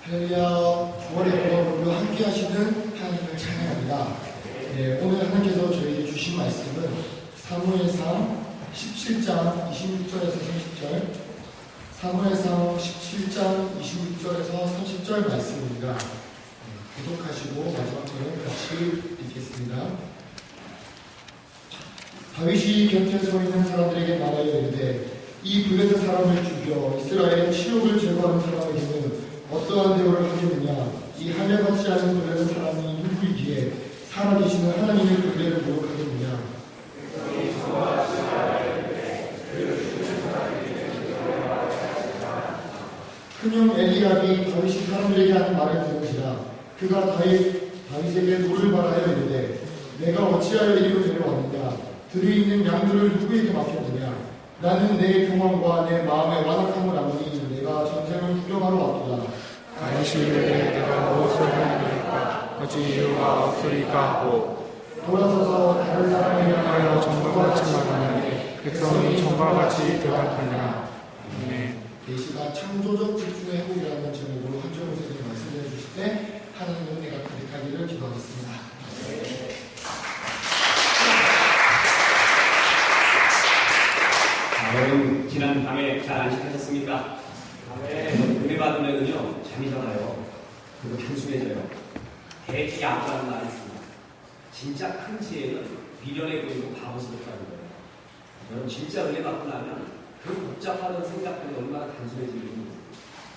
할렐루야. 9월의 영광으로 함께 하시는 하나님을 찬양합니다. 오늘 하나님께서 저희에게 주신 말씀은 사무엘상 17장 26절에서 30절, 사무엘상 17장 26절에서 30절 말씀입니다. 구독하시고 마지막 절에 같이 읽겠습니다. 다윗이 곁에 서 있는 사람들에게 말하여 이르되 이 블레셋 사람을 죽여 이스라엘의 치욕을 제거하는 사람에게는 어떠한 대우를 하겠느냐? 이 할례받지 않은 블레셋 사람이 누구이기에 살아계시는 하나님의 군대를 모욕하겠느냐? 큰형 엘리압이 다윗이 사람들에게 하는 말을 들은지라 그가 다윗에게 물을 발하여 이르되 내가 어찌하여 이리로 데려왔느냐? 들이 있는 양들을 누구에게 맡겼느냐? 나는 내 교만과 내 마음의 완악함을 아노니 내가 전쟁을 구경하러 왔도다. 다윗이 이르되 내가 무엇을 하리까 어찌 이유가 없으리까 하고 돌아서서 다른 사람에게 하여 정과같이 말하니 백성이 정과같이 대답하니라. 아멘. 계시가 창조적 집중의 회복이라는 제목으로 한정 목사님이 말씀해 주실 때 하나님의 은혜가 가득하기를 기도하겠습니다. 여러분 지난 밤에 잘 안식하셨습니까? 은혜 받으면요 잠이 자나요. 그리고 한숨해져요. 대기약이라는 말이 있습니다. 진짜 큰 지혜는 미련해 보이고 바보스럽다는 거예요. 여러분 진짜 은혜 받고 나면 그 복잡하던 생각들이 얼마나 단순해지는지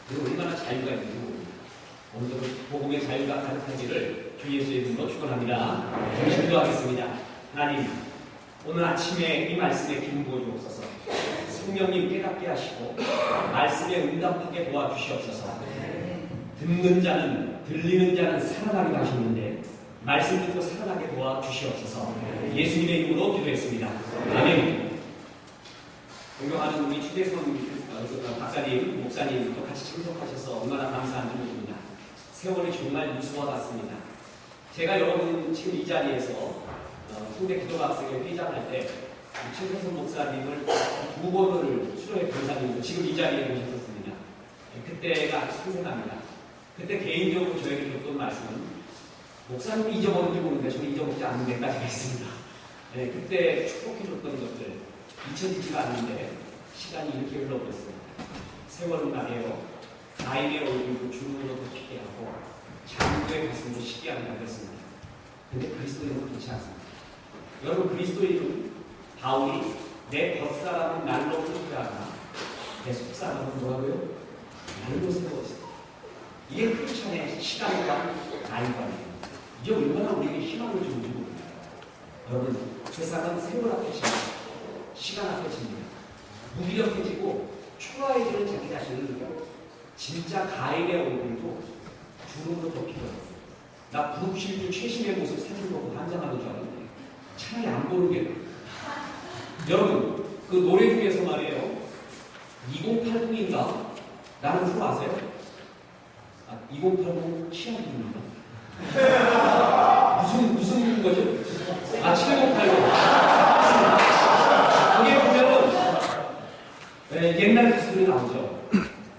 그리고 얼마나 자유가 있는지 모릅니다. 오늘도 복음의 자유가 가득하기를 주 예수의 이름으로 축원합니다. 열심히 기도하겠습니다. 하나님 오늘 아침에 이 말씀에 기름 부어 주옵소서. 성령님 깨닫게 하시고 말씀에 응답하게 도와주시옵소서. 듣는 자는 들리는 자는 살아나게 하시는데 말씀 듣고 살아나게 도와주시옵소서. 예수님의 이름으로 기도했습니다. 아멘. 존경하는 우리 추대선 박사님, 목사님 또 같이 참석하셔서 얼마나 감사한지 모릅니다. 세월이 정말 무수와 같습니다. 제가 여러분 지금 이 자리에서 홍대 기도학생회 회장할 때 최세선 목사님을 2번을 수련회 권사님으로 지금 이 자리에 모셨었습니다. 그때가 아주 생생합니다. 그때 개인적으로 저에게 줬던 말씀은 목사님이 잊어버는지 모르는데 저는 잊어먹지 않는 데까지가 있습니다. 그때 축복해줬던 것들 잊혀지지가 않는데 시간이 이렇게 흘러버렸습니다. 세월은 나게요. 나인의 얼굴도 주름으로 덮이게 하고 장구의 가슴으로 쉽게 하게 하겠습니다. 근데 그리스도인은 그렇지 않습니다. 여러분 그리스도인은 바울이 내 겉사람은 날로 푸르하나 내 속사람은 뭐라고요? 날로 세워지다. 이게 크리스천의 시간과 나이관이에요. 이게 얼마나 우리에게 희망을 주는지 모릅니다. 여러분 세상은 세월 앞에 집니다. 시간 앞에 집니다. 무기력해지고 초라해지는 자기 자신을 진짜 가인의 얼굴도 주름으로 덮이더라고요. 나 부룩실주 최신의 모습 사진 보고 환장하는 줄 알았는데 차라리 안 보는 게 여러분 그 노래 중에서 말이에요 2080인가 나는 프로 아세요? 2080 치아입니다. 무슨 거죠? 7080 거기에 보면은 옛날 가수들이 나오죠.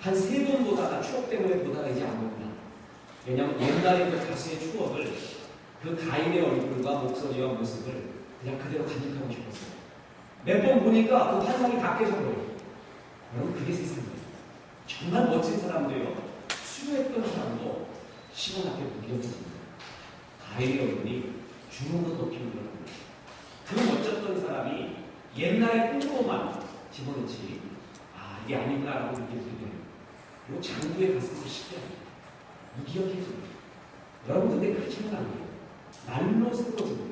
한 3번 보다가 추억 때문에 보다가 이제 안 봅니다. 왜냐하면 옛날에 그 가수의 추억을 그 가인의 얼굴과 목소리와 모습을 그냥 그대로 간직하고 싶었어요. 몇 번 보니까 그 환상이 다 깨져버려요. 여러분 그게 세상이에요. 정말 멋진 사람도요. 수요했던 사람도 시간 앞에 무기력해집니다. 가인의 얼굴이 주름으로 덮이는 거랍니다. 그 멋졌던 사람이 옛날의 꿈으로만 집어넣지 이게 아니구나라고 느끼게 돼요. 그리고 장구의 가슴을 쉽게 합니다. 무기력해집니다. 여러분 근데 그렇지는 않아요. 날로 세워지고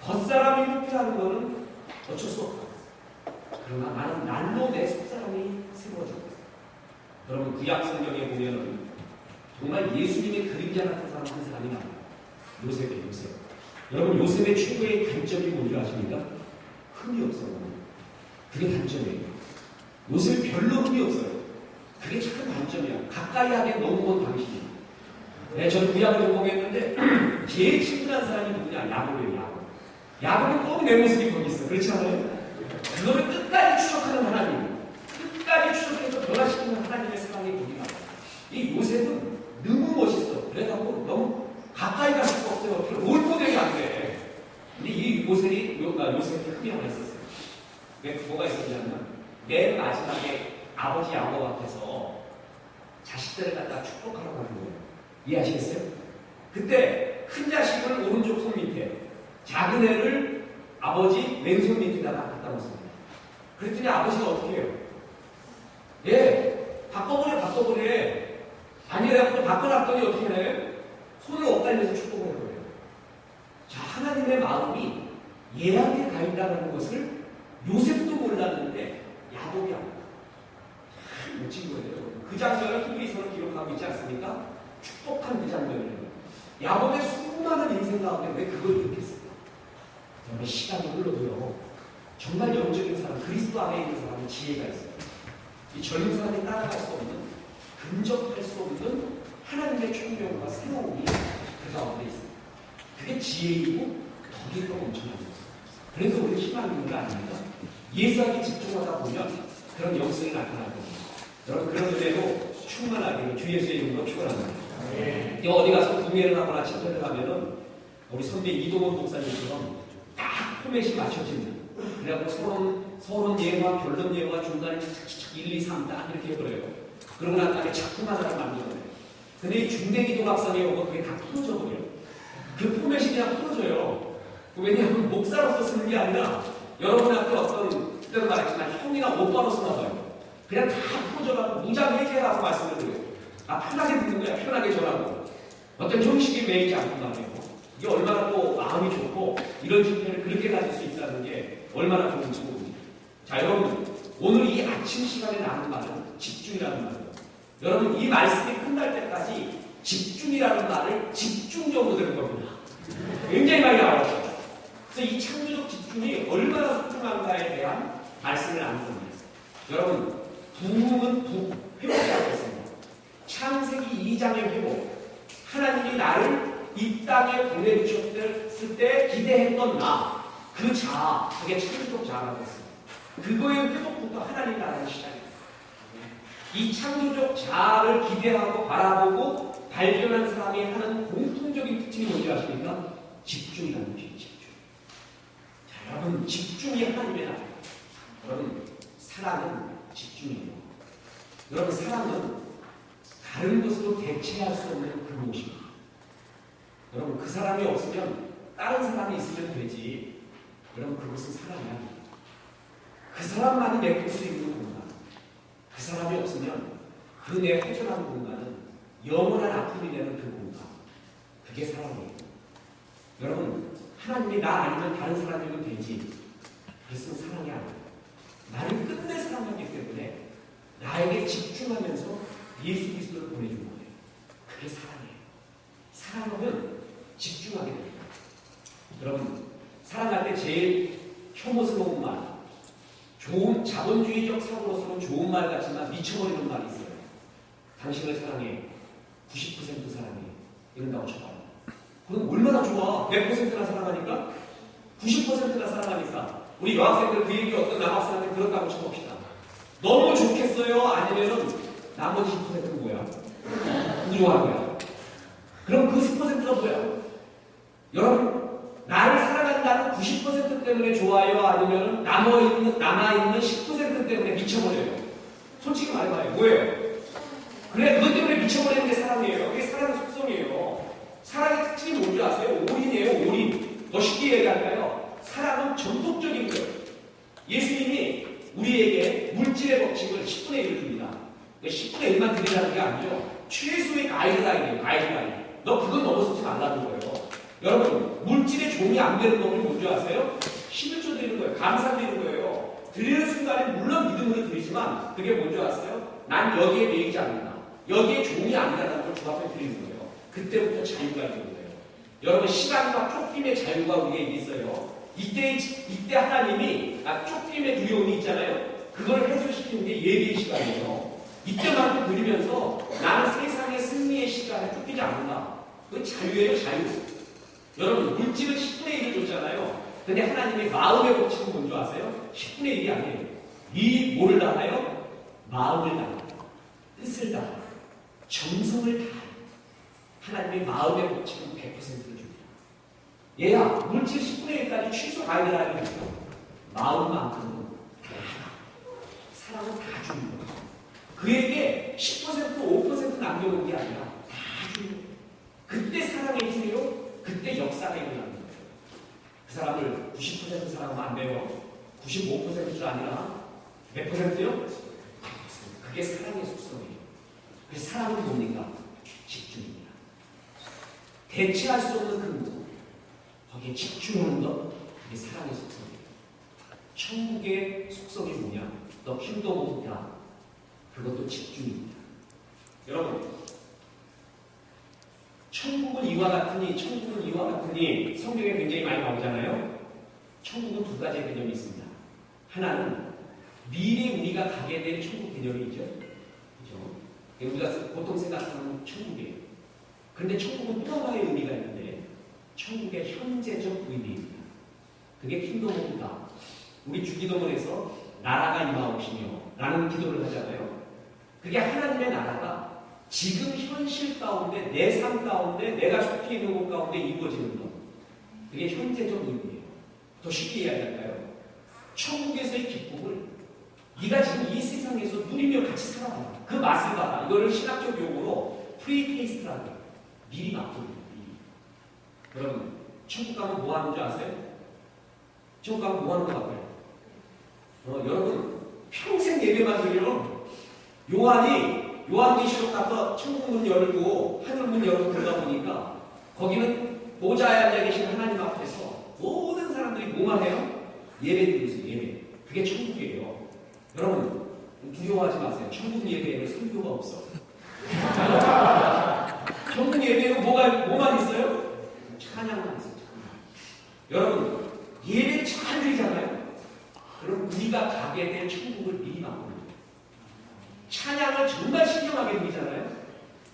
겉사람이 회피하는 것은 어쩔 수 없다. 그러나 나는 날로 내 속사람이 세워졌다. 여러분 구약 성경에 보면은 정말 예수님의 그림자 같은 사람 한 사람이 나와요. 요셉이에요. 요셉. 여러분 요셉의 최고의 단점이 뭔지 아십니까? 흠이 없어요. 그게 단점이에요. 요셉이 별로 흠이 없어요. 그게 참 단점이야. 가까이 하기엔 너무 먼 당신이에요. 네, 저는 구약을 전공했는데 제일 친근한 사람이 누구냐? 야곱이에요. 야곱. 야곱은 꼭 내 모습이 거기 있어. 그렇지 않아요? 그거를 끝까지 추적하는 하나님, 끝까지 추적해서 변화시키는 하나님의 사랑이 거기 나와요. 이 요셉은 늘 가까이 갈 수가 없어요. 올포되게 안 돼. 근데 이 요셉이 흠이 하나 있었어요. 뭐가 있었냐면 맨 마지막에 아버지 야곱 앞에서 자식들을 갖다 축복하라고 하는 거예요. 이해하시겠어요? 그때 큰 자식을 오른쪽 손 밑에, 작은 애를 아버지 왼손 밑에다가 갖다 놓습니다. 그랬더니 아버지가 어떻게 해요? 예, 바꿔버려. 아니라고 바꿔놨더니 어떻게 해요? 손을 엇갈려서 축복을 해요. 자, 하나님의 마음이 예약에 가 있다는 것을 요셉도 몰랐는데 야곱이 압니다. 참 멋진 거예요. 그 장면을 히브리서는 기록하고 있지 않습니까? 축복한 그 장면을. 야곱의 수많은 인생 가운데 왜 그걸 기록했을까? 여러분, 시간이 흘러도요, 정말 영적인 사람, 그리스도 안에 있는 사람은 지혜가 있어요. 이 젊은 사람이 따라갈 수 없는, 근접할 수 없는 하나님의 총명과 새로움이 그 가운데 있습니다. 그게 지혜이고 덕이 또 엄청난 거예요. 그래서 우리 희망이 있는 거 아닙니까? 예수에게 집중하다 보면 그런 영성이 나타날 겁니다. 여러분, 그런 은혜로 충만하게 주 예수의 이름으로 축원합니다. 어디 가서 구매를 하거나 집회를 하면은 우리 선배 이동원 목사님처럼 딱 포맷이 맞춰지는, 그래갖고 서론 예화, 결론 예화 중간에 1, 2, 3 딱 이렇게 해버려요. 그러고 난 다음에 작품 하나를 만들어내요. 근데 이 중대기도 박사에 오고 그게 다 풀어져 버려요. 그 포맷이 그냥 풀어져요. 왜냐하면 목사로서 쓰는 게 아니라 여러분한테 어떤, 그때도 말했지만 형이나 오빠로 쓰나 봐요. 그냥 다 풀어져가지고 무장해제라고 말씀을 드려요. 편하게 듣는 거야. 편하게 전하고. 어떤 형식이 매이지 않고 말이에요. 이게 얼마나 또 마음이 좋고 이런 집회를 그렇게 가질 수 있다는 게 얼마나 좋은지 모릅니다. 자, 여러분, 오늘 이 아침 시간에 나눈 말은 집중이라는 말이에요. 여러분, 이 말씀이 끝날 때까지 집중이라는 말을 집중적으로 들을 겁니다. 굉장히 많이 나와요. 그래서 이 창조적 집중이 얼마나 소중한가에 대한 말씀을 나눈 겁니다. 여러분, 부흥은 회복이라고 했습니다. 창세기 2장의 회복. 하나님이 나를 이 땅에 보내주셨을 때 기대했던 나, 그 자아, 그게 창조적 자아라고 했습니다. 그거의 회복부터 하나님 나라의 시작입니다. 이 창조적 자아를 기대하고 바라보고 발견한 사람이 하는 공통적인 특징이 뭔지 아십니까? 집중이라는 것이에요. 집중. 자, 여러분, 집중이 하나님의 나라예요. 여러분, 사랑은 집중이에요. 여러분, 사랑은 다른 것으로 대체할 수 없는 그 무엇입니다. 여러분, 그 사람이 없으면 다른 사람이 있으면 되지. 여러분, 그것은 사랑이 아닙니다. 그 사람만이 메꿀 수 있는 공간, 그 사람이 없으면 그 내 허전한 공간은 영원한 아픔이 되는 그 공간, 그게 사랑이에요. 여러분, 하나님이 나 아니면 다른 사람이면 되지. 그것은 사랑이 아니에요. 나를 끝내 사랑하기 때문에 나에게 집중하면서 예수 그리스도를 보내준 거예요. 그게 사랑이에요. 사랑하면 집중하게 됩니다. 여러분, 사랑할 때 제일 혐오스러운 말, 좋은 자본주의적 사고로서는 좋은 말 같지만 미쳐버리는 말이 있어요. 당신을 사랑해. 90% 사랑해. 이런다고 쳐봐요. 그럼 얼마나 좋아. 몇 %나 사랑하니까? 90%나 사랑하니까. 우리 여학생들 그 얘기 어떤 남학생한테 그렇다고 쳐봅시다. 너무 좋겠어요? 아니면은 나머지 10%는 뭐야? 부족한 거야. 그럼 그 10%가 뭐야? 여러분, 나를 사랑한다는 90% 때문에 좋아요? 아니면 남아있는 10% 때문에 미쳐버려요? 솔직히 말해봐요. 뭐예요? 그래, 그것 때문에 미쳐버리는 게 사랑이에요. 그게 사랑의 속성이에요. 사랑의 특징이 뭔지 아세요? 올인이에요, 올인. 더 쉽게 얘기할까요? 사랑은 전폭적인 거예요. 예수님이 우리에게 물질의 법칙을 10분의 1을 줍니다. 10분의 1만 드리라는 게 아니죠. 최소의 가이드라인이에요, 가이드라인. 너 그건 넘어서지 말라는 거예요. 여러분, 물질의 종이 안 되는 법을 뭔지 아세요? 11조 드리는 거예요. 감사드리는 거예요. 드리는 순간에 물론 믿음으로 드리지만 그게 뭔지 아세요? 난 여기에 매이지 않는다. 여기에 종이 아니라는 걸 주 앞에 드리는 거예요. 그때부터 자유가 있는 거예요. 여러분, 시간과 쫓김의 자유가 우리에게 있어요. 이때 하나님이 쫓김의 두려움이 있잖아요. 그걸 해소시키는 게 예배의 시간이에요. 이때만큼 드리면서 나는 세상의 승리의 시간에 쫓기지 않는다. 그건 자유예요, 자유. 여러분, 물질은 10분의 1을 줬잖아요. 근데 하나님의 마음의 법칙은 뭔지 아세요? 10분의 1이 아니에요. 이 뭐를 다하여? 마음을 다하여, 뜻을 다하여, 정성을 다하여. 하나님의 마음의 법칙은 100%를 줍니다. 얘야, 물질 10분의 1까지 취소 가해라는 거죠. 마음만큼은 사랑은 다 주는 거예요. 그에게 10% 5% 남겨놓은 게 아니라 다 주는 거예요. 그때 사랑의 힘이요, 그때 역사가 일어나는 거예요. 그 사람을 90% 사랑하면 안 돼요. 95%가 아니라 몇 %요? 그게 사랑의 속성이에요. 그래서 사랑은 뭡니까? 집중입니다. 대체할 수 없는 근거, 거기에 집중하는 것, 그게 사랑의 속성이에요. 천국의 속성이 뭐냐? 너 힘도 못다. 그것도 집중입니다. 여러분, 천국은 이와 같으니 성경에 굉장히 많이 나오잖아요. 천국은 두 가지의 개념이 있습니다. 하나는 미래 우리가 가게 될 천국 개념이죠. 그죠? 우리가 보통 생각하는 천국이에요. 그런데 천국은 또 하나의 의미가 있는데 천국의 현재적 의미입니다. 그게 킹덤 오브 갓. 우리 주기도문에서 나라가 임하옵시며 라는 기도를 하잖아요. 그게 하나님의 나라가 지금 현실 가운데 내 삶 가운데 내가 속해 있는 곳 가운데 이루어지는 것. 그게 현재적 의미예요. 더 쉽게 이야기할까요? 천국에서의 기쁨을 네가 지금 이 세상에서 누리며 같이 살아봐. 그 맛을 봐라. 이거를 신학적 용어로 프리테이스트라고 해요. 미리 맛보는 미리. 여러분, 천국 가면 뭐 하는 줄 아세요? 천국 가면 뭐 하는 것 같아요? 여러분, 평생 예배만 드리면 요한계시록 가서 천국 문 열고 하늘 문 열고 들어가 보니까 거기는 보좌에 앉아 계신 하나님 앞에서 모든 사람들이 뭐만 해요? 예배 드리고 있어요. 예배. 그게 천국이에요. 여러분, 두려워하지 마세요. 천국 예배에는 설교가 없어. 천국 예배에는 뭐만 있어요? 찬양만 있어요. 찬양. 여러분, 예배 잘 드리잖아요. 그럼 우리가 가게 될 천국을 미리 맛보는 거예요. 찬양을 정말 신경하게 드리잖아요.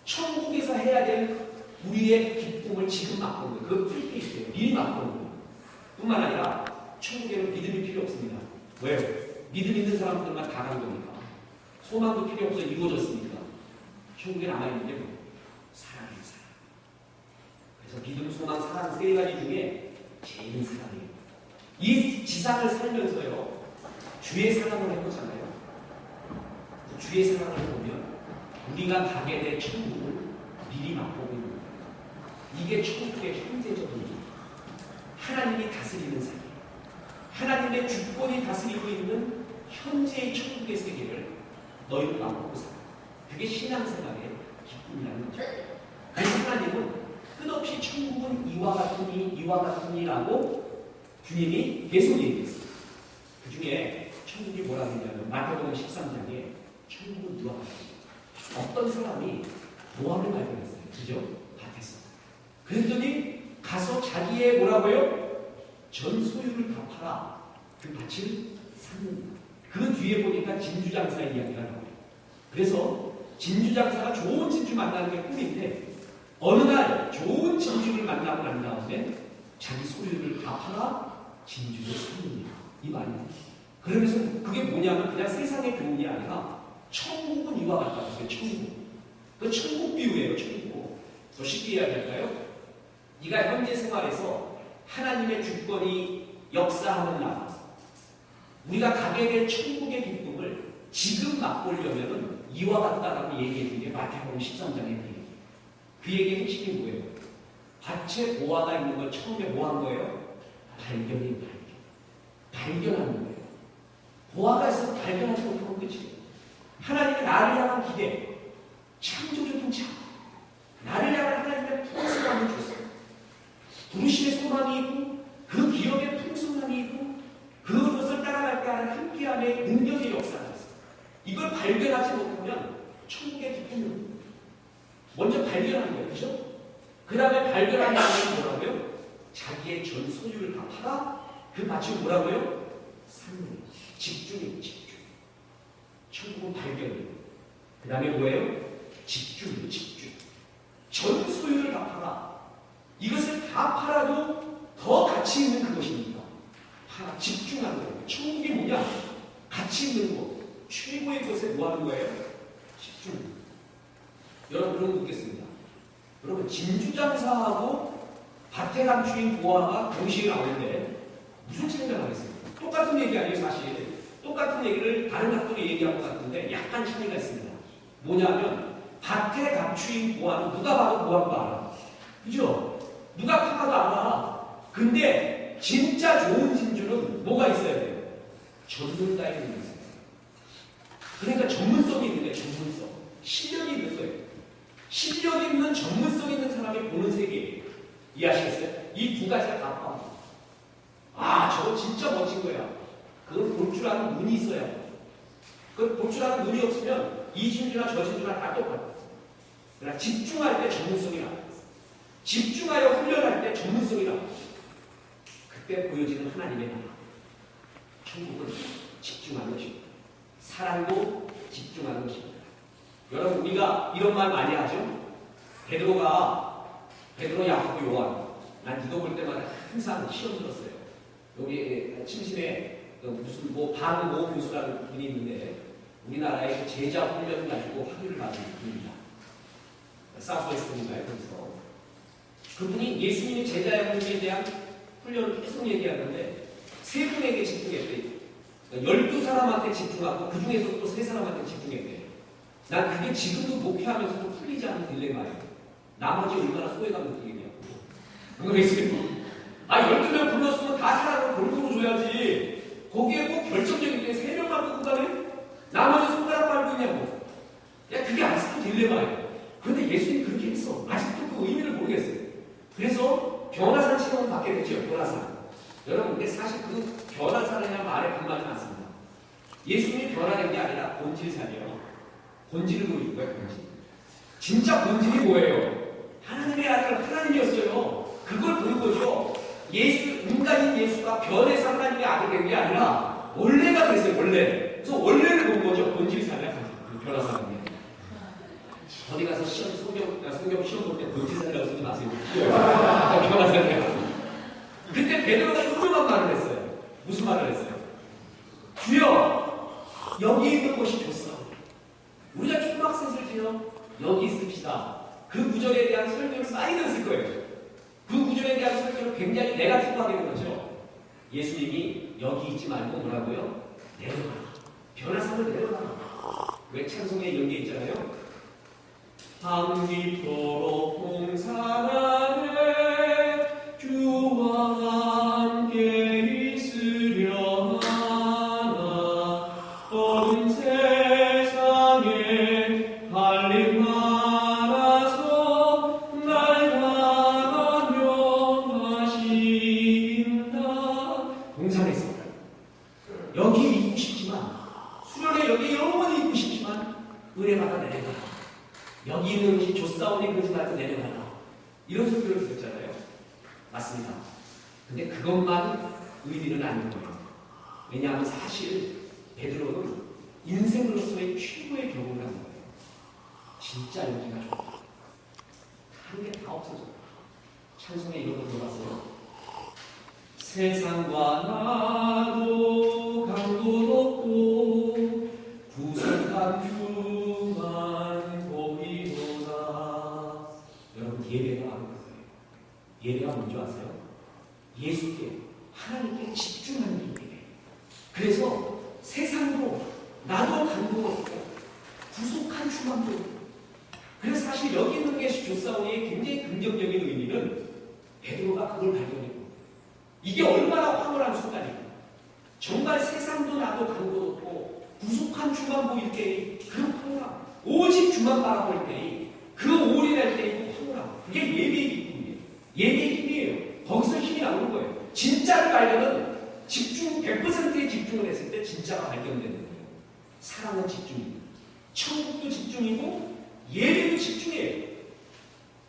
천국에서 해야 될 우리의 기쁨을 지금 맛보는 거예요. 그거 프리테이스예요. 미리 맛보는 거예요. 뿐만 아니라 천국에는 믿음이 필요 없습니다. 왜요? 믿음 있는 사람들만 다 가는 겁니까? 소망도 필요 없어 이루어졌습니까? 천국에 남아있는 게 뭐? 사랑이에요. 사랑. 그래서 믿음, 소망, 사랑 세 가지 중에 제일 사랑이에요. 이 지상을 살면서요, 주의 사랑을 해보잖아요. 주의 사랑을 해보면 우리가 가게 될 천국을 미리 맛보고 있는 거예요. 이게 천국의 현재적 의미. 하나님이 다스리는 세계, 하나님의 주권이 다스리고 있는 현재의 천국의 세계를 너희를 맛보고 살아. 그게 신앙생활의 기쁨이라는 거죠. 그래서 하나님은 끝없이 천국은 이와 같으니라고 주님이 계속 얘기했어요. 그 중에 천국이 뭐라고 했냐면 마태복음 13장에 천국은 누가 같습니다. 어떤 사람이 보화를 발견했어요. 그죠? 밭에서. 그랬더니 가서 자기의 뭐라고요? 전 소유를 다 팔아 그 밭을 샀는다. 그 뒤에 보니까 진주장사의 이야기가 나와요. 그래서 진주장사가 좋은 진주 만나는 게 꿈인데 어느 날 좋은 진주를 만나고 난 다음에 자기 소유를 다 팔아 진주를 샀느냐 이 말입니다. 그러면서 그게 뭐냐면 그냥 세상의 교훈이 아니라 천국은 이와 같다고 했어요. 천국. 그 천국 비유예요. 천국. 더 쉽게 이야기할까요? 네가 현재 생활에서 하나님의 주권이 역사하는 나라, 우리가 가게 될 천국의 기쁨을 지금 맛보려면 이와 같다라고 얘기해 준 게 마태복음 13장의 그 얘기. 그 얘기의 핵심이 뭐예요? 밭에 보화가 있는 걸 처음에 뭐 한 거예요? 발견하는 거예요. 보화가 있어서 발견하지 못하면 끝이에요. 하나님이 나를 향한 기대, 창조적인 참, 나를 향한 하나님의 풍성함을 줬어요. 부르심의 소망이 있고 그 기업의 풍성함이 있고 그것을 따라갈 때 하는 함께함의 능력의 역사가 있어요. 이걸 발견하지 못하면 천국의 기쁨은 먼저 발견하는 거예요. 그죠? 그 다음에 발견한 다음에 뭐라고요? 자기의 전 소유를 다 팔아 그 밭을 뭐라고요? 사는 집중이에요. 집중. 천국은 발견이에요. 그 다음에 뭐예요? 집중이에요. 집중. 전 소유를 다 팔아. 이것을 다 팔아도 더 가치 있는 그것입니다. 팔아. 집중하는 거예요. 천국이 뭐냐? 가치 있는 것. 최고의 것에 뭐 하는 거예요? 집중. 여러분 그런 거 묻겠습니다. 여러분 진주장사하고 밭에 감추인 보아가 동시에 나오는데 무슨 차이가 나겠습니까? 똑같은 얘기 아니에요 사실. 똑같은 얘기를 다른 각도로 얘기한 것 같은데 약간 차이가 있습니다. 뭐냐면 밭에 감추인 보아는 누가 봐도 보아인 거 알아. 그죠? 누가 파가도 알아. 근데 진짜 좋은 진주는 뭐가 있어야 돼요? 전문가의 눈이 있어요. 그러니까 전문성이 있는 거예요. 전문성. 실력이 있는 거예요. 실력 있는 전문성 있는 사람이 보는 세계예요. 이해하시겠어요? 이 두 가지가 다 포함합니다. 아, 저거 진짜 멋진 거야. 그건 볼 줄 아는 눈이 있어야 돼요. 그 볼 줄 아는 눈이 없으면 이 진주나 저 진주나 다 똑같아요. 그러나 집중할 때 전문성이 나와요. 집중하여 훈련할 때 전문성이 나와요. 그때 보여지는 하나님의 나라. 천국은 집중하는 것입니다. 사랑도 집중하는 것입니다. 여러분 우리가 이런 말 많이 하죠. 베드로, 야고보, 요한. 난 이거 볼 때마다 항상 시험 들었어요. 여기 침신에 무슨 바르고 교수라는 분이 있는데 우리나라의 제자 훈련을 가지고 학위를 받은 분입니다. 사우스웨스트인가요? 그래서 그분이 예수님의 제자 훈련에 대한 훈련을 계속 얘기하는데 세 분에게 집중했대요. 12사람한테 집중하고 그 중에서 또 3사람한테 집중했대요. 난 그게 지금도 목회하면서도 풀리지 않는 딜레마예요. 나머지 얼마나 소외감 느끼겠냐고. 모르겠어요. 12명 불렀으면 다 사람을 골고루 줘야지. 거기에 꼭 결정적인 게 3명만 보고 가네? 나머지 손가락 빨고 있냐고. 야, 그게 아직도 딜레마예요. 그런데 예수님이 그렇게 했어. 아직도 그 의미를 모르겠어요. 그래서 변화산 체험을 받게 되죠. 변화산. 여러분, 근데 사실 그 변화산이라는 말에 불만이 많습니다. 예수님이 변화된 게 아니라 본질산이에요. 본질을 보이는 거예요, 본질. 진짜 본질이 뭐예요? 하나님의 아들, 하나님이었어요. 그걸 보는 거죠. 인간인 예수가 변해서 하나님의 아들 된 게 아니라 원래가 됐어요, 원래. 그래서 원래를 본 거죠. 본질산이라 변화산이. 어디 가서 성경 시험 볼 때 본질산이라고 쓰지 마세요. 변화산이에요. 그때 베드로가 훌륭한 말을 했어요. 무슨 말을 했어요? 주여, 여기 있는 곳이 좋소. 우리가 초막셋을 지어 여기 있읍시다. 그 구절에 대한 설명을 사인을 쓸 거예요. 그 구절에 대한 설명을 굉장히 네거티브하게 된 거죠. 예수님이 여기 있지 말고 뭐라고요? 내려가라. 변화산을 내려가라. 왜 찬송에 이런 게 있잖아요. 밤기토록 동산 안에 주와 함께 있으려 하나. 어두운 세상에 달림 많아서 날 강하며 하신다. 동산에서 여기 있고 싶지만, 수련회 여기 영원히 있고 싶지만 은혜받아 내려가라. 여기 있는 것이 조사오니 그것을 내려가라. 이런 소리를 들었잖아요. 맞습니다. 근데 그것만 의미는 아닌 거예요. 왜냐하면 사실 베드로는 인생으로서의 최고의 경험을 한 거예요. 진짜 여기가 좋다. 한 게 다 없어져. 찬송에 이런 거 들어봤어요. 세상과 나도 강도 없고 구속한 주만 보이도다. 여러분 예배가 하는 거예요. 예배가 뭔지 아세요? 예수께 하나님께 집중하는 예배예요. 그래서 세상도 나도 강도 없고 구속한 주만 보이고. 그래서 사실 여기 있는 게 조사오니의 굉장히 긍정적인 의미는 베드로가 그걸 발견했고 이게 얼마나 황홀한 순간이고 정말 세상도 나도 강도 없고 구속한 주만 보일 때의 그 황홀함, 오직 주만 바라볼 때의 그 올인할 때의 그 황홀함, 그게 예배의 기쁨이에요. 예배의 힘이에요. 거기서 힘이 나오는 거예요. 진짜를 발견은 100%의 집중을 했을 때 진짜가 발견되는 거예요. 사랑은 집중이고 천국도 집중이고 예배도 집중이에요.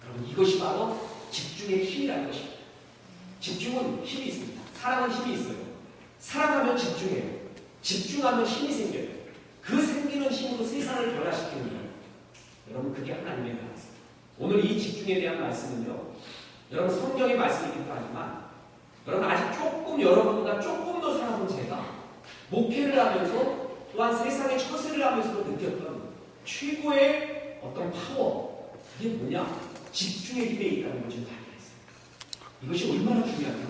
여러분 이것이 바로 집중의 힘이라는 것입니다. 집중은 힘이 있습니다. 사랑은 힘이 있어요. 사랑하면 집중해요. 집중하면 힘이 생겨요. 그 생기는 힘으로 세상을 변화시키는 거예요. 여러분 그게 하나님의 나라입니다. 오늘 이 집중에 대한 말씀은요. 여러분 성경의 말씀이기도 하지만 여러분 아직 여러분보다 조금 더 살아본 제가 목회를 하면서 또한 세상의 처세를 하면서도 느꼈던 최고의 어떤 파워, 그게 뭐냐? 집중의 힘에 있다는 걸 좀 발견했어요. 이것이 얼마나 중요한가.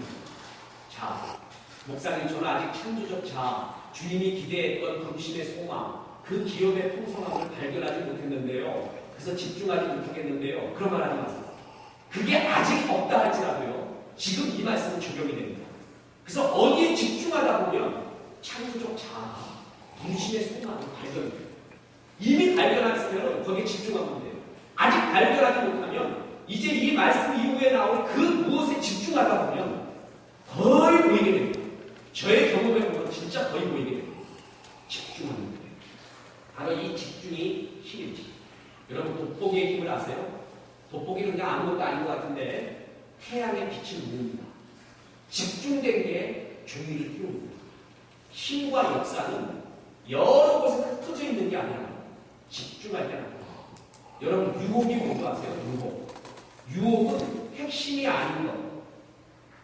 자, 목사님, 저는 아직 창조적 자, 주님이 기대했던 부르심의 소망, 그 기업의 풍성함을 발견하지 못했는데요. 그래서 집중하지 못하겠는데요. 그런 말 하지 마세요. 그게 아직 없다 할지라도요. 지금 이 말씀은 적용이 됩니다. 그래서 어디에 집중하다 보면 창조적 자, 부르심의 소망을 발견해요. 이미 발견했으면 거기에 집중하면 돼요. 아직 발견하지 못하면 이제 이 말씀 이후에 나올 그 무엇에 집중하다 보면 거의 보이게 됩니다. 저의 경험에 보면 진짜 거의 보이게 됩니다. 집중하는 거예요. 바로 이 집중이 힘입니다. 여러분 돋보기의 힘을 아세요? 돋보기는 그냥 아무것도 아닌 것 같은데 태양의 빛을 모읍니다. 집중된 게 종이를 띄웁니다. 힘과 역사는 여러 곳에 흩어져 있는 게 아니라 집중할 때 나타납니다. 여러분 유혹이 뭔지 아세요? 유혹은 핵심이 아닌 것,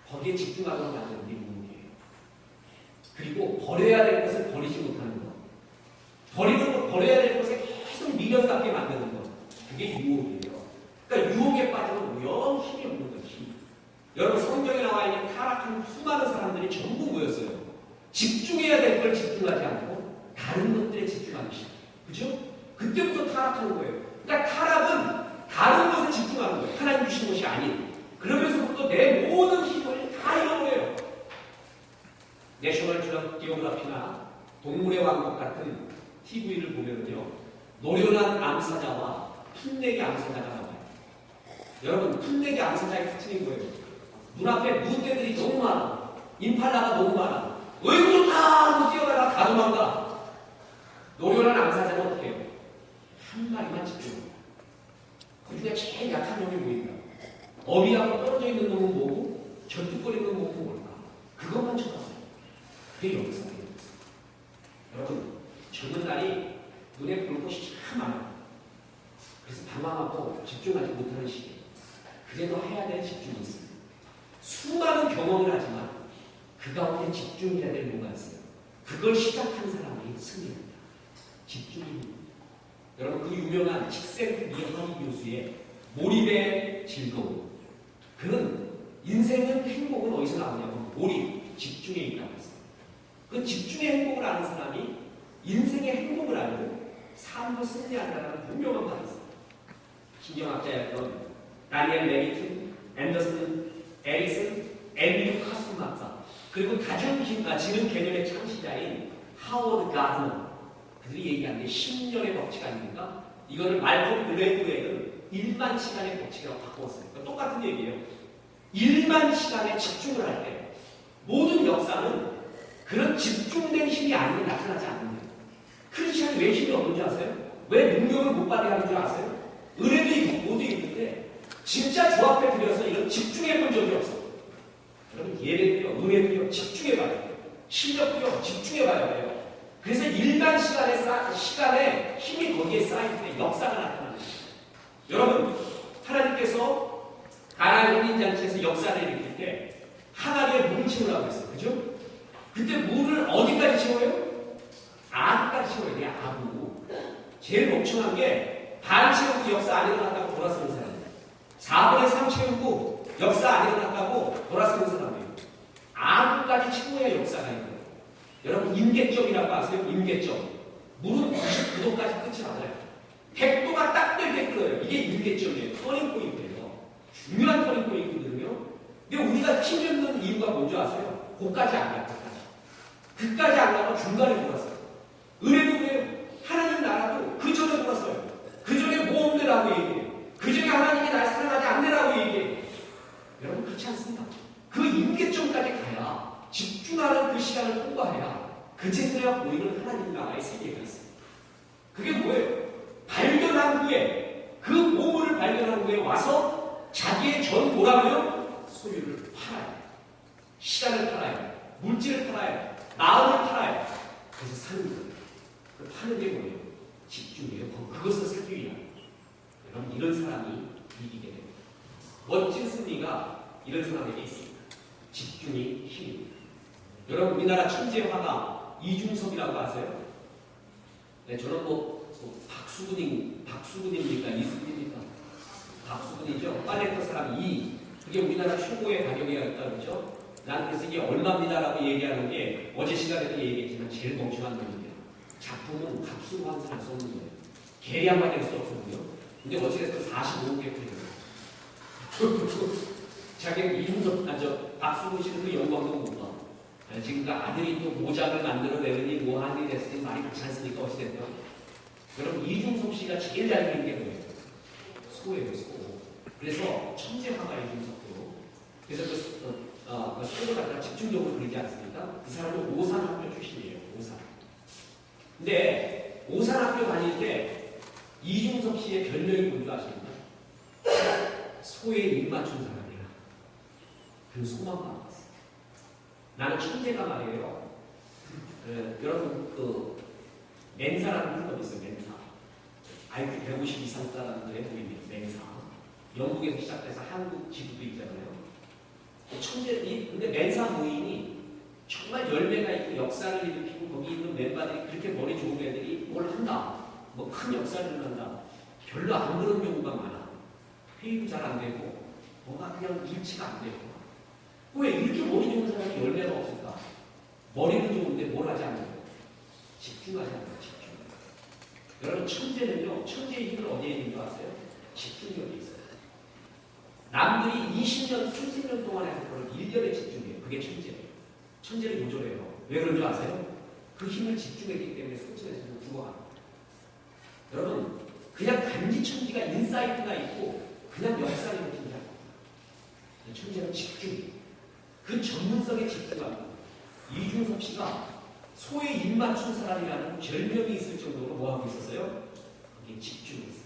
거기에 집중하도록 만드는 게 유혹이에요. 그리고 버려야 될 것을 버리지 못하는 것, 버려야 될 것에 계속 미련받게 만드는 것, 그게 유혹이에요. 그러니까 유혹에 빠지면 영 힘이 없는 것이. 여러분 성경에 나와 있는 타락한 수많은 사람들이 전부 뭐였어요? 집중해야 될 걸 집중하지 않고 다른 것들에 집중하기 시작해요. 그죠? 그때부터 타락하는 거예요. 그러니까 타락은 다른 것에 집중하는 거예요. 하나님 주신 것이 아닌. 그러면서부터 내 모든 힘을 다 잃어버려요. 내셔널 지오그래피나 동물의 왕국 같은 TV를 보면요. 노련한 암사자와 풋내기 암사자가 나와요. 여러분, 풋내기 암사자의 특징이 뭐예요? 눈앞에 무대들이 너무 많아. 임팔라가 너무 많아. 어이구 좋다 하고 뛰어가다가 다 도망가. 노련한 암사자는 어떻게 해요? 한 마리만 집중합니다. 그 중에 제일 약한 놈이 보인다. 어미하고 떨어져 있는 놈은 뭐고 절뚝거리는 놈은 뭘까? 그것만 쳐다봐요. 그게 역사예요. 여러분, 젊은 날이 눈에 볼 것이 참 많아요. 그래서 방황하고 집중하지 못하는 시기에 그래도 해야 될 집중이 있습니다. 수많은 경험을 하지만 그 가운데 집중해야 될 뭐가 있어요. 그걸 시작한 사람이 승리합니다. 집중입니다. 여러분 그 유명한 칙센트 미하리 교수의 몰입의 즐거움. 그는 인생은 행복은 어디서 나오냐면 몰입, 집중에 있다고 했어요. 그 집중의 행복을 아는 사람이 인생의 행복을 알고 삶도 승리한다는 분명한 말이 있어요. 신경학자였던 다니엘 레비튼, 앤더슨, 에릭슨, 앤드류 카슨 박사, 그리고 지능 개념의 창시자인 하워드 가드너, 그들이 얘기한 게 10년의 법칙 아닙니까? 이거를 말콤 블레이드웨이는 1만 시간의 법칙이라고 바꾸었어요. 그러니까 똑같은 얘기예요. 1만 시간에 집중을 할 때 모든 역사는 그런 집중된 힘이 아니면 나타나지 않는다. 크리스천이 왜 힘이 없는 줄 아세요? 왜 능력을 못 발휘하는 줄 아세요? 은혜도 있고 모두 있는데 진짜 주 앞에 들여서 이런 집중해 본 적이 없어요. 여러분 예배도요, 은혜도요, 집중해 봐야 돼요. 실력도요, 집중해 봐야 돼요. 그래서 일반 시간에 힘이 거기에 쌓일 때 역사가 나타나는 거예요. 여러분, 하나님께서 가나안 혼인잔치에서 역사를 일으킬 때 항아리에 물을 채우라고 했어요. 그죠? 그때 물을 어디까지 채워요? 아구까지 채워야 돼요. 아구. 제일 멍청한 게 반 채우고 역사 안 일어났다고 돌아서는 사람이에요. 4분의 3 채우고 역사 안 일어났다고 돌아서는 사람이에요. 아구까지 채워야 역사가 일어나요. 여러분 임계점이라고 아세요? 임계점. 물은 99도까지 끝이 맞아요. 100도가 딱 될 때 끓어요. 이게 임계점이에요. 터닝포인트예요. 중요한 터닝포인트거든요. 근데 우리가 힘없는 이유가 뭔지 아세요? 거기까지 안 가요. 그까지 안 가고 중간에 돌았어요. 은혜도 그래요. 하나님 나라도 그 전에 돌았어요. 그 전에 뭐 없네라고 얘기해요. 그 전에 하나님이 날 사랑하지 않네라고 얘기해요. 여러분 그렇지 않습니다. 그 임계점까지 가야 집중하는 그 시간을 통과해야 그제서야 보이는 하나님 나라의 세계가 있습니다. 그게 뭐예요? 발견한 후에 그 보물을 발견한 후에 와서 자기의 전 뭐라고요? 소유를 팔아요. 시간을 팔아요. 물질을 팔아요. 마음을 팔아요. 그래서 사는 거예요. 그 파는 게 뭐예요? 집중이에요. 그것을 사기 위한. 여러분 이런 사람이 이기게 됩니다. 멋진 승리가 이런 사람에게 있습니다. 집중이 힘입니다. 여러분 우리나라 천재 화가 이중섭이라고 아세요? 네, 저는 박수근입니까? 이수근입니까? 값수분이죠. 빨래터 사람 2. 그게 우리나라 최고의 가격이 있다 그러죠. 난 그래서 이게 얼마입니다라고 얘기하는 게 어제 시간에도 얘기했지만 제일 멍청한 놈이에요. 작품은 값으로 환산할 수 없는 거예요. 계량만 할 수 없거든요. 근데 어찌됐든 45개 풀려요. 자기 이준석, 박수근 씨는 그 영광도 못 봐. 지금 그 아들이 또 모장을 만들어내더니 뭐 한이 됐으니 말이 그렇지 않습니까? 어찌됐든. 그럼 이중섭 씨가 제일 잘 그린 게 뭐예요? 소예요, 소. 그래서 천재화가 이중섭도. 그래서 그 소를 갖다가 집중적으로 그리지 않습니까? 그 사람은 오산학교 출신이에요, 오산. 근데 오산학교 다닐 때 이중섭 씨의 별명이 뭔지 아십니까? 소에 입 맞춘 사람이라. 그 소만 받았어요. 나는 천재가 말이에요. 여러분 그 맹사라는 물건이 있어요. 맹사. IQ 150 이상 사람들의 부입니다. 맹사. 영국에서 시작해서 한국 지구도 있잖아요. 천재들이 근데 맹사 모임이 정말 열매가 있고 역사를 일으키고 거기 있는 멤버들이 그렇게 머리 좋은 애들이 뭘 한다. 뭐 큰 역사를 한다. 별로 안 그런 경우가 많아. 회의도 잘 안 되고 뭔가 그냥 일치가 안 되고. 왜 이렇게 머리 좋은 사람이 열매가 없을까? 머리는 좋은데 뭘 하지 않는 거예요? 집중하지 않는 거예요. 집중. 여러분 천재는요. 천재의 힘은 어디에 있는 거 아세요? 집중력이 있어요. 남들이 20년, 30년 동안 해서 그걸 1년에 집중해요. 그게 천재예요. 천재는 요절해요. 왜 그런 줄 아세요? 그 힘을 집중했기 때문에 소진에서 죽어갑니다. 여러분 그냥 단지 천재가 인사이트가 있고 그냥 역사를 일으킨다. 천재는 집중이에요. 그 전문성에 집중합니다. 이중섭 씨가 소에 입 맞춘 사람이라는 별명이 있을 정도로 뭐하고 있었어요? 거기에 집중했어요.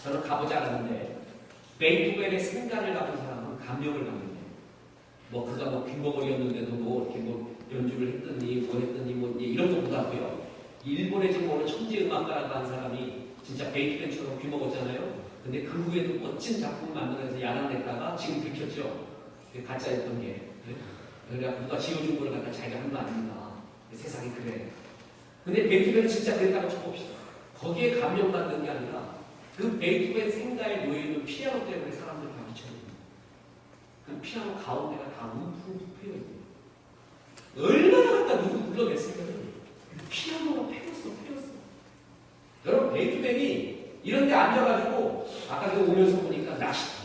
저는 가보지 않았는데 베이토벤의 생가를 가본 사람은 감명을 받는데 뭐 그가 뭐 귀머거리였는데도 뭐 이렇게 뭐 연주를 했더니 뭐 했더니 뭐 이런 것보다도요. 일본에 지금 오는 천재 음악가라고 한 사람이 진짜 베이토벤처럼 귀먹었잖아요. 근데 그 후에도 멋진 작품을 만들어내서 야단냈다가 지금 들켰죠. 가짜였던 게. 그러니까 누가 지어준 걸 갖다 자기가 한 거 아닙니다. 세상이 그래. 근데 베이토벤은 진짜 그랬다고 쳐봅시다. 거기에 감명받는 게 아니라 그 베이토벤 생가에 놓여있는 피아노 때문에 사람들이 다 미쳐버립니다. 그 피아노 가운데가 다 움푹 패여있는 얼마나 갖다 누구 불러냈으면 피아노가 패였어. 여러분 베이토벤이 이런 데 앉아가지고 아까 그 오면서 보니까 낚시터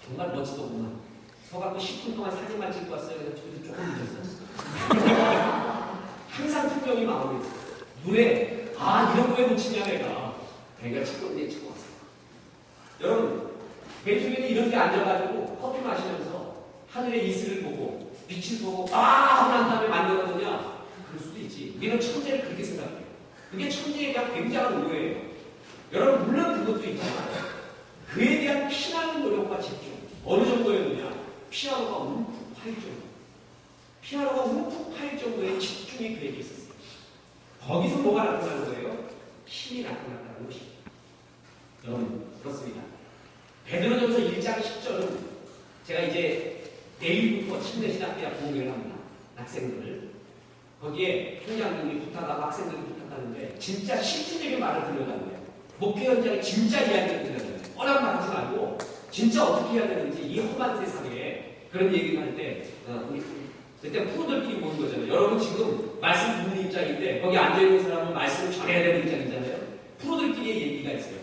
정말 멋지더구만. 서갖고 10분 동안 사진만 찍고 왔어요. 그래서 조금 늦었어요. 항상 특별히 마음에 있어요. 눈에 이런 거에 묻히냐 내가 찍고 왔어요. 여러분 베이토벤이 이런 데 앉아가지고 커피 마시면서 하늘의 이슬을 보고 빛을 보고 하고 난 다음에 만들었느냐? 그럴 수도 있지. 우리는 천재를 그렇게 생각해요. 그게 천재에 대한 굉장한 오해예요. 여러분 물론 그것도 있지만 그에 대한 피나는 노력과 집중 어느 정도였느냐? 피아노가 움푹 파일 정도. 피아노가 움푹 파일 정도의 집중이 그에게 있었어요. 거기서 뭐가 나타나는 거예요? 힘이 나타났다는 것입니다. 여러분 그렇습니다. 베드로전서 1장 10절은 제가 이제 내일부터 침례신학대학 공개를 합니다. 학생들을. 거기에 총장님이 부탁하고 학생들이 부탁하는데 진짜 실질적인 말을 들려달라는 거예요. 목회 현장에 진짜 이야기를 들려달라는 거예요. 뻔한 말 하지 말고 진짜 어떻게 해야 되는지 이 험한 세상에 그런 얘기를 할 때 우리 그때 프로들끼리 모는 거잖아요. 여러분 지금 말씀 듣는 입장인데 거기 앉아있는 사람은 말씀을 전해야 되는 입장이잖아요. 프로들끼리의 얘기가 있어요.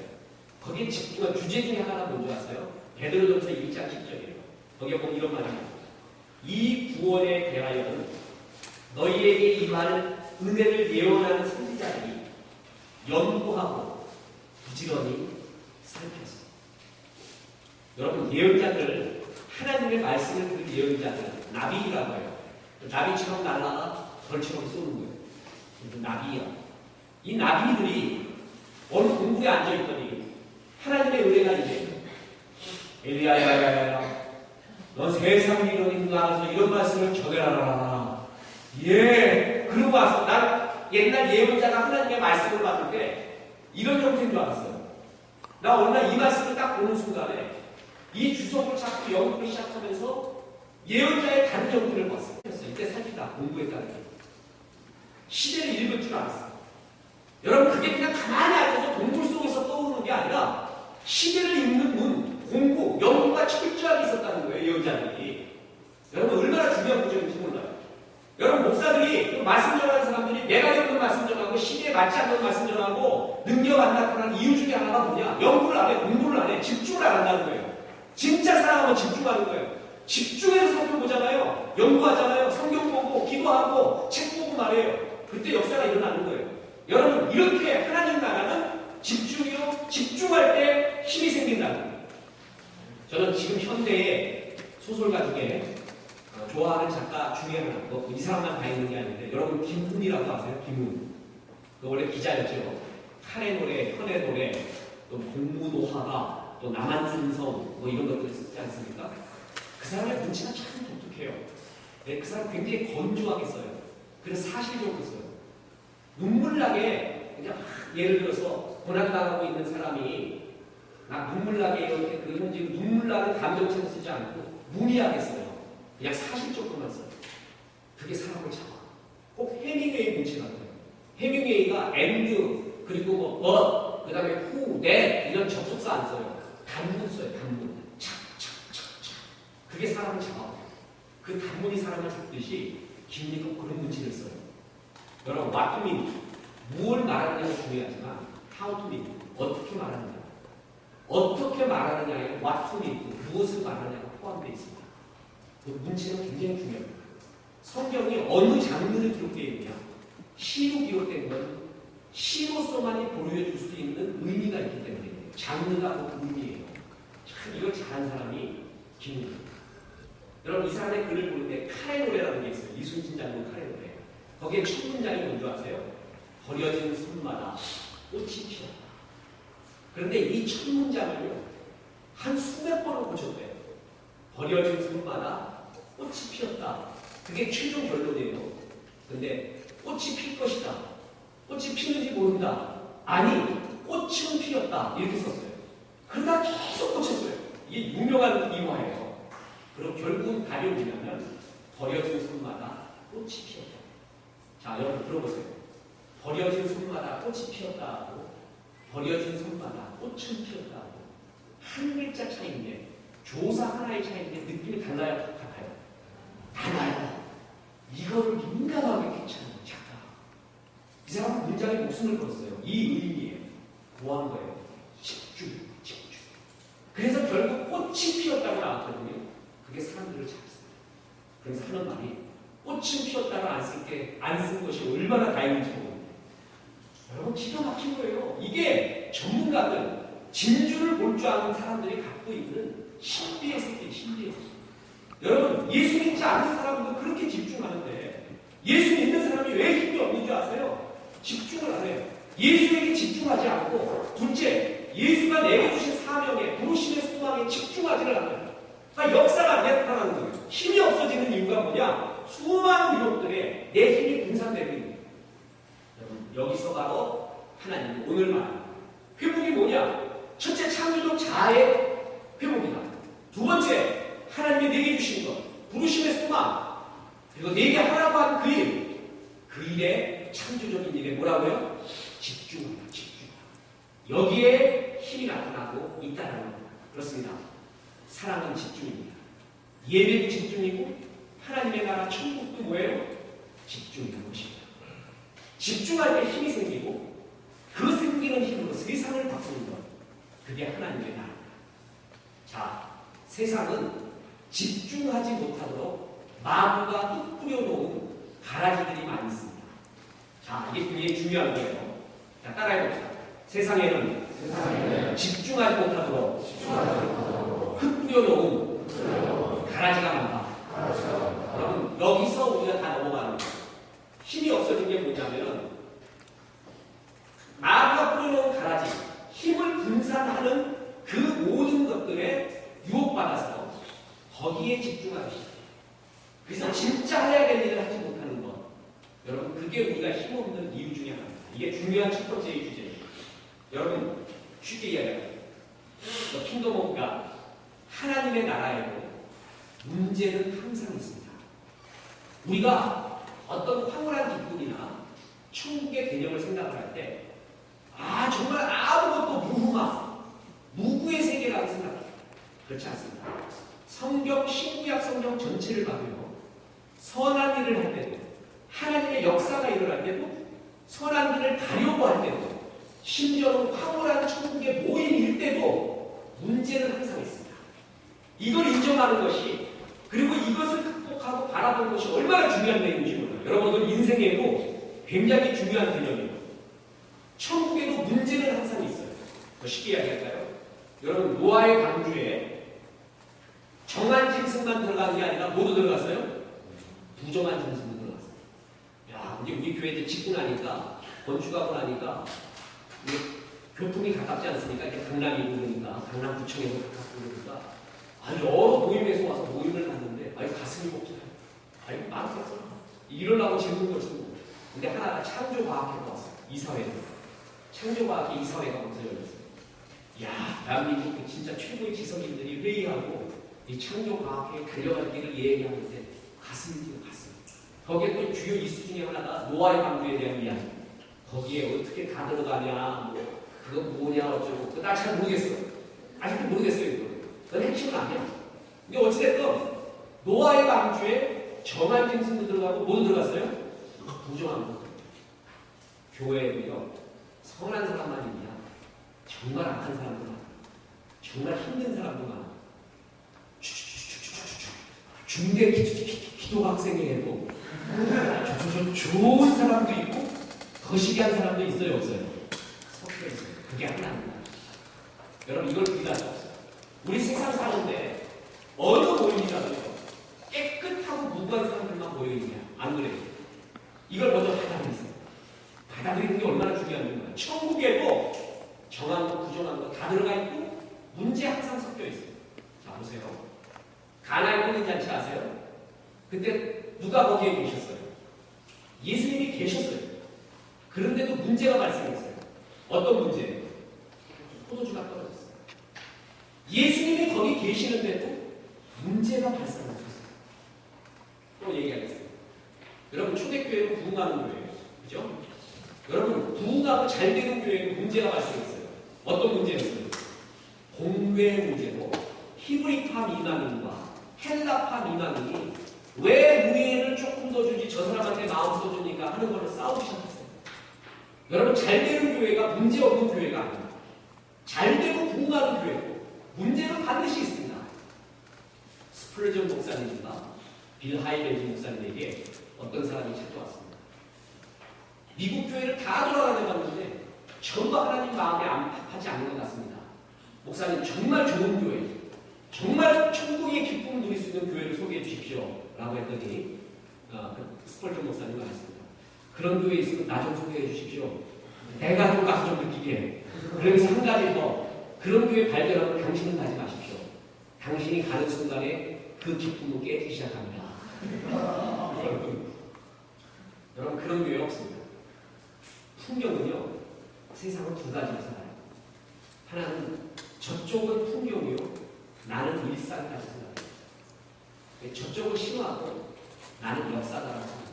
거기에 집중한 주제 중에 하나가 뭔지 아세요? 베드로전서 1장 10절이에요. 거기에 보면 이런 말이 나와요. 이 구원에 대하여는 너희에게 임할 은혜를 예언하는 선지자들이 연구하고 부지런히 살폈어. 여러분 예언자들 하나님의 말씀을 들은 예언자들 나비라고 해요. 나비처럼 날아가 벌처럼 쏘는 거예요. 나비야. 이 나비들이 어느 공부에 앉아있더니 하나님의 은혜가 이제 엘리야야야야 너 세상 이론인 나가서 이런 말씀을 전해라라. 그러고 와서 난 옛날 예언자가 하나님의 말씀을 받을 때 이런 형태인 줄 알았어요. 나 어느 날 이 말씀을 딱 보는 순간에 이 주석을 잡고 연구를 시작하면서 예언자의 다른 형태를 봤어요. 이때 살피다 공부했다는 게 시대를 읽을 줄 알았어요. 여러분 그게 그냥 가만히 앉아서 동굴 속에서 떠오르는 게 아니라 시대를 읽는 눈, 공부, 연구가 철저하게 있었다는 거예요. 여자들이. 여러분 얼마나 중요한 문제인지 몰라요. 여러분 목사들이 말씀 전하는 사람들이 내가 겪는 말씀 전하고 시대에 맞지 않는 말씀 전하고 능력 안 나타나는 이유 중에 하나가 뭐냐? 연구를 안 해, 공부를 안 해, 집중을 안 한다는 거예요. 진짜 사랑하면 집중하는 거예요. 집중해서 살펴보잖아요. 연구하잖아요. 성경 보고 기도하고 책 보고 말해요. 그때 역사가 일어나는 거예요. 여러분 이렇게 하나님 나라는 집중이요. 집중할 때 힘이 생긴다는 거예요. 저는 지금 현대의 소설가 중에 좋아하는 작가 중에 하나, 이 사람만 다 있는 게 아닌데 여러분 김훈이라고 아세요? 김훈. 원래 기자였죠. 칼의 노래, 현의 노래, 또 공무노하가, 또 남한산성 이런 것들 쓰지 않습니까? 그 사람의 문체가 참 독특해요. 네, 그 사람 굉장히 건조하게 써요. 그래서 사실적으로 써요. 눈물나게 그냥 예를 들어서 고난당하고 있는 사람이 막 눈물나게 이렇게 그런 지금 눈물나는 감정체를 쓰지 않고 무리하게 써요. 그냥 사실적으로만 써요. 그게 사람을 잡아. 꼭 해밍웨이 문체 같아요. 해밍웨이가 and 그리고 but 그 다음에 who, that 이런 접속사 안 써요. 단문 써요. 단문. 착착착착. 그게 사람을 잡아. 그 단문이 사람을 잡듯이 김리가 그런 문체를 써요. 여러분 what to mean 무엇을 말하느냐가 중요하지만 how to mean 어떻게 말하느냐. 어떻게 말하느냐에 what to mean 무엇을 말하느냐가 포함되어 있습니다. 그 문체는 굉장히 중요합니다. 성경이 어느 장르를 기록되어 있느냐. 시로 기록된 건 시로서만이 보여줄 수 있는 의미가 있기 때문에 장르가 그 의미예요. 참 이걸 잘한 사람이 김훈입니다. 여러분 이 사람의 글을 보는데 칼의 노래라는 게 있어요. 이순신 장군 칼의 노래. 거기에 첫 문장이 뭔지 아세요? 버려진 손마다 꽃이 피었다. 그런데 이 첫 문장을요 한 수백 번을 고쳤대요. 버려진 손마다 꽃이 피었다. 그게 최종 결론이에요. 근데 꽃이 필 것이다. 꽃이 피는지 모른다. 아니, 꽃은 피었다. 이렇게 썼어요. 그러다 계속 고쳤어요. 이게 유명한 이화예요. 그리고 결국은 답이 뭐냐면 버려진 손마다 꽃이 피었다. 자, 여러분 들어보세요. 버려진 손마다 꽃이 피었다고 버려진 손마다 꽃은 피었다고 한 글자 차이인데 조사 하나의 차이인데 느낌이 달라요? 같아요? 달라요. 이거를 민감하게 캐치하는 작가. 이 사람은 문장에 목숨을 걸었어요. 이 의미에 뭐 한 거예요? 집중, 집중. 그래서 결국 꽃이 피었다고 나왔거든요. 그게 사람들을 잡습니다. 그래서 하는 말이 꽃은 피었다고 안 쓴 것이 얼마나 다행인지 모릅니다. 여러분 기가 막힌 거예요. 이게 전문가들, 진주를 볼 줄 아는 사람들이 갖고 있는 신비의 세계, 신비의 세계. 여러분 예수 믿지 않는 사람도 그렇게 집중하는데 예수 믿는 사람이 왜 힘이 없는 줄 아세요? 집중을 안 해요. 예수에게 집중하지 않고 둘째, 예수가 내게 주신 사명에 부르심의 소망에 집중하지를 않아요. 그러니까 역사가 안 나타나는 거예요. 힘이 없어지는 이유가 뭐냐? 수많은 유혹들에 내 힘이 분산되고 있는 거예요. 여기서 바로 하나님 오늘 말합니다. 회복이 뭐냐? 첫째, 창조적 자아의 회복이다. 두 번째, 하나님이 내게 주신 것, 부르심의 소망, 그리고 내게 하라고 한 그 일, 그 일에 창조적인 일에 뭐라고요? 집중하라, 집중하라. 여기에 힘이 나타나고 있다는 겁니다. 그렇습니다. 사랑은 집중입니다. 예배도 집중이고 하나님의 나라 천국도 뭐예요? 집중이라는 것입니다. 집중할 때 힘이 생기고 그 생기는 힘으로 세상을 바꾸는 것, 그게 하나님의 나라입니다. 자, 세상은 집중하지 못하도록 마구가 뚝 뿌려놓은 가라지들이 많이 있습니다. 자, 이게 굉장히 중요한 거예요. 자, 따라해봅시다. 세상에는 집중하지 못하도록 흙 뿌려놓은 가라지가 많다. 여러분, 여기서 우리가 다 넘어가는 거예요. 힘이 없어진 게 뭐냐면은 마구가 뿌려놓은 가라지, 힘을 분산하는 그 모든 것들에 유혹받아서 거기에 집중하기 시작해요. 그래서 진짜 해야 될 일을 하지 못하는 것. 여러분, 그게 우리가 힘없는 이유 중에 하나입니다. 이게 중요한 첫 번째 주제예요. 여러분, 쉽게 이야기해요. 킹덤 오브 갓, 하나님의 나라에도 문제는 항상 있습니다. 우리가 어떤 황홀한 기쁨이나 천국의 개념을 생각을 할 때, 정말 아무것도 무궁화, 그렇지 않습니다. 성경, 신구약 성경 전체를 봐도요. 선한 일을 할 때도, 하나님의 역사가 일어날 때도, 선한 일을 가려고 할 때도, 심지어는 황홀한 천국의 모임일 때도 문제는 항상 있습니다. 이걸 인정하는 것이, 그리고 이것을 극복하고 바라보는 것이 얼마나 중요한 내용인지 몰라요. 여러분들 인생에도 굉장히 중요한 개념이에요. 천국에도 문제는 항상 있어요. 더 쉽게 이야기할까요? 여러분, 노아의 방주에 정한 짐승만 들어간 게 아니라 모두 들어갔어요? 부정한 짐승도 들어갔어요. 야, 이제 우리 교회 짓고 나니까, 건축하고 나니까, 교통이 가깝지 않습니까? 이렇게 강남이 그러니까, 강남구청에서 가깝고 그러니까, 여러 모임에서 와서 모임을 갔는데, 가슴이 벅차요. 마음겠어. 이러려고 재밌는 걸 주고. 근데 하나가 창조과학회가 왔어요. 이사회로. 창조과학회 이사회가 먼저 열렸어요. 야, 대한민국 진짜 최고의 지성인들이 회의하고 이 창조과학회에 달려갈 길을 얘기하는데 가슴이 뛰어 가슴. 거기에 또 주요 이슈 중에 하나가 노아의 방주에 대한 이야기. 거기에 어떻게 다 들어가냐, 그거 뭐냐 어쩌고. 그거 잘 모르겠어요. 아직도 모르겠어요. 이거. 그건 핵심은 아니야. 근데 어찌됐든 노아의 방주에 정한 짐승도 들어가고 모두 들어갔어요? 부정한 거. 교회에도요. 선한 사람만 있냐? 정말 악한 사람도 많아. 정말 힘든 사람도 많아. 중대 기독학생회에도 좋은 사람도 있고 거시기한 사람도 있어요, 없어요? 섞여 있어요. 그게 하나입니다. 여러분, 이걸 부인할 수 없어요. 우리 세상 사는데 어느 모임이라도요, 깨끗하고 무고한 사람들만 모여있냐? 안 그래요? 이걸 먼저 받아들이세요. 받아들이는 게 얼마나 중요한 거예요. 천국에도 정한 거, 부정한 거 다 들어가 있고 문제 항상 섞여 있어요. 자, 보세요. 가나의 혼인 잔치 아세요? 그때 누가 거기에 계셨어요? 예수님이 계셨어요. 그런데도 문제가 발생했어요. 어떤 문제예요? 포도주가 떨어졌어요. 예수님이 거기 계시는데도 문제가 발생했어요. 또 얘기하겠습니다. 여러분, 초대교회는 부흥하는 교회예요. 그죠? 여러분, 부흥하고 잘 되는 교회는 문제가 발생했어요. 어떤 문제였어요? 공회 문제로 히브리파 미남인과 헬라파 미남이 왜 우리를 조금 더 주지 저 사람한테 마음 써주니까 하는 걸로 싸우기 시작했어요. 여러분, 잘 되는 교회가 문제 없는 교회가 아닙니다. 잘 되고 부흥하는 교회고 문제는 반드시 있습니다. 스프레전 목사님과 빌 하이렌즈 목사님에게 어떤 사람이 찾아왔습니다. 미국 교회를 다 돌아다녀봤는데 전부 하나님 마음에 안팎하지 않는 것 같습니다. 목사님, 정말 좋은 교회, 정말 천국의 기쁨을 누릴 수 있는 교회를 소개해 주십시오 라고 했더니 스펄전 목사님이 말했습니다. 그런 교회 있으면 나 좀 소개해 주십시오. 내가 좀 가서 좀 느끼게. 그러면서 한 가지 더, 그런 교회 발견하면 당신은 가지 마십시오. 당신이 가는 순간에 그 기쁨을 깨지기 시작합니다. 여러분, 그런 교회 없습니다. 풍경은요, 세상은 두 가지로 살아요. 하나는 저쪽은 풍경이요, 나는 일상까지 생각해요. 저쪽은 신화고 나는 역사다라고 생각해요.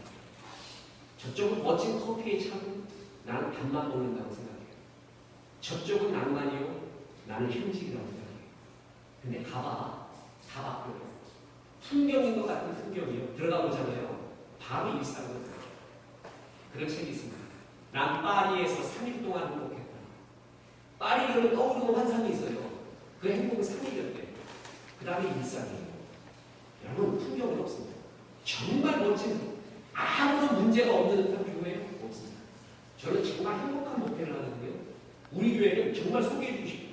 저쪽은 멋진 커피에 차고 나는 밥만 먹는다고 생각해요. 저쪽은 낭만이요, 나는 형식이라고 생각해요. 근데 가봐, 다 바뀌어요. 풍경인 것 같은 풍경이요, 들어가 보잖아요. 바로 일상으로 들어가요. 그런 책이 있습니다. 난 파리에서 3일 동안 행복했다. 파리 그러면 떠오르는 환상이 있어요. 그 행복은 3일이었대요. 그 다음에 일상이에요. 여러분, 풍경은 없습니다. 정말 멋진, 아무런 문제가 없는 듯한 교회 없습니다. 저는 정말 행복한 목회를 하는데요. 우리 교회는 정말 소개해 주고 싶어요.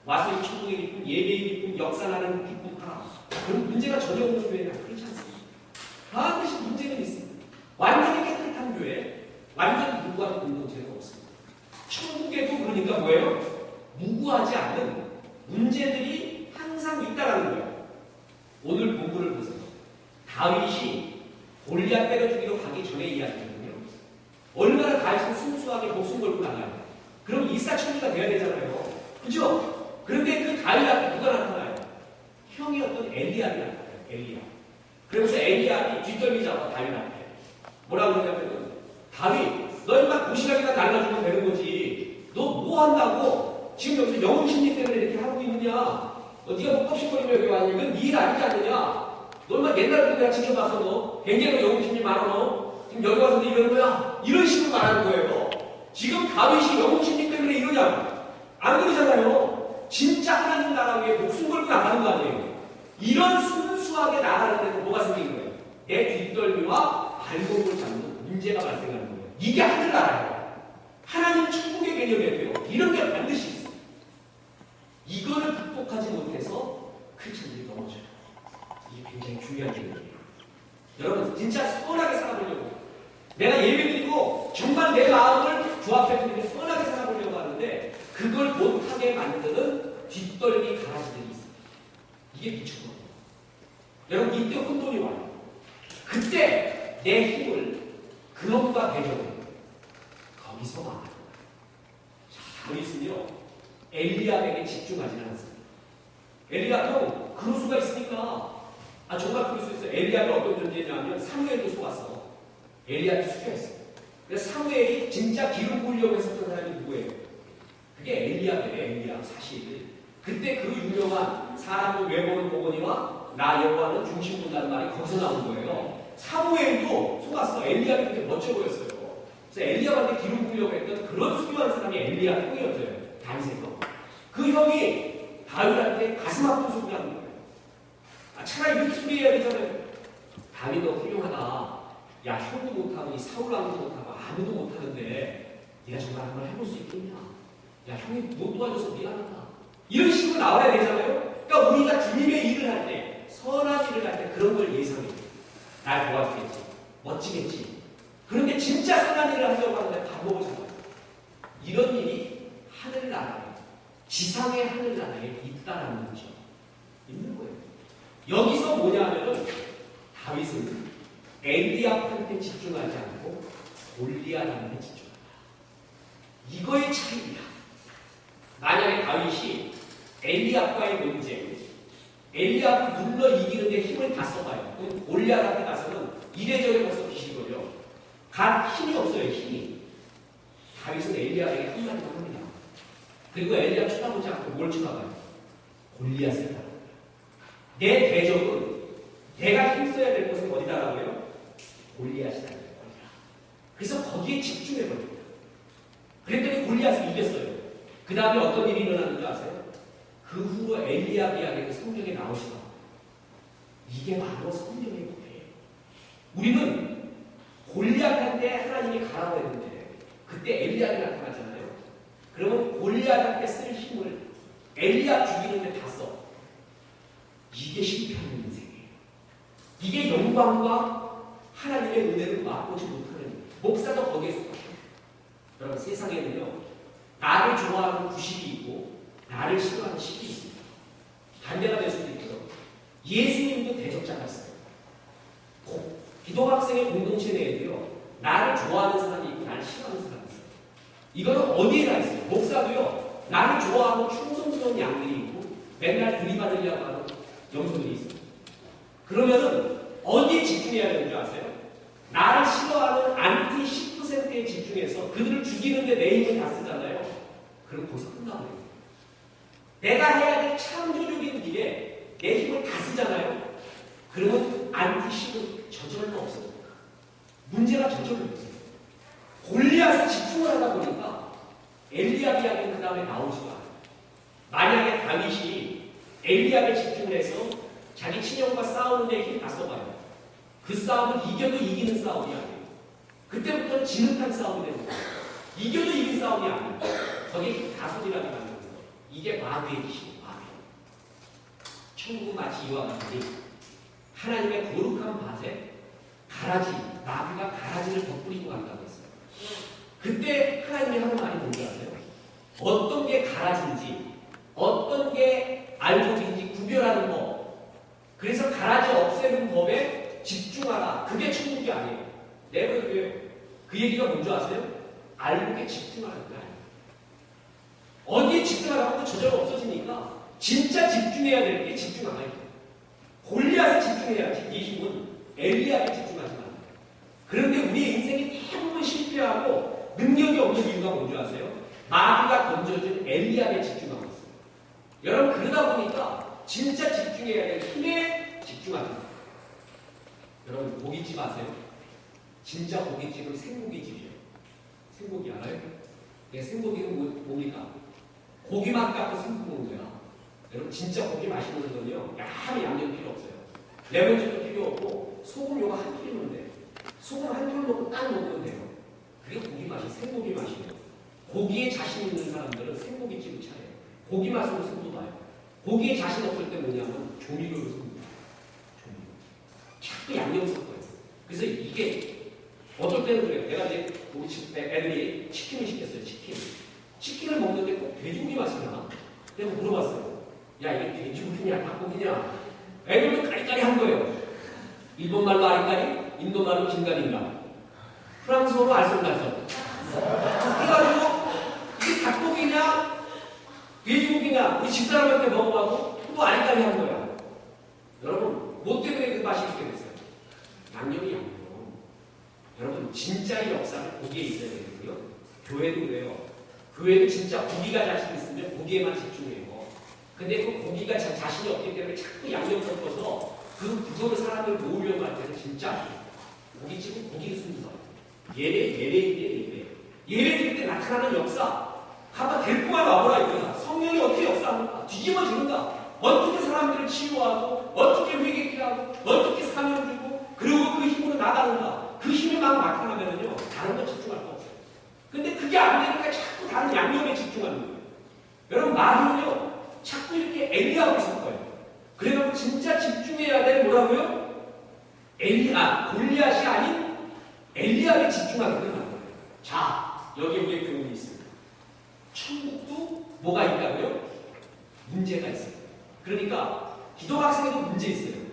와서 이 천국의 기쁨, 예배의 기쁨, 역사나는 기쁨 하라. 그런 문제가 전혀 없는 교회는 그렇지 않습니다. 반드시 문제는 있습니다. 완전히 깨끗한 교회, 완전 무구한 공동체가 없습니다. 천국에도 그러니까 뭐예요? 무구하지 않는 문제들이 항상 있다라는 거예요. 오늘 본문을 보세요. 다윗이 골리앗 때려 죽이러 가기 전에 이야기거든요. 얼마나 다윗은 순수하게 목숨 걸고 나가요. 그럼 일사천리가 돼야 되잖아요. 그죠? 그런데 그 다윗 앞에 누가 나타나요? 형이었던 엘리압이 나타나요. 엘리압. 그러면서 엘리압이 뒷덜미 잡아 다윗 앞에 뭐라고 그러냐면은, 다윗, 너 인마 도시락이나 날라주면 되는 거지. 너 뭐 한다고 지금 여기서 영웅 심리 때문에 이렇게 하고 있느냐? 네가 목겁식거리며 여기 왔냐? 이건 네 일 아니지 않느냐? 너 얼마 옛날부터 내가 지켜봤어. 너 굉장히 영웅심이 많아. 너 지금 여기 와서 너 이러는 거야? 이런 식으로 말하는 거예요. 지금 다윗이 영웅심리 때문에 이러냐? 안 그러잖아요. 진짜 하나님 나라 위에 목숨 걸고 나가는 거 아니에요. 이런 순수하게 나가는 데는 뭐가 생기는 거예요? 내 뒷덜미와 발목을 잡는 문제가 발생하는 거예요. 이게 하늘나라예요. 하나님 천국의 개념이에요. 이런 게 반드시 있어요. 이거를 극복하지 못해서 크리스천들이 넘어져요. 이게 굉장히 중요한 얘기예요. 여러분 진짜 선하게 살아보려고 내가 예배드리고 정말 내 마음을 주 앞에 드리고 선하게 살아보려고 하는데 그걸 못하게 만드는 뒷덜미 가라지들이 있어요. 이게 미쳐버려요. 여러분 이때 혼돈이 와요. 그때 내 힘을 그것과 대적을 거기서 막아요. 자, 다윗은요 엘리압에게 집중하지는 않습니다. 엘리압도 그럴 수가 있으니까 정말 그럴 수 있어요. 엘리압이 어떤 존재냐면 사무엘도 속았어. 엘리압이 숙여있어요. 그래서 사무엘이 진짜 기름 부으려고 했었던 사람이 누구예요? 그게 엘리압이에요. 엘리압 사실. 그때 그 유명한 사람을 외모를 보거니와 나 여호와는 중심 본다는 말이 거기서 나온 거예요. 사무엘도 속았어. 엘리압이 그렇게 멋져 보였어요. 그래서 엘리압한테 기름 부으려고 했던 그런 수교한 사람이 엘리압 형이었어요. 다윗의 형. 그 형이 다윗한테 가슴 아픈 소리를 하는 거예요. 차라리 이렇게 소리해야 되잖아요. 다윗 너 훌륭하다. 야 형도 못하고 이 사울 왕도 못하고 아무도 못하는데 네가 정말 한번 해볼 수 있겠냐? 야 형이 못 도와줘서 미안하다. 이런 식으로 나와야 되잖아요. 그러니까 우리가 주님의 일을 할 때, 선한 일을 할 때 그런 걸 예상해요. 날 도와주겠지. 멋지겠지. 그런데 진짜 선한 일을 하려고 하는데 반복을 잡아요. 이런 일이 하늘나라에, 지상의 하늘나라에 있다라는 거죠. 있는 거예요. 여기서 뭐냐 하면은 다윗은 엘리압한테 집중하지 않고 골리앗한테 집중한다. 이거의 차이입니다. 만약에 다윗이 엘리압과의 논쟁, 엘리압을 눌러 이기는데 힘을 다 써봐요. 그럼 골리앗한테 가서는 이래저래 벌써 비실거려. 힘이 없어요. 힘이. 다윗은 엘리압에게 한마디만 합니다. 그리고 엘리압 쳐다보지 않고 뭘 쳐다봐요? 골리앗을 쳐다봐요. 내 대적은 내가 힘써야 될 곳은 어디다라고요? 골리앗이다. 그래서 거기에 집중해버립니다. 그랬더니 골리앗을 이겼어요. 그 다음에 어떤 일이 일어났는지 아세요? 그 후 엘리압 이야기가 성경에 나오시다. 이게 바로 성경의 법이에요. 우리는 골리앗한테 하나님이 가라고 했는데 그때 엘리압이 나타나잖아요. 그러면 골리앗한테 쓸 힘을 엘리압 죽이는데 다 써. 이게 실패하는 인생이에요. 이게 영광과 하나님의 은혜를 맛보지 못하는 목사도 거기에 속하죠. 여러분 세상에는요 나를 좋아하는 90이 있고 나를 싫어하는 10이 있습니다. 반대가 될 수도 있고요. 예수님도 대적자가 있어요. 기독학생의 공동체 내에도요 나를 좋아하는 사람이 있고 나를 싫어하는 사람이 있어요. 이거는 어디에나 있어요. 목사도요 나를 좋아하는 충성스러운 양들이 있고 맨날 들이받으려고 하는 영성들이 있어요. 그러면은 어디에 집중해야 되는 줄 아세요? 나를 싫어하는 안티 10%에 집중해서 그들을 죽이는데 내 힘을 다 쓰잖아요. 그럼 거기서 끝나버려요. 내가 해야 될 창조적인 일에 내 힘을 다 쓰잖아요. 그러면 안티 10은 저절로 없어집니다. 문제가 저절로 있어요. 골리앗에 집중을 하다 보니까 엘리압 이야기는 그 다음에 나오지도 않아요. 만약에 다윗이 엘리압에 집중을 해서 자기 친형과 싸우는 데 힘 다 써봐요. 그 싸움은 이겨도 이기는 싸움이 아니에요. 그때부터는 지긋한 싸움이 되는 거예요. 이겨도 이긴 싸움이 아니에요. 거기에 다소리라고 하는 거예요. 이게 마귀의 짓이에요. 마귀. 천국 마치 이와 같이 하나님의 거룩한 밭에 가라지, 마귀가 가라지를 덧뿌리고 간다고 했어요. 그때 하나님이 하는 말이 뭔지 아세요? 어떤 게 가라지인지 어떤 게 알곡인지 구별하는 법. 그래서 가라지 없애는 법에 집중하라. 그게 천국이 아니에요. 내버려둬요. 그 얘기가 뭔지 아세요? 알곡에 집중하는 거예요. 어디에 집중하라고 저절로 없어지니까 진짜 집중해야 될 게 집중 안 해요. 골리앗에 집중해야지. 이 힘은 엘리압에 집중하지 마. 그런데 우리의 인생이 대부분 실패하고 능력이 없는 이유가 뭔지 아세요? 마귀가 던져준 엘리압에 집중하고 있어요. 여러분 그러다 보니까 진짜 집중해야 될 힘에 집중하는 거예요. 여러분 고깃집 아세요? 진짜 고깃집은 생고깃집이에요. 생고기 알아요? 생고기는 뭡니까? 고기만 갖고 생고 먹는 거야. 여러분 진짜 고기 맛있는 건요. 야한 양념 필요 없어요. 레몬즙도 필요 없고 소금 요거 한 킬로면 돼. 소금 한 킬로 넣고 딱 먹으면 돼요. 그게 고기 맛이 생고기 맛이에요. 고기에 자신 있는 사람들은 생고깃집을 차려요. 고기 맛으로 승부 봐요. 고기에 자신 없을 때 뭐냐면 조미료로 승부 봐요. 조미료. 자꾸 양념 섞어요. 그래서 이게 어떨 때는 그래요. 내가 이제 우리 집 애들이 치킨을 시켰어요. 치킨을 먹는데 꼭 돼지고기 맛이 나. 내가 물어봤어요. 야 이게 돼지고기냐 닭고기냐. 애들도 까리까리한 거예요. 일본말로 아리까리, 인도말로 긴가민가, 프랑스어로 알쏭달쏭. 그래가지고 이게 닭고기냐 돼지고기냐 우리 집사람한테 먹어봐도 또 아리까리한 거야. 여러분 뭐 때문에 그 맛이 이렇게 됐어요? 양념이 양념. 여러분 진짜의 역사는 고기에 있어야 되고요. 교회도 그래요. 교회도 진짜 고기가 자신 있으면 고기에만 집중해요. 근데 그 고기가 자신이 없기 때문에 자꾸 양념 섞어서 그거를 사람을 모으려고 할 때는 진짜 고깃집은 고기를 숨긴다. 예배 드릴 때 나타나는 역사. 한번 데리고만 와보라 이거야. 성령이 어떻게 역사합니까? 뒤집어지는가. 어떻게 사람들을 치유하고 어떻게 회개케 하고 어떻게 사명 주고 그리고 그 힘으로 나가는가. 그 힘이 막 나타나면요 다른 거 집중할 거 없어요. 근데 그게 안 되니까 자꾸 다른 양념에 집중하는 거예요. 여러분 마귀는요 자꾸 이렇게 엘리야를 섞어요. 그래서 진짜 집중해야 될 뭐라고요? 골리앗이 아닌 엘리야에 집중하게끔 하는 거예요. 자, 여기 우리의 교훈이 있습니다. 천국도 뭐가 있다고요? 문제가 있어요. 그러니까 기독학생에도 문제 있어요.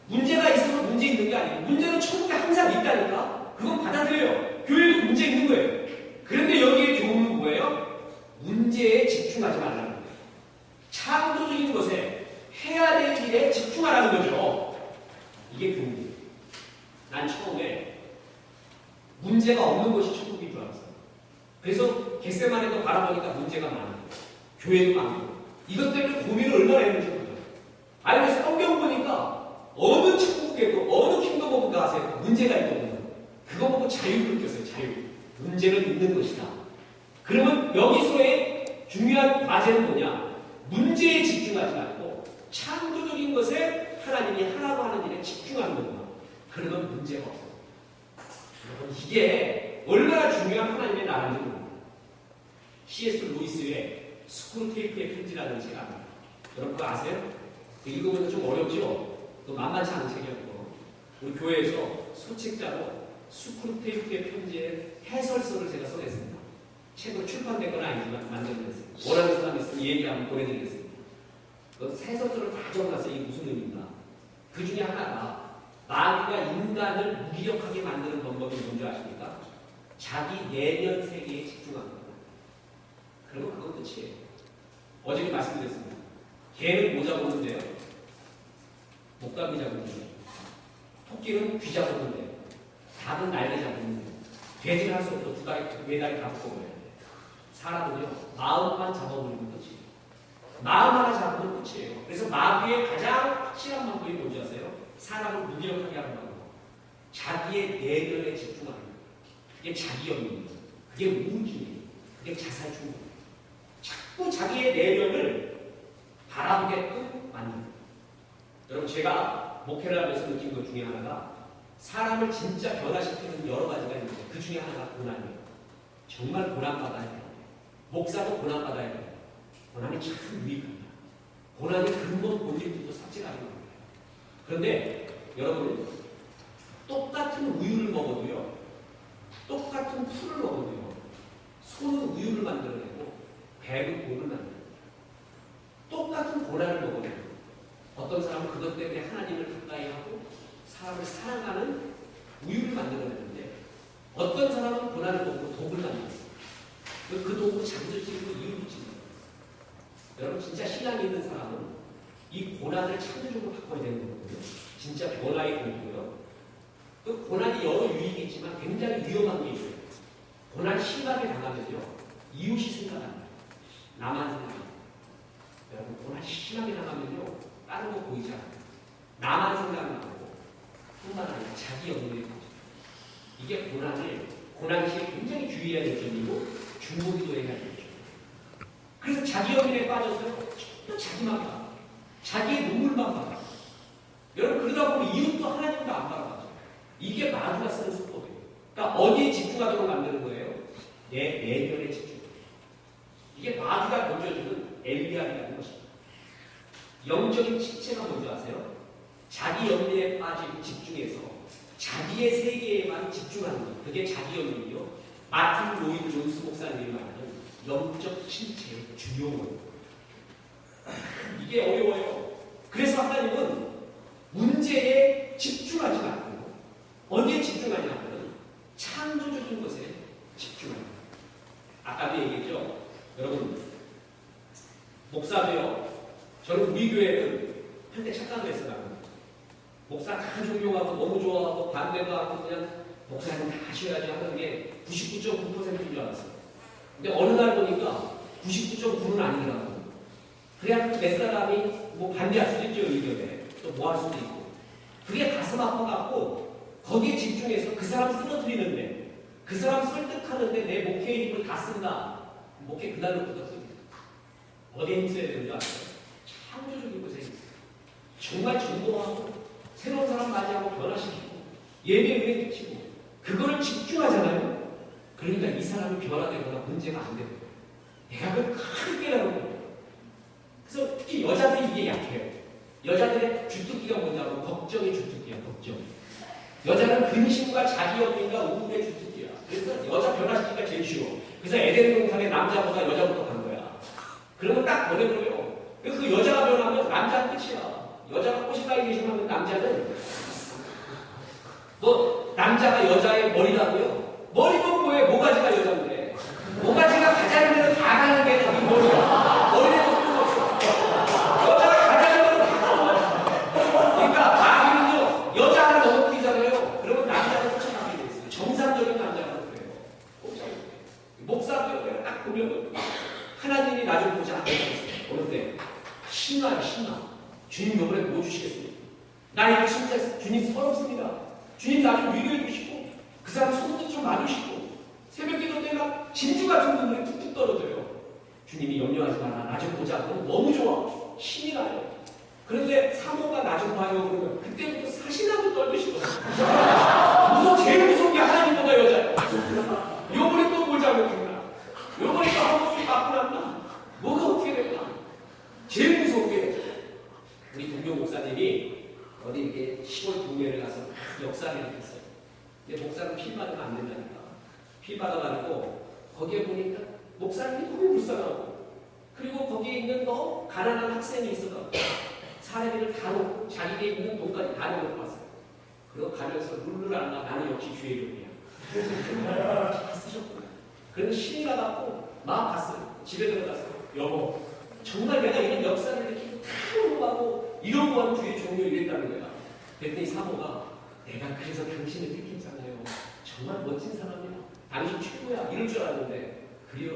문제가 있어서 문제 있는 게 아니에요. 문제는 천국에 항상 있다니까. 그건 받아들여요. 교회도 문제 있는 거예요. 그런데 여기에 교훈은 뭐예요? 문제에 집중하지 말라는 거예요. 창조적인 것에 해야 될 일에 집중하라는 거죠. 이게 교훈이에요. 난 처음에 문제가 없는 것이 천국인 줄 알았어요. 그래서 겟세마네도 바라보니까 문제가 많아요. 교회도 많고. 이것 때문에 고민을 얼마나 했는지 몰라요. 아니 그래서 성경 보니까 어느 천국에도 어느 킹덤 오브 갓에 문제가 있거든요. 그거 보고 자유를 느꼈어요. 자유. 문제는 있는 것이다. 그러면 여기서의 중요한 과제는 뭐냐? 문제에 집중하지 말고 창조적인 것에 하나님이 하라고 하는 일에 집중하는 거구나. 그러면 문제가 없어요. 여러분 이게 얼마나 중요한 하나님의 나라인지 모릅니다. C.S. 루이스의 스크루테이프의 편지라는 책 압니다. 여러분 그거 아세요? 읽으면 좀 어렵죠? 또 만만치 않은 책이었고 우리 교회에서 소책자로 스크루테이프의 편지의 해설서를 제가 써냈습니다. 책으로 출판된 건 아니지만 만들어냈습니다. 원하는 사람 있으면 얘기 한번 보내드리겠습니다. 그 해설서를 다 적어놨어요. 이게 무슨 의미인가? 그 중에 하나가 마귀가 인간을 무기력하게 만드는 방법이 뭔지 아십니까? 자기 내면 세계에 집중하는 겁니다. 그러면 그건 끝이에요. 어제 말씀드렸습니다. 개는 뭐 잡았는데요? 목감이 잡았는데요. 토끼는 귀 잡았는데요. 닭은 날개 잡았는데요. 돼지는 할 수 없어. 두 다리, 네 다리 다 묶어버려야 돼요. 사람은요, 마음만 잡아버리면 끝이에요. 마음 하나 잡으면 끝이에요. 그래서 마귀의 가장 확실한 방법이 뭔지 아세요? 사람을 무기력하게 하는 방법. 자기의 내면에 집중하는 거예요. 그게 자기연민이에요. 그게 우울증이에요. 그게 자살충동이에요. 자꾸 자기의 내면을 바라보게끔 만듭니다. 여러분 제가 목회를 하면서 느낀 것 중에 하나가 사람을 진짜 변화시키는 여러 가지가 있는데 그 중에 하나가 고난이에요. 정말 고난받아야 돼요. 목사도 고난받아야 돼요. 고난이 참 유익합니다. 고난이 근본 본질부터 삭제하는 겁니다. 그런데 여러분 똑같은 우유를 먹어도요. 똑같은 풀을 먹어도요. 소는 우유를 만들어내고 배는 독을 만들어내요. 똑같은 고난을 먹어도요. 어떤 사람은 그것 때문에 하나님을 가까이 하고 사람을 사랑하는 우유를 만들어내는데 어떤 사람은 고난을 먹고 독을 만들어요. 그 독을 잠들 찌르고 이유를 찌르고 여러분 진짜 신앙이 있는 사람은 이 고난을 창조적으로 바꿔야 되는 거거든요. 진짜 변화의 공부고요. 그 고난이 여러 유익이 있지만 굉장히 위험한 게 있어요. 고난 심하게 당하면요. 이웃이 생각합니다. 나만 생각합니다. 여러분, 고난 심하게 당하면요, 다른 거 보이지 않아요. 나만 생각나고, 뿐만 아니라 자기 영혼에 빠져요. 이게 고난 시에 굉장히 주의해야 될 점이고, 중보기도 해야 될 점이에요. 그래서 자기 영혼에 빠져서요, 또 자기만 봐. 자기의 눈물만 봐. 여러분, 그러다 보면 이웃도 하나님도 안 바라봐요. 이게 마귀가 쓰는 수법이에요. 그러니까 어디에 집중하도록 만드는 거예요? 내 내면에 집중. 이게 마귀가 던져주는 엘리압이라는 것입니다. 영적인 실체가 뭔지 아세요? 자기 영리에 빠지고 집중해서 자기의 세계에만 집중하는 것. 그게 자기 영리요. 마틴 로이드 존스 목사님이 말하는 영적 실체의 주요원. 이게 어려워요. 그래서 하나님은 문제에 집중하지 않고 어디에 집중하냐 하면 창조적인 것에 집중합니다. 아까도 얘기했죠. 여러분, 목사도요. 저는 우리 교회는 한때 착각을 했어요. 목사 다 존경하고 너무 좋아하고 반대도 하고 그냥 목사님 다 하셔야지 하는 게 99.9%인 줄 알았어요. 근데 어느 날 보니까 99.9는 아니더라고요. 그래야 몇 사람이 뭐 반대할 수도 있죠, 의견에. 또 뭐 할 수도 있고. 그게 가슴 아파갖고 거기에 집중해서 그 사람 쓰러뜨리는데, 그 사람 설득하는데 내 목회의 힘을 다 쓴다. 목회 그날로부터 씁니다. 어디에 힘써야 되는 줄 아세요? 창조적인 곳에 있어요. 정말 전도하고 새로운 사람 맞이하고 변화시키고 예배 은혜 끼치고 그거를 집중하잖아요. 그러니까 이 사람이 변화되거나 문제가 안 되는 거예요. 내가 그걸 크게 깨달은 거예요. 그래서 특히 여자들이 이게 약해요. 여자들의 주특기가 뭐냐면 걱정이 주특기야. 걱정. 여자는 근심과 자기 염려가 우울의 주특기야. 그래서 여자 변화시키기가 제일 쉬워. 그래서 에덴 동산에 남자보다 여자부터 간 거야. 그러면 딱 보내버려요. 그래서 그 여자가 변하면 남자는 끝이야. 여자가 꼬시까지 계시면 남자는 뭐 남자가 여자의 머리라고요? 머리는 뭐예요? 모가지가 여자인데 모가지가 가자는 데는 다 가는 게 이 머리야. 머리는 소용없어. 여자가 가자는 데는 다 가는 거야. 그러니까 마귀는요, 여자 하나 넘어뜨리잖아요. 그러면 남자가 쫓아가게 돼 있어요. 정상적인 남자가 그래요. 목사도 내가 딱 보면 하나님이 나 좀 보자. 어느 때 신나요, 신나. 주님 이번에 뭐 주시겠습니까? 나 이거 진짜 주님 서럽습니다. 주님 나 좀 위로해 주시고 그 사람 손도 좀 놔주시고 새벽 기도 때가 진주 같은 눈물이 툭툭 떨어져요. 주님이 염려하지 마라. 나 좀 보자. 그럼 너무 좋아. 신이 나요. 그런데 사모가 나 좀 봐요. 그러면 그때부터 사신하고 떨듯이거든요. 제일 무서운 게 하나님보다 여자예요. 요번에 또 뭘 잘못했나? 요번에 또 한 번씩 맞고 났나? 뭐가 어떻게 됐나? 제일 무서운 게 우리 동료 목사님이 어디 이렇게 시골 동네를 가서 역사를 했어요. 근데 목사는 피 받으면 안 된다니까. 피 받아가지고 거기에 보니까 목사님이 너무 불쌍하고 그리고 거기에 있는 너무 가난한 학생이 있어서 사례비를 다 놓고 자기게 있는 돈까지 다 내놓고 왔어요. 그리고 가면서 룰루랄라 나는 역시 주의 종이야. 잘 쓰셨구나. 그래서 신이 나갖고 막 갔어요. 집에 들어가서 여보 정말 내가 이런 역사를 이렇게 다 하고 이런 거 하면 주의 종료 이랬다는 거야. 그랬더니 사모가 내가 그래서 당신을 택했잖아요. 정말 멋진 사람이야. 당신 최고야. 이럴 줄 알았는데 그래요.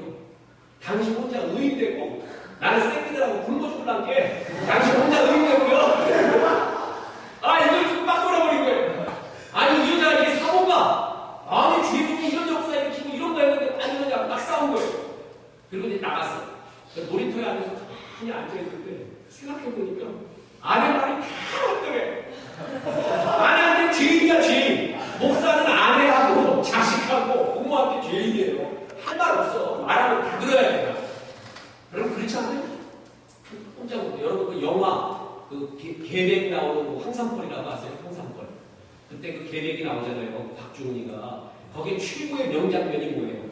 당신 혼자 의인되고 나는 새끼들하고 굶어 죽을란 게 당신 혼자 의인되고요. 아 이걸 좀 막 돌아버린 거예요. 아니 이 여자 이게 사모가 아니 주의 종이 이런 역사 일으키고 이런 거 했는데 아니 막 싸운 거예요. 그리고 이제 나갔어. 놀이터에 앉아서 그냥 앉아있는데 생각해보니까 아내 말이 다 맞더래. 아내한테 죄인이야 죄인. 목사는 아내하고 자식하고 부모한테 죄인이에요. 할 말 없어. 말하면 다 들어야 된다. 여러분 그렇지 않아요? 혼자 여러분 그 영화 그 계백 나오는 황산벌이라고 아세요? 황산벌. 그때 그 계백이 나오잖아요. 박주은이가 거기에 최고의 명장면이 뭐예요?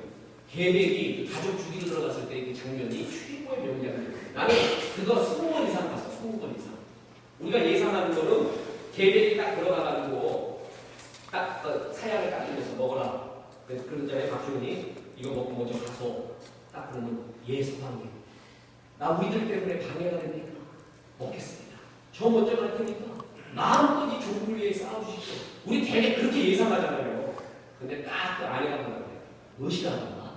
계백이 가족 죽이러 들어갔을 때 그 장면이 최고의 명장면이에요. 나는 그거 20번 이상 봤어. 20번 이상. 우리가 예상하는 거는 계백이 딱 들어가가지고 딱 사약을 딱 주면서 먹어라. 그런 자에 박주은이 이거 먹고 먼저 가서 딱 그러면 예서방해. 나 우리들 때문에 방해가 되니까 먹겠습니다. 저 먼저 갈 테니까 마음껏 이 조국을 위해 싸워주십시오. 우리 되게 그렇게 예상하잖아요. 근데 딱 그 아내가 뭐라 그래. 무엇이라나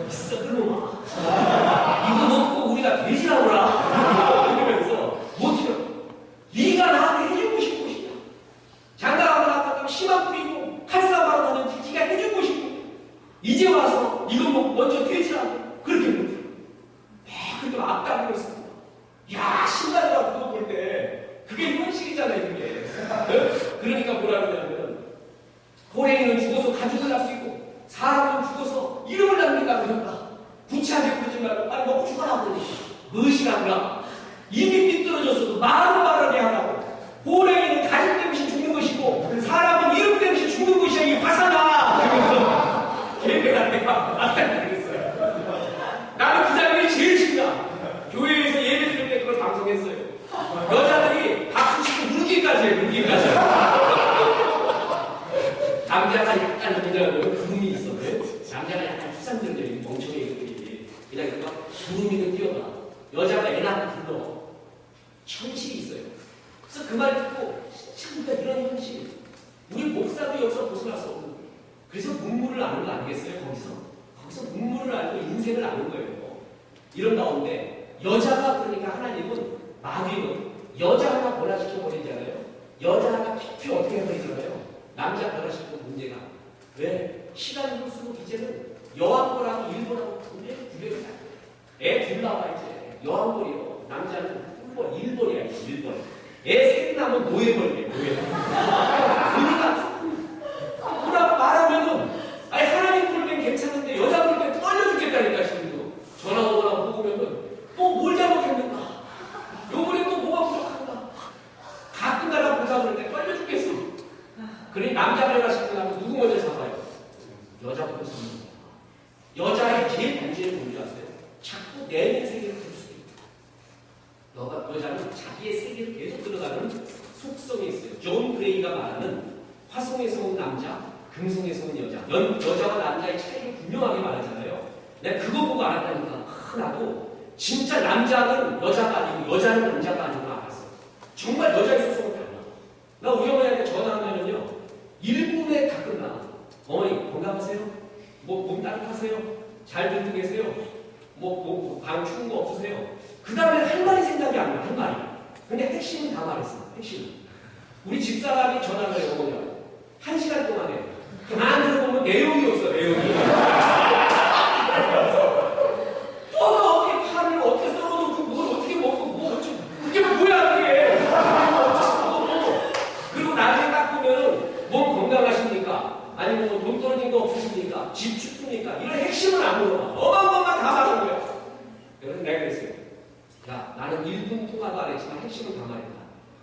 있어 그놈아. 이거 먹고 우리가 돼지라고라. 이러면서 못해요. 네가 나한테 해주고 싶고 싶다. 장가가고 나가면 심한 뿌리고 칼싸움하러 가는지 네가 해주고 싶고 이제 와서 이거 먹고 먼저 돼지라고 그렇게 못해요. 그래도 악담으로 있습니다. 야, 신나더라 그거 볼 때. 그게 현실이잖아요, 그게. 그러니까 뭐라 그러냐면 호랭이는 죽어서 가죽을 남기고 사람은 죽어서 이름을 남긴다고 했다. 구차하게 부르지 말고 빨리 먹고 죽어라 그러니 무엇이라구나. 입이 삐뚤어졌어도 말은 말하게 하라고. 호랭이는 가죽 때문에 죽는 것이고 사람은 이름 때문에 죽는 것이야. 이 화사나. 그러면서 걔네가 내가 악담을 그랬어요. 나는 그 장면이 제일 신나. 교회에서 예배 드릴 때 그걸 방송했어요. 여자들이 박수 치고 울기까지 해요. 울기까지. 남자가 약간 구름이 있었는데 남자가 약간 투상적인 멍청이 애들이 그냥 구름이는 뛰어나. 여자가 애 낳고 불러. 현실이 있어요. 그래서 그 말 듣고 참 이런 현실. 우리 목사도 여기서 벗어날 수 없는 거예요. 그래서 문물을 아는 거 아니겠어요? 거기서 문물을 알고 인생을 아는 거예요. 이런 가운데 여자가 그러니까 하나님은 마귀는 여자 하나 변화시켜버리잖아요. 여자 하나 피 어떻게 해버리잖아요. 남자 변화시키는 문제가 왜? 시간이 흘수록 이제는 여왕벌하고 일벌하고 구별이 다 애 둘 나와 이제 여왕벌이요. 남자는 꿀벌, 일벌이야 이제 일벌. 애 셋 나면 노예벌이에요. 노예벌. 그러니까 뭐라 말하면은 아니 하나님 볼 땐 괜찮은데 여자 볼 땐 떨려 죽겠다니까 지금도. 전화 오거나 보면은 또 뭘 잘못했는가? 요번에 또 뭐가 부족한가? 가끔 나라 보자 그럴 때 떨려 죽겠어. 그러니 남자 변화시키려면 누구 먼저 잡아요? 여자부터 잡는 거야. 여자의 제일 문제는 뭔지 아세요? 자꾸 내는 세계를 들수록 여자는 자기의 세계를 계속 들어가는 속성이 있어요. 존 그레이가 말하는 화성에서 온 남자, 금성에서 온 여자. 여자와 남자의 차이를 분명하게 말하잖아요. 내가 그거 보고 알았다니까. 나도 진짜 남자는 여자가 아니고 여자는 남자가 아니고 알았어. 정말 여자의 속성은 달라. 나 우리 어머니한테 전화하면요 1분에 다 끝나. 어머니 건강하세요? 몸 따뜻하세요? 잘 들고 계세요? 방 추운 거 없으세요? 그 다음에 한 마리 생각이 안 나. 한 마리. 근데 핵심은 다 말했어. 핵심은. 우리 집사람이 전화를 해요. 어머니하고 1시간 동안에 안 들어보면 내용이 없어. 내용이. 어떻게 팔을 어떻게 썰어놓고 뭘 어떻게 먹고 그게 뭐야 그게. 그리고 나중에 딱 보면 몸 건강하십니까? 아니면 돈 떨어진 거 없으십니까? 집 춥습니까? 이런 핵심은 안 물어봐. 어마한 것만 다 말하는 거야. 그래서 내가 그랬어요. 야 나는 1분 통화도 안 했지만 핵심은 다 말했다.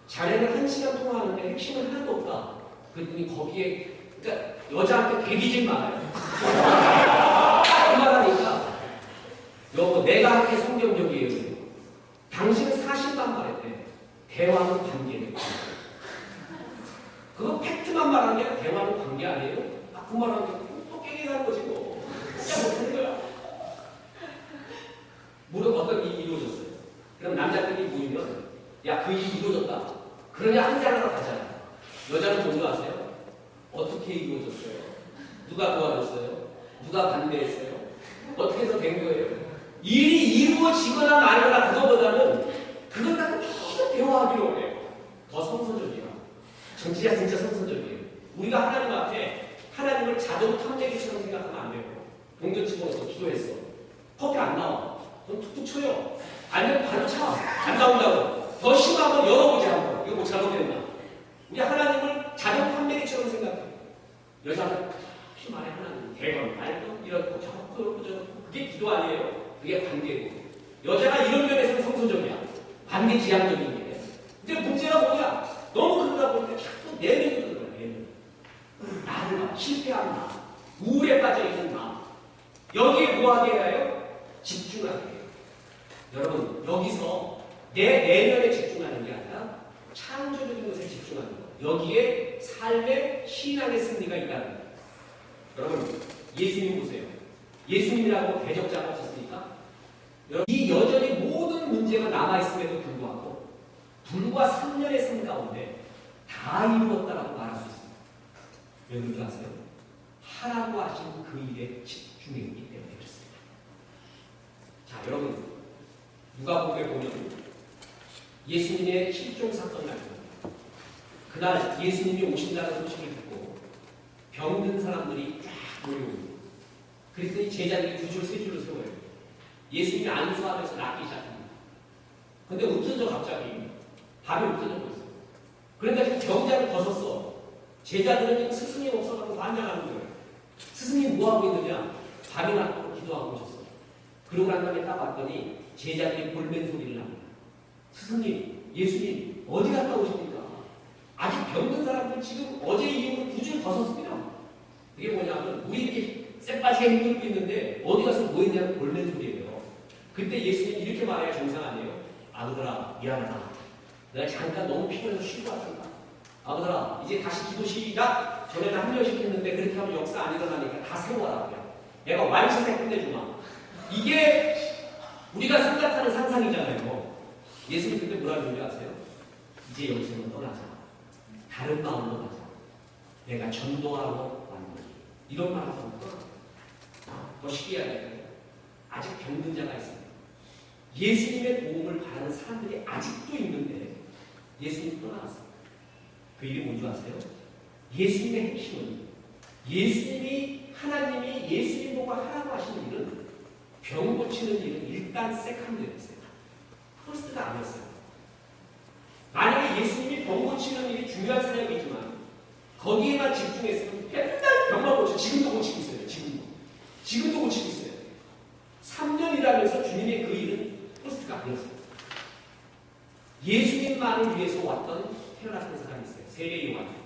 자네는 1시간 통화하는데 핵심은 하나도 없다. 그랬더니 거기에 그러니까 여자한테 개기질 말아요. 그 말하니까 여보 내가 하는 게 성경적이에요. 당신은 사실만 말했대. 대화는 관계예요. 그거 팩트만 말하는 게 아니라 대화는 관계 아니에요? 그 말하는 게 또 깨개가는 거지 뭐. 진짜 못하는 거야. 무릇 어떤 일이 이루어졌어요. 그럼 남자들이 모이면 야 그 일이 이루어졌다. 그러냐 한잔하러 가잖아. 여자는 뭔지 아세요? 어떻게 이루어졌어요? 누가 도와줬어요? 누가 반대했어요? 어떻게 해서 된 거예요? 일이 이루어지거나 말거나 그거보다는 그걸 갖고 계속 대화하기로 해요. 더 성서적이야. 진짜 성서적이에요. 우리가 하나님 앞에 하나님을 자동 탐내기처럼 생각하면 안 돼요. 동전 집어넣어서 기도했어. 커피 안 나와. 그럼 툭툭 쳐요. 아니면 바로 차. 안 나온다고. 더 심하면 열어보자 한번. 이거 뭐 잘못됐나. 우리 하나님을 자동 탐내기처럼 생각해요. 여자는 피 말해 하나님 대건 말건 이렇고 저렇고 그게 기도 아니에요. 그게 관계고. 여자가 이런 면에서는 성소적이야. 관계 지향적인 게. 근데 문제가 뭐냐? 너무 그러다 보니까 자꾸 내면이 그런 거야. 내면. 나를 봐. 실패한 나. 우울에 빠져있는 나. 여기에 뭐하게 해요? 집중하게 해요. 여러분 여기서 내 내면에 집중하는 게 아니라 창조적인 것에 집중하는 거예요. 여기에 삶의 신앙의 승리가 있다는 거예요. 여러분 예수님 보세요. 예수님이라고 대적자가 없었습니까? 이 여전히 모든 문제가 남아있음에도 불구하고 불과 3년의 삶 가운데 다 이루었다라고 말할 수 있습니다. 왜 그런지 아세요? 하라고 하신 그 일에 집중했기 때문에 그렇습니다. 여러분, 누가복음에 보면 예수님의 실종 사건 날입니다. 그날 예수님이 오신다는 소식을 듣고 병든 사람들이 쫙 모여옵니다. 그랬더니 제자들이 두 줄, 세 줄을 세워요. 예수님이 안수하면서 낫기 시작합니다. 근데 없어져 갑자기. 밥이 없어져 버렸어요. 그러니까 지금 병자를 벗었어. 제자들은 스승님 없어가지고 환장하는 거예요. 스승님 뭐하고 있느냐? 밥이 났다고 기도하고 오셨어요. 그러고 난 다음에 딱 왔더니 제자들이 볼멘 소리를 합니다. 스승님, 예수님 어디 갔다 오십니까? 아직 병든 사람들 지금 어제 이후로 두 줄 벗었습니다. 그게 뭐냐면 우리 이렇게 쎄빠지게 힘들고 있는데 어디 가서 뭐 했냐면 볼멘 소리예요. 그때 예수님이 이렇게 말해야 정상 아니에요? 아들아 미안하다. 내가 잠깐 너무 피곤해서 쉬고 왔습니다. 아들아 이제 다시 기도 시작. 전에는 한 명씩 했는데 그렇게 하면 역사 안 일어나니까 다 세워라. 내가 완샷에 끝내주마. 이게 우리가 생각하는 상상이잖아요. 예수님 그때 뭐라고 준비 아세요? 이제 여기서는 떠나자. 다른 마음으로 가자. 내가 전도하러 왔노니. 이런 말을 하고 더 쉽게 이야기해요. 아직 병든 자가 있습니다. 예수님의 도움을 바라는 사람들이 아직도 있는데 예수님 떠나갔어요. 그 일이 뭔지 아세요? 예수님의 핵심은 하나님이 예수님 보고 하라고 하시는 일은 병 고치는 일은 일단 세컨드였어요. 퍼스트가 아니었어요. 만약에 예수님이 병 고치는 일이 중요한 사역이지만 거기에만 집중했으면 맨날 병만 고치고 지금도 고치고 있어요. 지금도 고치고 있어요. 3년 일하면서 주님의 그 일은 퍼스트가 아니었어요. 예수님만을 위해서 왔던 태어났던 사람이 있어요. 세례 요한.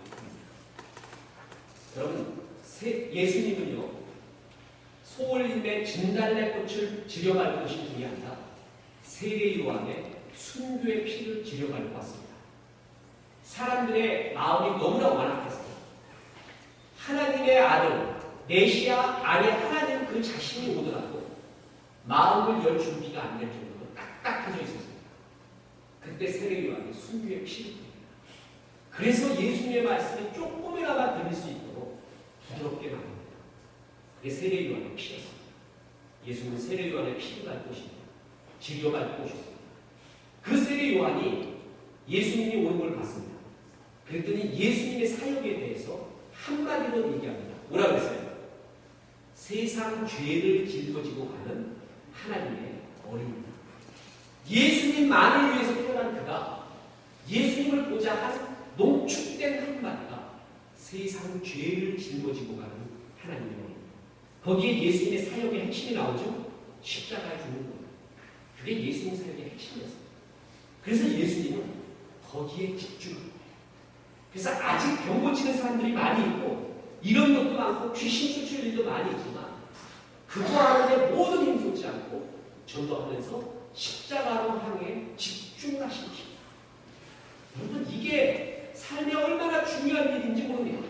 여러분, 예수님은요, 소올림의 진달래꽃을 지려갈 것인 분이 아니라 세례 요한의 순교의 피를 지려가려고 왔습니다. 사람들의 마음이 너무나 완악했어요. 하나님의 아들, 메시아 안에 하나님 그 자신이 오더라도 마음을 열 준비가 안 될 정도로 딱딱해져 있었습니다. 그때 세례 요한이 순교의 피를 드립니다. 그래서 예수님의 말씀이 조금이나마 들릴 수 있도록 부드럽게 말합니다. 그게 세례 요한의 피였습니다. 예수님은 세례 요한의 피를 갈 것입니다. 지려갈 것이었습니다. 그 세례 요한이 예수님이 오는 걸 봤습니다. 그랬더니 예수님의 사역에 대해서 한마디로 얘기합니다. 뭐라고 했어요? 세상 죄를 짊어지고 가는 하나님의 어린이다. 예수님만을 위해서 태어난 그가 예수님을 보자 한 농축된 한마디가 세상 죄를 짊어지고 가는 하나님의 어린이다. 거기에 예수님의 사역의 핵심이 나오죠? 십자가에 죽는 거예요. 그게 예수님 사역의 핵심이었어요. 그래서 예수님은 거기에 집중합니다. 그래서 아직 병 고치는 사람들이 많이 있고 이런 것도 많고 귀신 쫓을 일도 많이 있지만 그거 하는데 모든 힘 쏟지 않고 전도하면서 십자가로 향해 집중하신 길. 여러분 이게 삶에 얼마나 중요한 일인지 모릅니다.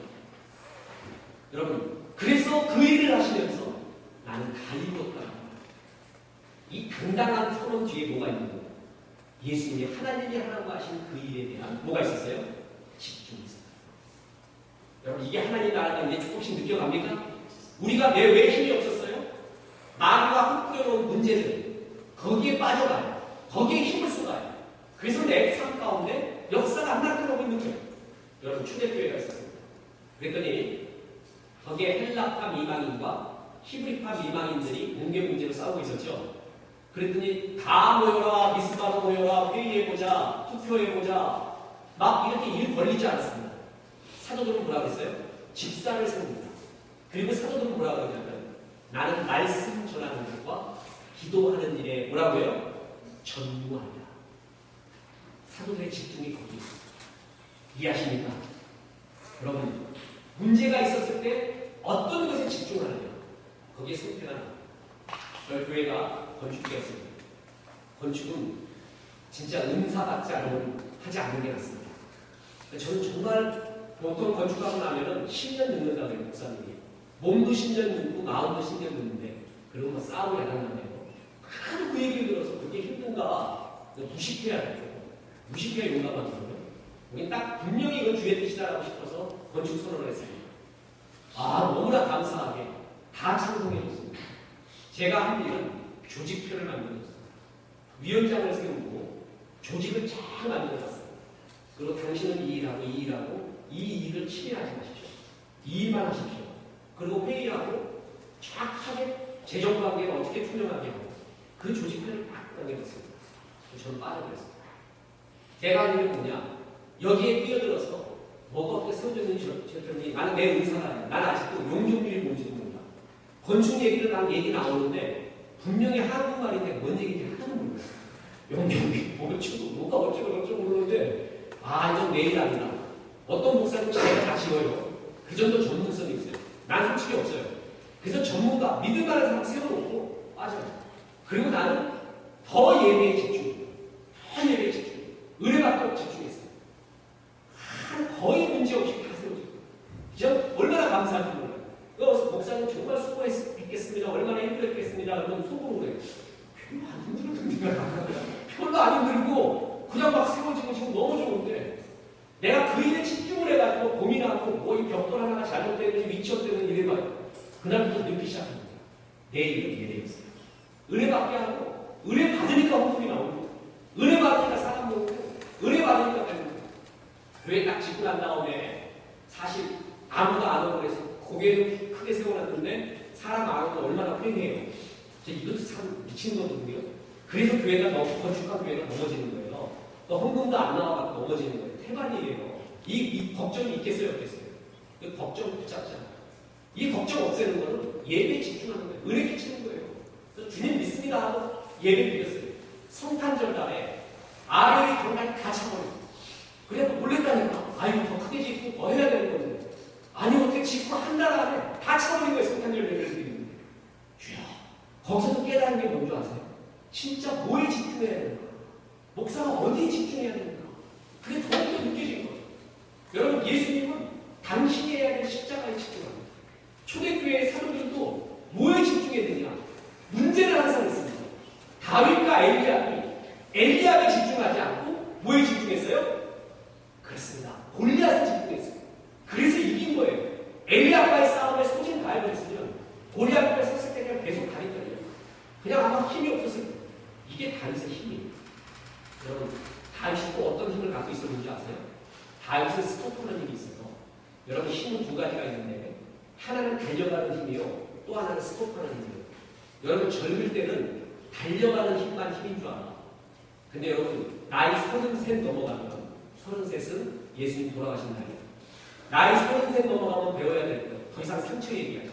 여러분 그래서 그 일을 하시면서 나는 다 이루었다. 이 당당한 선언 뒤에 뭐가 있는 거예요? 예수님이 하나님이 하라고 하신 그 일에 대한 뭐가 있었어요? 집중이 있어요. 여러분 이게 하나님 나라가 이제 조금씩 느껴갑니까? 우리가 왜 힘이 없었어요? 마귀가 헛뿌려놓은 문제들 거기에 빠져가요. 거기에 힘을 쏟아요. 그래서 내 삶 가운데 역사가 안 나타나고 있는 거예요. 여러분 초대교회가 있었습니다. 그랬더니 거기에 헬라파 미망인과 히브리파 미망인들이 공개 문제로 싸우고 있었죠. 그랬더니 다 모여라, 미스바로 모여라, 회의해보자, 투표해보자 막 이렇게 일 벌리지 않았습니다. 사도들은 뭐라고 했어요? 집사를 세웁니다. 그리고 사도들은 뭐라고 하냐면 나는 말씀 전하는 것과 기도하는 일에 뭐라고 해요? 전무하리라. 사도들의 집중이 거기 있습니다. 이해하십니까? 여러분 문제가 있었을 때 어떤 것에 집중하느냐 거기에 승패가 납니다. 저희 교회가 건축이었습니다. 건축은 진짜 은사받지 않으면 하지 않는 게 낫습니다. 저는 정말 보통 건축하고 나면은 10년 늙는다고 해요, 목사님이. 몸도 10년 늙고 마음도 10년 늙는데 그런 거 싸우고 야단나네요. 하도 그 얘기를 들어서 그게 힘든가 무식해야 되죠. 무식해야 용감하거든요. 우리 딱 분명히 이건 주의 뜻이다라고 싶어서 건축 선언을 했습니다. 너무나 감사하게 다 찬성해 줬습니다. 제가 한 일은 조직표를 만들었어요. 위원장을 세우고 조직을 잘 만들어놨어요. 그리고 당신은 이 일하고 이 일을 침해하지 마십시오. 이 일만 하십시오. 그리고 회의하고 정확하게 재정관계를 어떻게 투명하게 하고 그 조직표를 딱 남겨뒀습니다. 저는 빠져버렸습니다. 내가 하는 게 뭐냐? 여기에 뛰어들어서 뭐가 어떻게 세워졌는지 저랬더니 나는 내 의사가 아니야. 난 아직도 용종률이 뭔지도 몰라. 건축 얘기를 난 얘기 나오는데 분명히 한국말인데 뭔 얘기인지 하나도 몰라요. 용종률, 뭐가 어쩌고 모르는데 이건 내 일 아니다. 어떤 목사님 자기가 다 지어요. 그 정도 전문성이 있어요. 난 솔직히 없어요. 그래서 전문가, 믿을 만한 사람 세워놓고 빠져요. 그리고 나는 더 예배에 집중해요. 더 예배에 집중해요. 은혜받고 집중했어요. 거의 문제없이 다 세워져요. 저 얼마나 감사한지 몰라요. 목사님 정말 수고했겠습니다. 얼마나 힘들었겠습니다. 그러면 속으로 그래요. 별로 안 힘들었던데. 별로 안 힘들고 그냥 막 세워지고 지금 너무 좋은데 내가 그 일에 집중을 해가지고 고민하고 뭐 이 벽돌 하나가 잘못되는지 위치 없다는 이래봐요. 그날부터 늦기 시작합니다. 내 일은 예배였어요. 은혜 받게 하고 은혜 받으니까 헌금이 나오고 은혜 받으니까 사람 모으고 은혜 받으니까 되는 거예요. 교회 딱 짓고 난 다음에 사실 아무도 안 오고 그래서 고개를 크게 세워놨는데 사람 안 오고 얼마나 불행해요. 이것도 참 미친 거거든요. 그래서 교회가 건축한 교회가 넘어지는 거예요. 또 헌금도 안 나와서 넘어지는 거예요. 태반이에요. 이 걱정이 있겠어요, 없겠어요? 그 걱정 붙잡잖아요. 이 걱정 없애는 거는 예배에 집중하는 거예요. 은혜 끼치는 거예요. 그래서 주님 믿습니다 하고 예배 드렸어요. 성탄절 날에 아래의 경관이 다 차버려요. 그래서 놀랬다니까. 더 크게 짓고 더 해야 되는 건데. 아니 어떻게 짓고 한 달 안에 다 차버린 거예요. 성탄절 예배를 드리는데. 주야, 거기서도 깨달은 게 뭔지 아세요? 진짜 뭐에 집중해야 되는가? 목사가 어디에 집중해야 되는가? 그게 더욱더 느껴진 거예요. 여러분, 예수님은 당신이 해야 될 십자가에 집중합니다. 초대교회의 사도들도 뭐에 집중해야 되냐? 문제를 항상 했습니다. 다윗과 엘리압에 집중하지 않고 뭐에 집중했어요? 그렇습니다. 골리앗에 집중했어요. 그래서 이긴 거예요. 엘리압과의 싸움에 소진 다해버렸으면 골리앗 앞에 섰을 때 그냥 계속 다리 떨려요. 그냥 아마 힘이 없었을 거예요. 이게 다윗의 힘이에요. 여러분, 다윗이 또 어떤 힘을 갖고 있었는지 아세요? 다윗은 스토퍼라는 힘이 있어요. 여러분, 힘은 두 가지가 있는데 하나는 달려가는 힘이요, 또 하나는 스토퍼라는 힘이에요. 여러분, 젊을 때는 달려가는 힘만 힘인 줄 알아. 근데 여러분, 나이 33 넘어가면, 33은 예수님 돌아가신 날이에요. 나이 33 넘어가면 배워야 될 거예요. 더 이상 상처 얘기하지.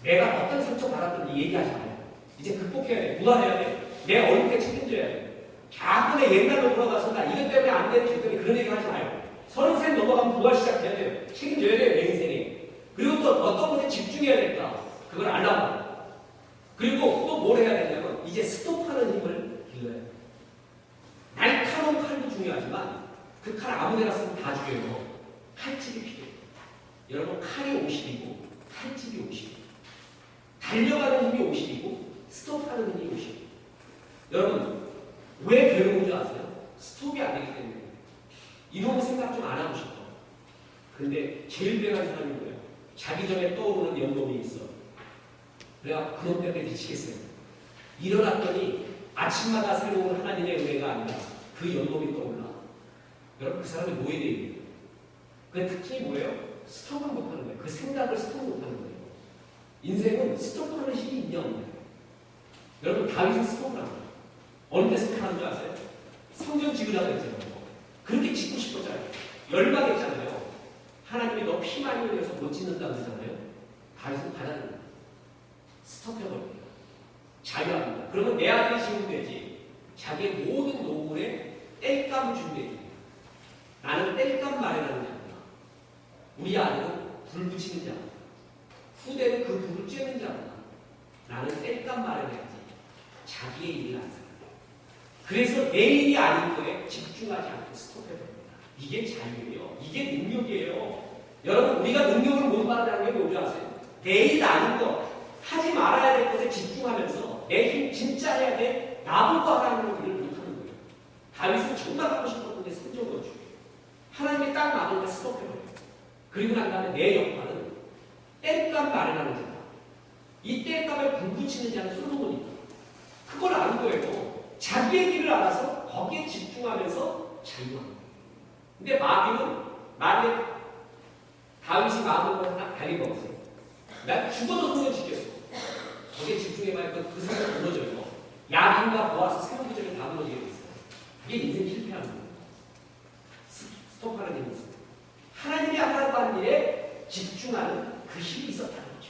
내가 어떤 상처 받았는지 얘기하지 마요. 이제 극복해야 돼. 무한해야 돼. 내 어렵게 책임져야 돼. 자꾸 내 옛날로 돌아가서 나 이것 때문에 안 되는 저 때문에 그런 얘기 하지 마요. 33 넘어가면 부활 시작해야 돼요. 책임져야 돼요. 내 인생에. 그리고 또 어떤 것에 집중해야 될까? 그걸 알라고. 그리고 또 뭘 해야 되냐면 이제 스톱하는 힘을 길러야 돼요. 날카로운 칼도 중요하지만 그 칼 아무데나 쓰면 다 죽여요. 칼집이 필요해요. 여러분, 칼이 50이고 칼집이 50이에요. 달려가는 힘이 50이고 스톱하는 힘이 50이에요. 여러분, 왜 배우는 줄 아세요? 스톱이 안 되기 때문에. 이런 생각 좀 안 하고 싶어. 근데 제일 배운 사람이 뭐예요? 자기 전에 떠오르는 연놈이 있어. 그래야 그놈 때문에 미치겠어요. 일어났더니 아침마다 새로운 하나님의 은혜가 아니라 그 연놈이 떠올라. 여러분, 그 사람이 뭐에 대해 얘기해요? 그 특징이 뭐예요? 스톱을 못하는 거예요. 그 생각을 스톱 못하는 거예요. 인생은 스톱하는 힘이 있냐 없냐. 여러분, 다윗은 스톱을 합니다. 어느 때 스톱하는 줄 아세요? 성전 지으라고 했잖아요. 그렇게 짓고 싶었잖아요. 열받았잖아요. 하나님이 너 피 많이 흘려서 못 짓는다고 했잖아요. 다윗은 받아들입니다. 스톱해버립니다. 자유합니다. 그러면 내 아들이 지으면 되지. 자기의 모든 노후에 땔감을 주면 되지. 나는 땔감 마련하는 자입니다. 우리 아들은 불 붙이는 자입니다. 후대는 그 불을 쬐는 자입니다. 나는 땔감 마련해야지. 자기의 일을 안 살아요. 그래서 내 일이 아닌 거에 집중하지 않고 스톱해버립니다. 이게 자유예요. 이게 능력이에요. 여러분, 우리가 능력을 못 받는다는 게 뭔지 아세요? 내 일 아닌 거, 하지 말아야 될 것에 집중하면서 내 힘 진짜 해야 돼. 나보고 하라는 일을 못하는 거예요. 다윗은 정말 하고 싶었는데 성적을 주고 하나님이 딱 막으니까 스톱해버려요. 그리고 난 다음에 내 역할은 땔감 마련하는 자다. 이 땔감을 불 붙이는 자는 솔로몬이다. 그걸 아는 거예요. 자기의 길을 알아서 거기에 집중하면서 자유하는 거예요. 근데 마귀의 다윗이 마음을 딱 달린 거 없어요. 난 죽어도 성전 지켰어. 거기에 집중해봐야 그 성전 무너져요. 야긴과 보아스 세우기전에 다 무너지게 돼 있어요. 이게 인생 실패하는 거예요. 스톱하는 일이 있어요. 하나님이 하라고 하는 일에 집중하는 그 힘이 있었다는 거죠.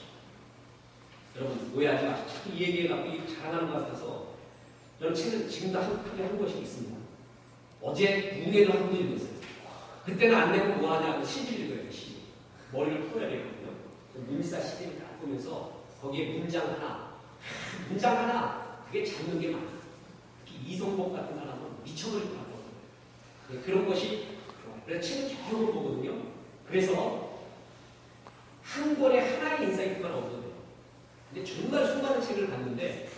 여러분 오해하지 마시고 자꾸 이 얘기해갖고 자랑하는 것 같아서 저는 책을 지금도 크게 한 것이 있습니다. 어제 무게도 한 번 읽었어요. 그때는 안 내고 뭐 하냐고 시를 읽어요. 시. 머리를 풀어야 되거든요. 문사 시대를 딱 보면서 거기에 문장 하나 그게 잡는 게 많아. 특히 이성복 같은 사람은 미쳐버릴 것 같거든요. 그런 것이 그래서 책을 여러 번 보거든요. 그래서 한 권에 하나의 인사이트만 얻어요. 근데 정말 수많은 책을 봤는데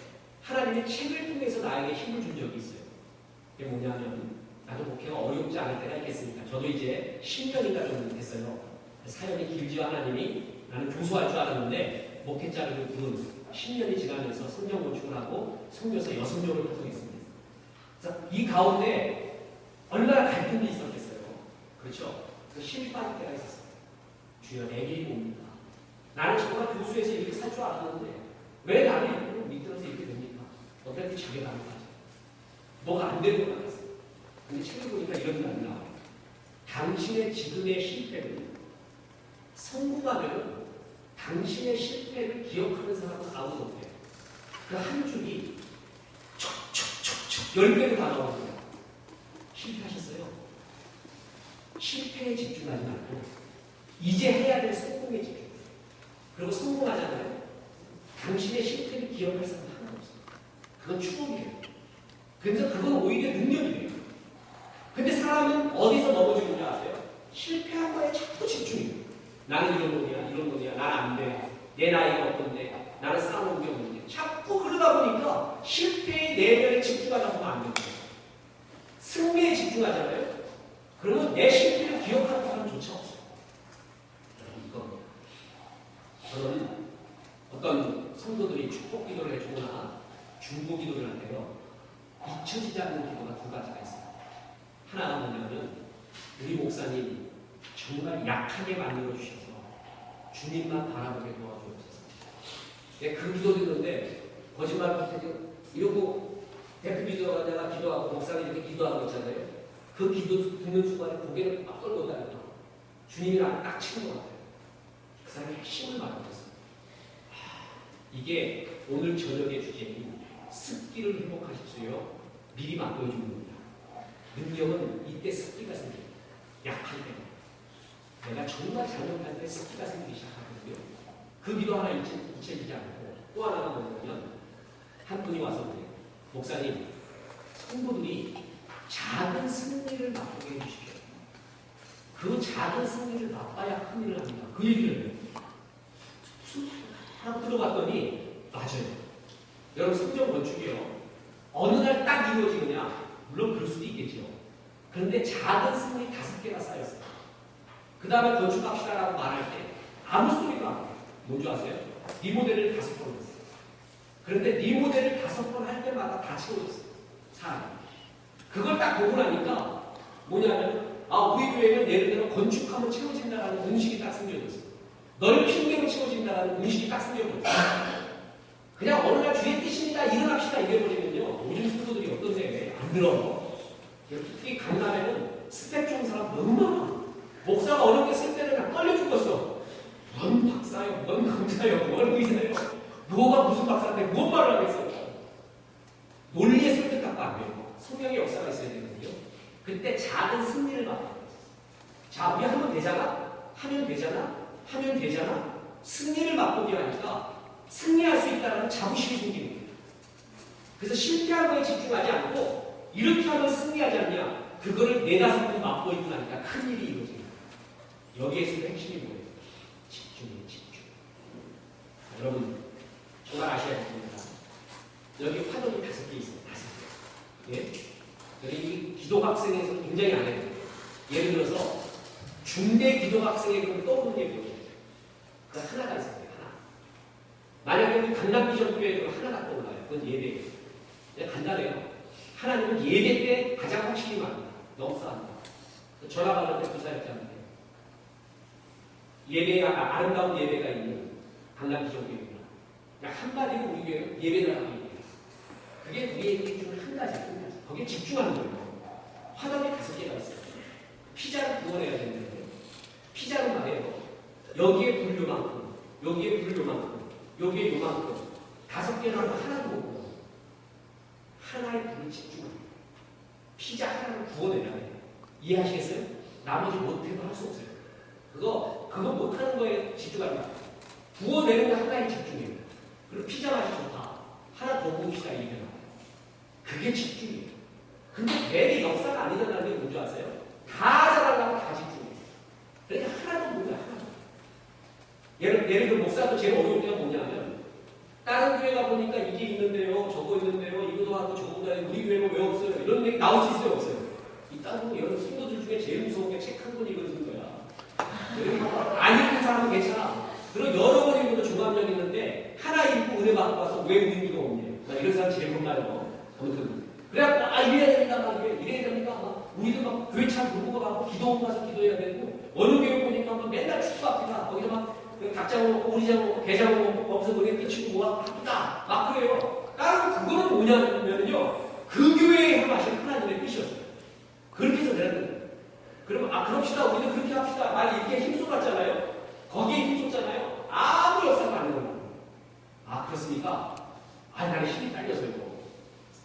하나님이 책을 통해서 나에게 힘을 준 적이 있어요. 그게 뭐냐면 나도 목회가 어렵지 않을 때가 있겠습니까? 저도 이제 10년인가 정도 됐어요. 사역이 길지요. 하나님이 나는 교수할 줄 알았는데 목회자를 부른 10년이 지나면서 성경 건축을 하고 선교사 6명을 구성했습니다. 그래서 이 가운데 얼마나 갈등이 있었겠어요. 그렇죠? 그 실패할 때가 있었어요. 주여 내 길이 뭡니까? 나는 정말 교수에서 이렇게 살 줄 알았는데 왜 나를 이렇게 밑들어서 이렇게 됩니까? 어떻게 자기가 안 가죠? 뭐가 안 되는 것 같았어요. 근데 책을 보니까 이런 말이 나와요. 당신의 지금의 실패를 성공하면 당신의 실패를 기억하는 사람은 아무도 없대요. 그 한 줄이 촉촉촉촉 10배로 다 나오는 거예요. 실패하셨어요. 실패에 집중하지 말고 이제 해야 될 성공에 집중해요. 그리고 성공하잖아요. 당신의 실패를 기억할 사람은 하나도 없어요. 그건 추억이에요. 그래서 그건 오히려 능력이에요. 근데 사람은 어디서 넘어지는지 아세요? 실패한 거에 자꾸 집중해요. 나는 이런 놈이야, 나는 안 돼. 내 나이가 어떤데, 나는 쌓아놓은 게 없는데. 자꾸 그러다 보니까 실패의 내면에 집중하다 보면 안 됩니다. 승리에 집중하잖아요. 그러면 내 실패를 기억하는 사람조차 없어요. 이거. 저는 어떤 성도들이 축복 기도를 해주거나 중보 기도를 할 때요. 잊혀지지 않는 기도가 두 가지가 있어요. 하나가 뭐냐면 우리 목사님 정말 약하게 만들어 주셔서 주님만 바라보게 도와주옵소서. 그 기도 듣는데 거짓말 못해서 이러고 대표 기도하다가 기도하고 목사님 이렇게 기도하고 있잖아요. 그 기도 듣는 순간에 고개를 막 떨고 다니까 주님이 나를 딱 치는 것 같아요. 그 사람이 핵심을 말하고 있어요. 이게 오늘 저녁의 주제인 습기를 회복하십시오. 미리 맛보여주는 겁니다. 능력은 이때 습기가 생겨요. 약할 때. 내가 정말 잘못할 때 습기가 생기기 시작하거든요. 그 기도 하나 잊혀지지 않고 또 하나가 뭐냐면 한 분이 와서 그래요. 목사님, 성도들이 작은 승리를 맛보게 해주십시오. 그 작은 승리를 맛봐야 큰 일을 합니다. 그 얘기를 해요. 무슨 하나 들어봤더니 맞아요. 여러분 성경 건축이요. 어느 날 딱 이루어지느냐? 물론 그럴 수도 있겠죠. 그런데 작은 승리 5개가 쌓였어요. 그 다음에 건축합시다라고 말할 때 아무 소리도 안 해요. 뭔지 아세요? 리모델을 5번 했어요. 그런데 리모델을 5번 할 때마다 다 채워졌어요. 사람이. 그걸 딱 보고 나니까 뭐냐면 우리 교회는 예를 들어 건축하면 채워진다라는 공식이 딱 생겨졌어요. 넓힌 대로 채워진다라는 공식이 딱 생겨졌어요. 그냥 어느 날 주의 뜻입니다. 일어납시다 이래버리면요. 요즘 성도들이 어떤데 안 들어. 특히 강남에는 스펙 좋은 사람 너무 많아. 목사가 어렵게 쓸 때는 다 떨려 죽겠어. 뭔 박사요, 뭔 강사요, 뭔 의사요. 뭐가 무슨 박사인데 뭔 말을 하겠어요. 논리에 설득 갖고 안 돼요. 성령의 역사가 있어야 되거든요. 그때 작은 승리를 맛봐요. 자, 우리 하면 되잖아? 하면 되잖아? 승리를 맛보게 하니까 승리할 수 있다는 자부심이 생기는 거예요. 그래서 실패한 거에 집중하지 않고 이렇게 하면 승리하지 않냐? 그거를 4-5번 맛보이고 나니까 큰 일이 이루어집니다. 여기에서도 핵심이 뭐예요? 집중이에요, 집중. 여러분, 정말 아셔야 됩니다. 여기 화전이 5개 있어요. 5개. 예? 여기 기도학생에서 굉장히 안 해요. 예를 들어서 중대 기도학생에 그럼 떠오르는 게 뭐예요? 그 하나가 있어요. 하나. 만약에 우리 강남비전교회에 하나가 떠올라요. 그건 예배예요. 간단해요. 하나님은 예배 때 가장 확실히 말합니다. 역사합니다. 전화 받을 때 부사였잖아요. 예배가 아름다운 예배가 있는 강남기종교회구나. 한마디로 우리 교회는 예배를 하고 있는 그게 우리의 일 중에 한 가지예요. 거기에 집중하는 거예요. 화덕이 5개가 있어요. 피자를 구워내야 되는데 피자는 말이에요. 여기에 불 요만큼, 여기에 불 요만큼, 여기에 요만큼 5개를 하고 하나도 못 구워. 하나의 불을 집중합니다. 피자 하나를 구워내야 돼요. 이해하시겠어요? 나머지 못해도 할 수 없어요. 그거 못하는 거에 집중합니다. 구워내는 거 하나에 집중해요. 그리고 피자 맛이 좋다. 하나 더 구웁시다. 이게 나와요. 그게 집중이에요. 근데 대리 역사가 아니다라는 게 뭔지 아세요? 다 잘하려고 다 집중해요. 그러니까 하나도 몰라요. 하나도. 예를 들어 목사도 제일 어려운 게가 뭐냐면 다른 교회 가보니까 이게 있는데요. 저거 있는데요. 이거도 하고 저거도 하고 우리 교회는 왜 없어요? 이런 얘기 나올 수 있어요? 없어요? 있다고 여러분 성도들 중에 제일 무서운 게 책 한 권 읽어주는 거야. 안 읽은 사람은 괜찮아. 그리고 여러 번 읽어도 종합력 있는데 하나 읽고 은혜 받고 와서 왜 의미가 없냐. 나 이런 사람 제일 겁나요. 아무튼 그래야 이래야 됩니다. 막 이래야 됩니다. 막 우리도 막 교회 참 물고 가고 기도원 가서 기도해야 되고 어느 교회 보니까 막 맨날 축구합니다. 거기서 막 닭장 먹고 오리장 먹고 게장 먹고 거기서 은혜 끼치고 뭐가 합니다. 막 그래요. 다른 그거는 뭐냐면요. 그 교회에 행하신 하나님의 뜻이었어요. 그렇게 해서 되는 거예요. 그러면 그럽시다. 우리는 그렇게 합시다. 막 이렇게 힘쏟았잖아요. 거기에 힘쏟잖아요. 아무 역사가 안 나는 거예요. 그렇습니까? 나는 힘이 딸려서요.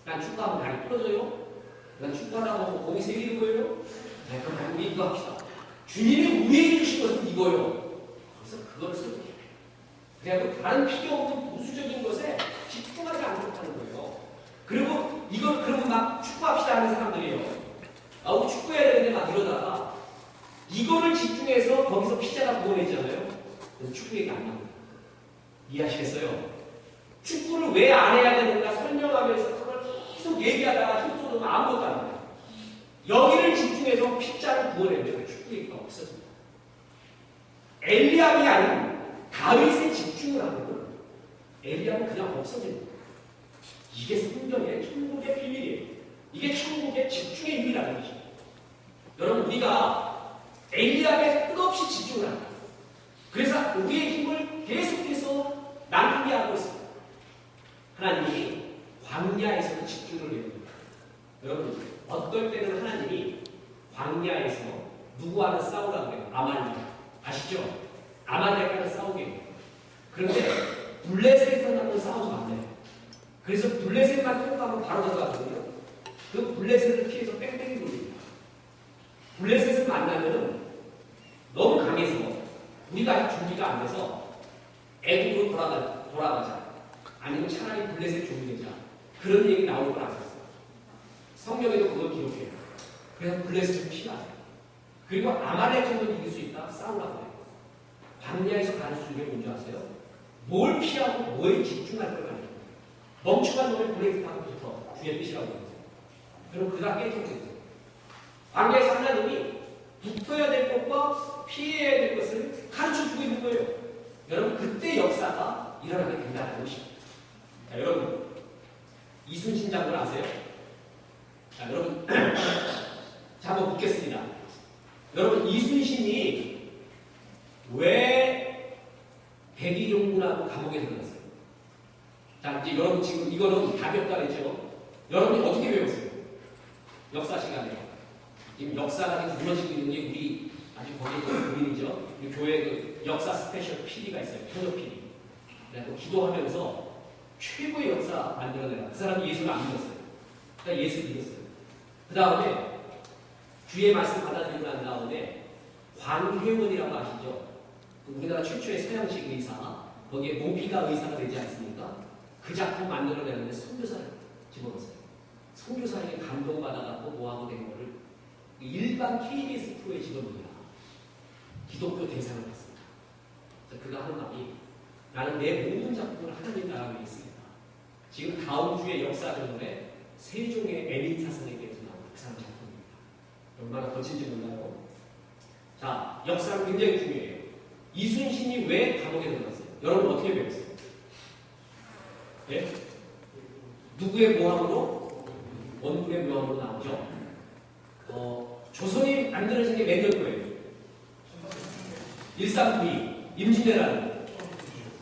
난 축구하면 다리 부러져요. 난 축구하라고 공이 세기는 거예요. 그럼 우리 이거 합시다. 주님이 우리에게 주신 것은 이거예요. 그래서 그걸 설득해야 돼요. 그래서 다른 필요 없는 무수적인 것에 집중하지 않겠다는 거예요. 그리고 이걸 그러면 막 축구합시다 하는 사람들이에요. 우리 축구해야 되는데 막 이러다가 이거를 집중해서 거기서 피자가 구워내잖아요. 축구 얘기 안 나옵니다. 이해하시겠어요? 축구를 왜 안 해야 되는가 설명하면서 그걸 계속 얘기하다가 힘쏟으면 아무것도 안 돼요. 여기를 집중해서 피자를 구워내면 축구 얘기가 없어집니다. 엘리압이 아닌 다윗에 집중을 하면 엘리압은 그냥 없어집니다. 이게 성경의 천국의 비밀이에요. 이게 천국의 집중의 힘이라는 것입니다. 여러분 우리가 엘리압에 끝없이 집중을 합니다. 그래서 우리의 힘을 계속해서 낭비하고 있습니다. 하나님이 광야에서도 집중을 해야 됩니다. 여러분 어떨 때는 하나님이 광야에서 누구와는 싸우라고 해요. 아말렉 아시죠? 아말렉과는 싸우게 해요. 그런데 블레셋에서는 싸우지 않아요. 그래서 블레셋만 통과하면 바로 들어가거든요. 그 블레셋을 피해서 뺑뺑이 돌립니다. 블레셋을 만나면 너무 강해서 우리가 아직 준비가 안 돼서 애국으로 돌아가자. 아니면 차라리 블레셋 준비되자. 그런 얘기 나올 걸 아셨어요. 성경에도 그걸 기록해요. 그래서 블레셋을 피하자. 그리고 아말렉 정도 이길 수 있다. 싸우라고 해요. 광야에서 가르쳐준 게 뭔지 아세요? 뭘 피하고 뭐에 집중할 걸 가르쳐요. 멍청한 놈의 블레셋하고 붙어. 주의 뜻이라고 해요. 그럼 그가 깨져버렸어요. 광야에서 하나님이 붙어야 될 것과 피해야 될 것을 가르쳐주고 있는 거예요. 여러분 그때 역사가 일어나게 된다는 것입니다. 자, 여러분 이순신 장군 아세요? 자, 여러분 자, 한번 묻겠습니다. 여러분 이순신이 왜 백의룡군하고 감옥에 들어갔어요? 자, 이제 여러분 지금 이거는 답이 없다 그랬죠? 여러분이 어떻게 배웠어요? 역사 시간에. 지금 역사가 무너지고 있는 게 우리 아직 거기에 고민이죠. 우리 교회 그 역사 스페셜 PD가 있어요. 편협 PD. 그래서 기도하면서 최고의 역사 만들어내라. 그 사람이 예수를 안 믿었어요. 그러니까 예수를 믿었어요. 그 다음에 주의 말씀 받아들이고 난 다음에 광회원이라고 아시죠? 우리나라 최초의 서양식 의사, 거기에 노비가 의사가 되지 않습니까? 그 작품 만들어내는데 선교사를 집어넣었어요. 선교사에게 감동받아갖고 뭐하고 된 거를 일반 KBS 프로에 집어넣으라. 기독교 대상을 받습니다. 그가 하는 말이 나는 내 모든 작품을 하나님 나라에 있습니다. 지금 다음 주에 역사전에 세종의 에민 사상에 대해서 나오는 그 사람 작품입니다. 얼마나 거친지 몰라요. 자, 역사는 굉장히 중요해요. 이순신이 왜 감옥에 들어갔어요? 여러분 어떻게 배웠어요? 예? 누구의 누구의 모함으로? 원군의 모함으로 나오죠. 조선이 만들어진 게 몇 년도예요? 1392 임진왜란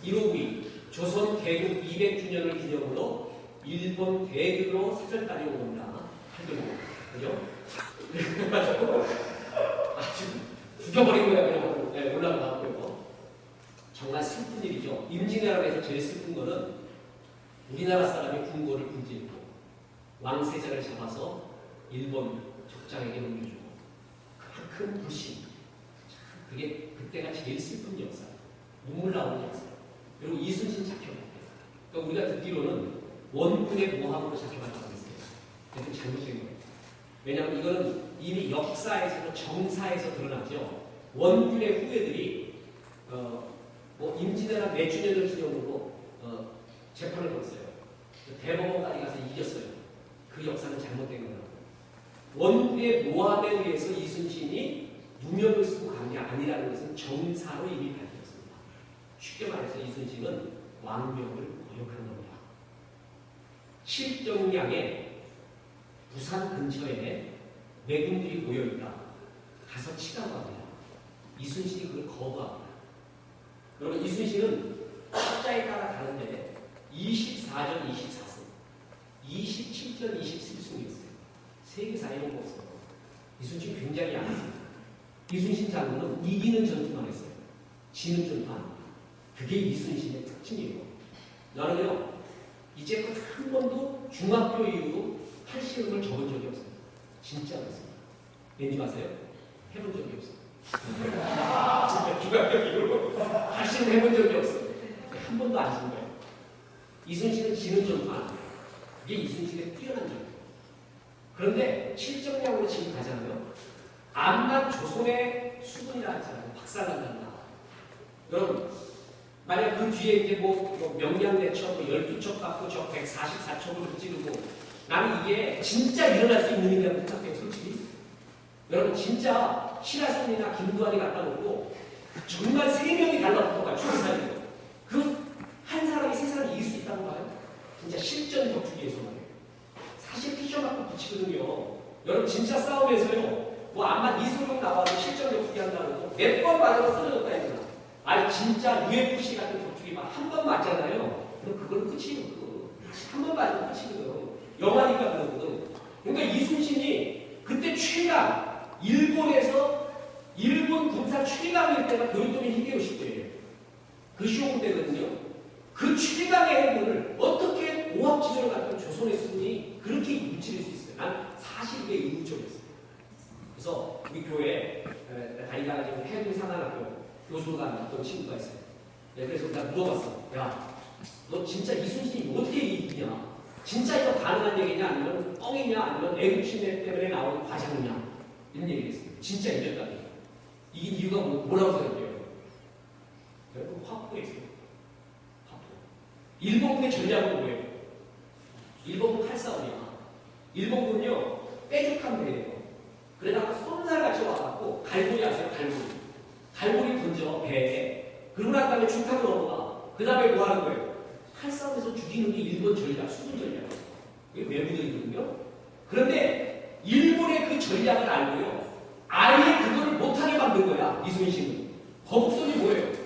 1592 조선 개국 200주년을 기념으로 일본 대규모 사절단이 옵니다. 하더라고. 그죠? 그래가지고 아주 죽여버린 거야. 그냥 네, 올라가고요. 정말 슬픈 일이죠. 임진왜란에서 제일 슬픈 거는 우리나라 사람이 궁궐을 분지했고 왕세자를 잡아서 일본 적장에게 넘겨주고 큰 불신. 그게 그때가 제일 슬픈 역사. 눈물 나오는 역사. 그리고 이순신 잡혀갔대요. 그러니까 우리가 듣기로는 원군의 모함으로 잡혀갔다고 했어요. 그게 잘못된 거예요. 왜냐하면 이거는 이미 역사에서도 정사에서 드러났죠. 원군의 후예들이 임진왜란 몇 주년을 기념으로 재판을 걸었어요. 대법원까지 가서 이겼어요. 그 역사는 잘못된 거라고. 원군의 모함에 의해서 이순신이 누명을 쓰고 간 게 아니라는 것은 정사로 이미 밝혀졌습니다. 쉽게 말해서 이순신은 왕명을 거역한 겁니다. 칠정량에 부산 근처에 매군들이 모여있다. 가서 치라고 합니다. 이순신이 그걸 거부합니다. 여러분 이순신은 숫자에 따라 다른데 24전 24승, 27전 27승이었어요. 세계사에 이런 거 없어요. 이순신 굉장히 약했습니다. 이순신 장군은 이기는 전투만 했어요. 지는 전투 안 합니다. 그게 이순신의 특징이에요. 나는요, 이제껏 한 번도 중학교 이후로 팔씨름을 접은 적이 없어요. 진짜 없습니다. 왠지 아세요? 해본 적이 없어요. 중학교 이후로 팔씨름 해본 적이 없어요. 한 번도 안 진 거예요. 이순신은 지는 전투 안 해요. 그게 이순신의 뛰어난 점이에요. 그런데 칠정량으로 지금 가잖아요. 암만 조선의 수군이라 하잖아요. 박살난단다. 여러분, 만약 그 뒤에 이제 명량대첩 12척 갖고 저 144척으로 찌르고 나는 이게 진짜 일어날 수 있는 일이라고 생각해요, 솔직히. 여러분, 진짜 신하선이나 김두한이 갖다 놓고 정말 3명이 달라붙어가요, 추리사리로. 그 한 사람이 3사람이 이길 수 있다고 봐요? 진짜 실전 격투기에서 말이에요. 사실 피셔 갖고 붙이거든요. 여러분, 진짜 싸움에서요. 암만 이소룡 나와도 실전 격투기 한다고 몇 번 맞아도 쓰러졌다 했잖아. 아니 진짜 UFC 같은 격투기 막 한 번 맞잖아요. 그럼 그건 끝이에요. 한 번 맞으면 끝이거든. 영화니까 그러거든. 그러니까 이순신이 그때 최강, 일본에서 일본 군사 최강일 때가 도요토미 히데요시 때예요. 그 시험 때거든요. 그 최강의 행군을 어떻게 오합지졸을 갖던 조선의 수군이 그렇게 무찌를 수 있어요. 난 사실 그게 의문점이었어요. 그래서 우리 교회에 다니다가 지금 해군사관학교 교수로 간 어떤 친구가 있어요. 그래서 내가 물어봤어. 야, 너 진짜 이순신이 어떻게 이기냐? 진짜 이거 가능한 얘기냐? 아니면 뻥이냐? 아니면 애국심내 때문에 나오는 과장이냐? 이런 얘기를 했어요. 진짜 이겼다니. 이긴 이유가 뭐라고 생각해요? 결국 화포했어요. 화포. 일본군의 전략은 뭐예요? 일본군 칼싸움이야. 일본군은요, 빼죽한 배예요. 그러다가 쏜살같이 와갖고 갈고리 아세요? 갈고리 던져 배에. 그러고 난 다음에 중탕을 넘어가. 그 다음에 뭐 하는 거예요? 칼싸움에서 죽이는 게 일본 전략, 수군 전략. 이게 외부들이거든요. 그런데 일본의 그 전략을 알고요. 아예 그걸 못하게 만든 거야. 이순신은. 거북선이 뭐예요?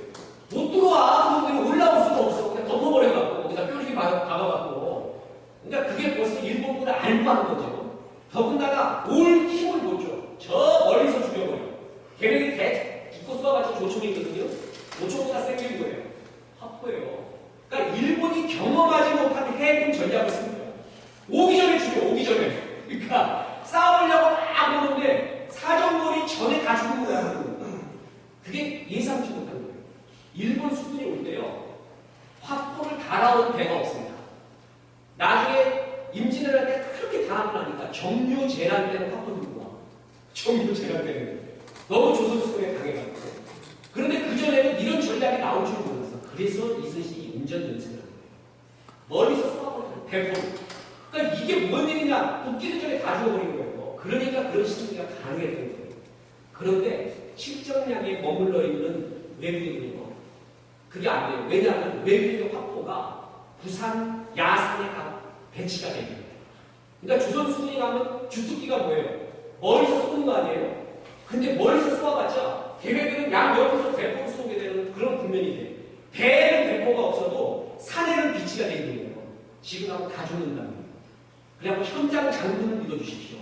못 들어와. 그런데 올라올 수가 없어. 그냥 덮어버려갖고 거기다 뾰족이 박아갖고. 그러니까 그게 벌써 일본군을 알고 하는 거죠. 더군다나 올 힘을 못 줘. 저 멀리서 죽여버려. 걔네들이 기껏 쏘아봤자 조총이거든요. 조총보다 센 거예요. 화포예요. 그러니까 일본이 경험하지 못한 해군 전략을 쓴 거예요. 오기 전에 죽여, 오기 전에. 그러니까 싸우려고 막 오는데 사정거리 전에 다 죽은 거야. 그게 예상치 못한 거예요. 일본 수군이 올 때요. 화포를 달아온 배가 없습니다. 나중에 임진왜란 때 그렇게 당하고 나니까 정유재란 때는 화포 들고 와. 정유재란 때는. 너무 조선수군에 당해가지고. 그런데 그전에는 이런 전략이 나올 줄 몰랐어. 그래서 이순신이 운전 연습을 한 거예요. 멀리서 쏘아버려요. 대포를. 그러니까 이게 뭔 일이냐. 붙기도 전에 다 죽어버린 거예요. 그러니까 그런 심리가 가능했던 거예요. 그런데 칠정량에 머물러 있는 외국인은요. 그게 안 돼요. 왜냐하면 외국인의 화포가 부산 야산에 배치가 되는 거예요. 그러니까 조선 수군이 가면 주특기가 뭐예요? 멀리서 쏘는 거 아니에요? 근데 멀리서 쏘아봤자 걔네들은 양 옆에서 대포를 쏘게 되는 그런 국면이 돼. 배에는 대포가 없어도 산에는 비치가 되어 있는 거예요. 지금 하고 다 죽는다는 거예요. 그래갖고 현장 장군을 믿어주십시오.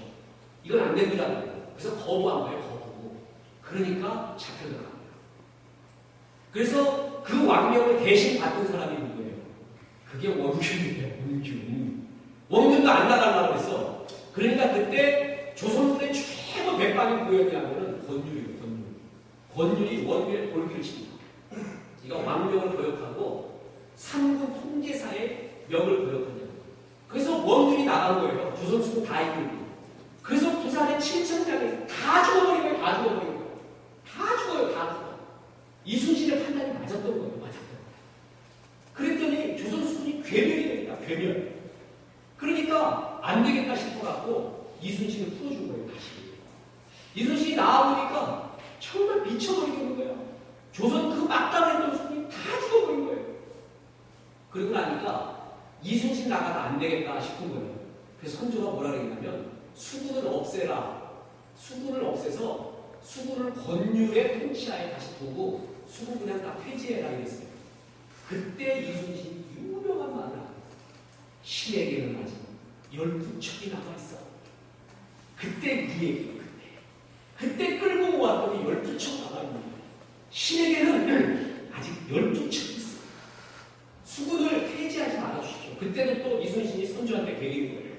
이건 안 된다는 거예요. 그래서 거부한 거예요, 거부. 그러니까 잡혀들어간 거예요. 그래서 그 왕명을 대신 받은 사람이 누구예요? 그게 원균이에요, 원균. 원균도 안 나가려고 했어. 그러니까 그때 조선군의 최고 백방이 누구였냐면은 권율이에요, 권율. 권율이 원균의 골기를 칩니다. 이거 왕명을 거역하고 삼군 통제사의 명을 거역하냐. 그래서 원균이 나간 거예요. 조선수군 다 이끌고. 그래서 부산의 7천장에서 다 죽어버린 거예요. 다 죽어버린 거예요. 다 죽어요. 다 죽어. 이순신의 판단이 맞았던 거예요. 맞았던 거예요. 그랬더니 조선수군이 괴멸이 됩니다. 괴멸. 그러니까 안 되겠다 싶어갖고 이순신을 풀어준 거예요. 다시. 이순신이 나와보니까 정말 미쳐버리겠는 거예요. 조선 그 막강했던 수군이 다 죽어버린 거예요. 그러고 나니까 이순신 나가다 안 되겠다 싶은 거예요. 그래서 선조가 뭐라 그랬냐면 수군을 없애라. 수군을 없애서 수군을 권율의 통치하에 다시 두고 수군 그냥 다 폐지해라 이랬어요. 그때 이순신이 유명한 말을 하고 신에게는 아직 12척이 남아있어. 그때 그 얘기예요. 그때 끌고 모았더니 12척 남아있는 거예요. 신에게는 아직 12척이 있어. 수군을 폐지하지 말아주십시오. 그때는 또 이순신이 선조한테 배기는 거예요.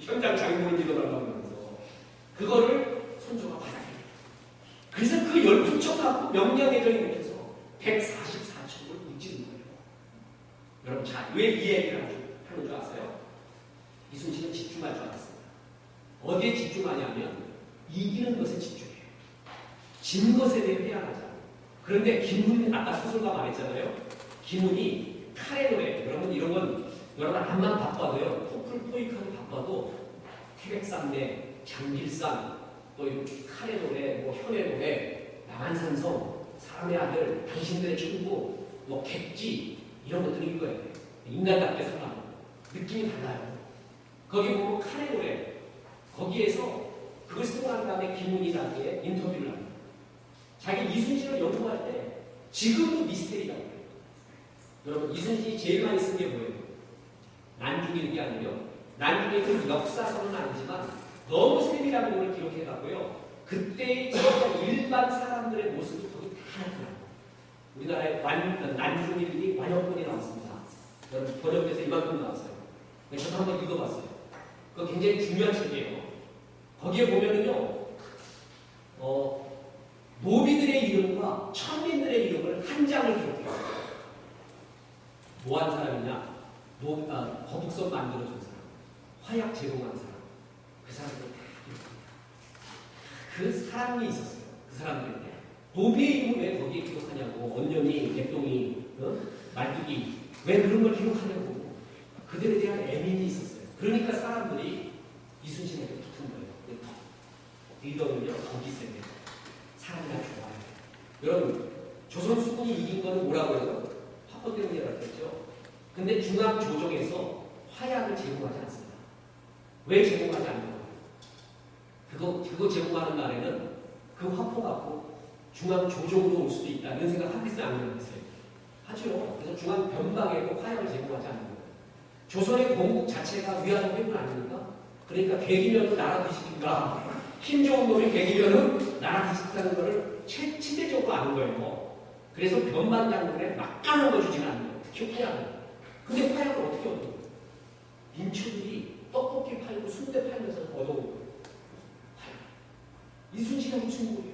현장 장군을 믿어달라고 하면서 그거를 선조가 받아들여요. 그래서 그 12척 갖고 명령해전이 맺혀서 144척을 무찌른 거예요. 여러분 왜 이 얘기를 하는 줄 아세요? 이순신은 집중할 줄 알았습니다. 어디에 집중하냐면 이기는 것에 집중해요. 진 것에 대해 회한하자. 그런데 김훈 아까 소설가 말했잖아요. 김훈이 칼의 노래. 여러분 이런 건 여러분 암만 바빠도요. 토플 토익하고 바빠도 태백산내, 장길산, 또 이 칼의 노래, 뭐 현의 노래, 남한산성, 사람의 아들, 당신들의 친구, 뭐 객지 이런 것들이 이거예요. 인간답게 살아가는 느낌이 달라요. 거기 보면 칼의 노래 거기에서 그걸 쓰고 난 다음에 김훈이 자기의 인터뷰를 합니다. 자기 이순신을 연구할 때 지금도 미스테리가 있어요. 여러분 이순신이 제일 많이 쓴 게 뭐예요? 난중일기 아니에요? 난중일기는 역사서는 아니지만 너무 세밀한 걸 기록해갖고요. 그때의 진짜 일반 사람들의 모습이 거기 다 나타나요. 우리나라의 난중일기 완역본이 나왔습니다. 여러분 번역돼서 이만큼 나왔어요. 저도 한번 읽어봤어요. 그거 굉장히 중요한 책이에요. 거기에 보면은요, 노비들의 이름과 천민들의 이름을 한 장을 기록해요. 뭐 한 사람이냐? 거북선 만들어준 사람, 화약 제공한 사람, 그 사람들 다 기록합니다. 그 사람이 있었어요. 그 사람들인데 노비의 이름을 왜 거기에 기록하냐고. 언년이, 개똥이, 말뚝이 왜 그런 걸 기록하냐고. 그들에 대한 애민이 있었어요. 그러니까 사람들이 이순신에게 붙은 거예요. 리더는요, 거기 있어야 돼요. 사람이나 좋아요. 여러분, 조선 수군이 이긴 거는 뭐라고 해요? 화포 때문이라고 했죠. 근데 중앙 조정에서 화약을 제공하지 않습니다. 왜 제공하지 않는 거예요? 그거 제공하는 날에는 그 화포 갖고 중앙 조정으로 올 수도 있다. 이런 생각 하겠어요? 안 하겠어요? 하죠. 그래서 중앙 변방에도 화약을 제공하지 않는 거예요. 조선의 공국 자체가 위안부 회군 아닙니까? 그러니까 개기면은 나라 뒤집힌다. 힘 좋은 놈이 개기면은 나라 뒤집다는 거를 침대적으로 아는 거예요. 그래서 변방 장군에 막강한 걸 주지는 않는 거예요. 특히 화약을. 근데 화약을 어떻게 얻어요? 민초들이 떡볶이 팔고 순대 팔면서 얻어온 거예요. 화약. 이순신하고 친구예요.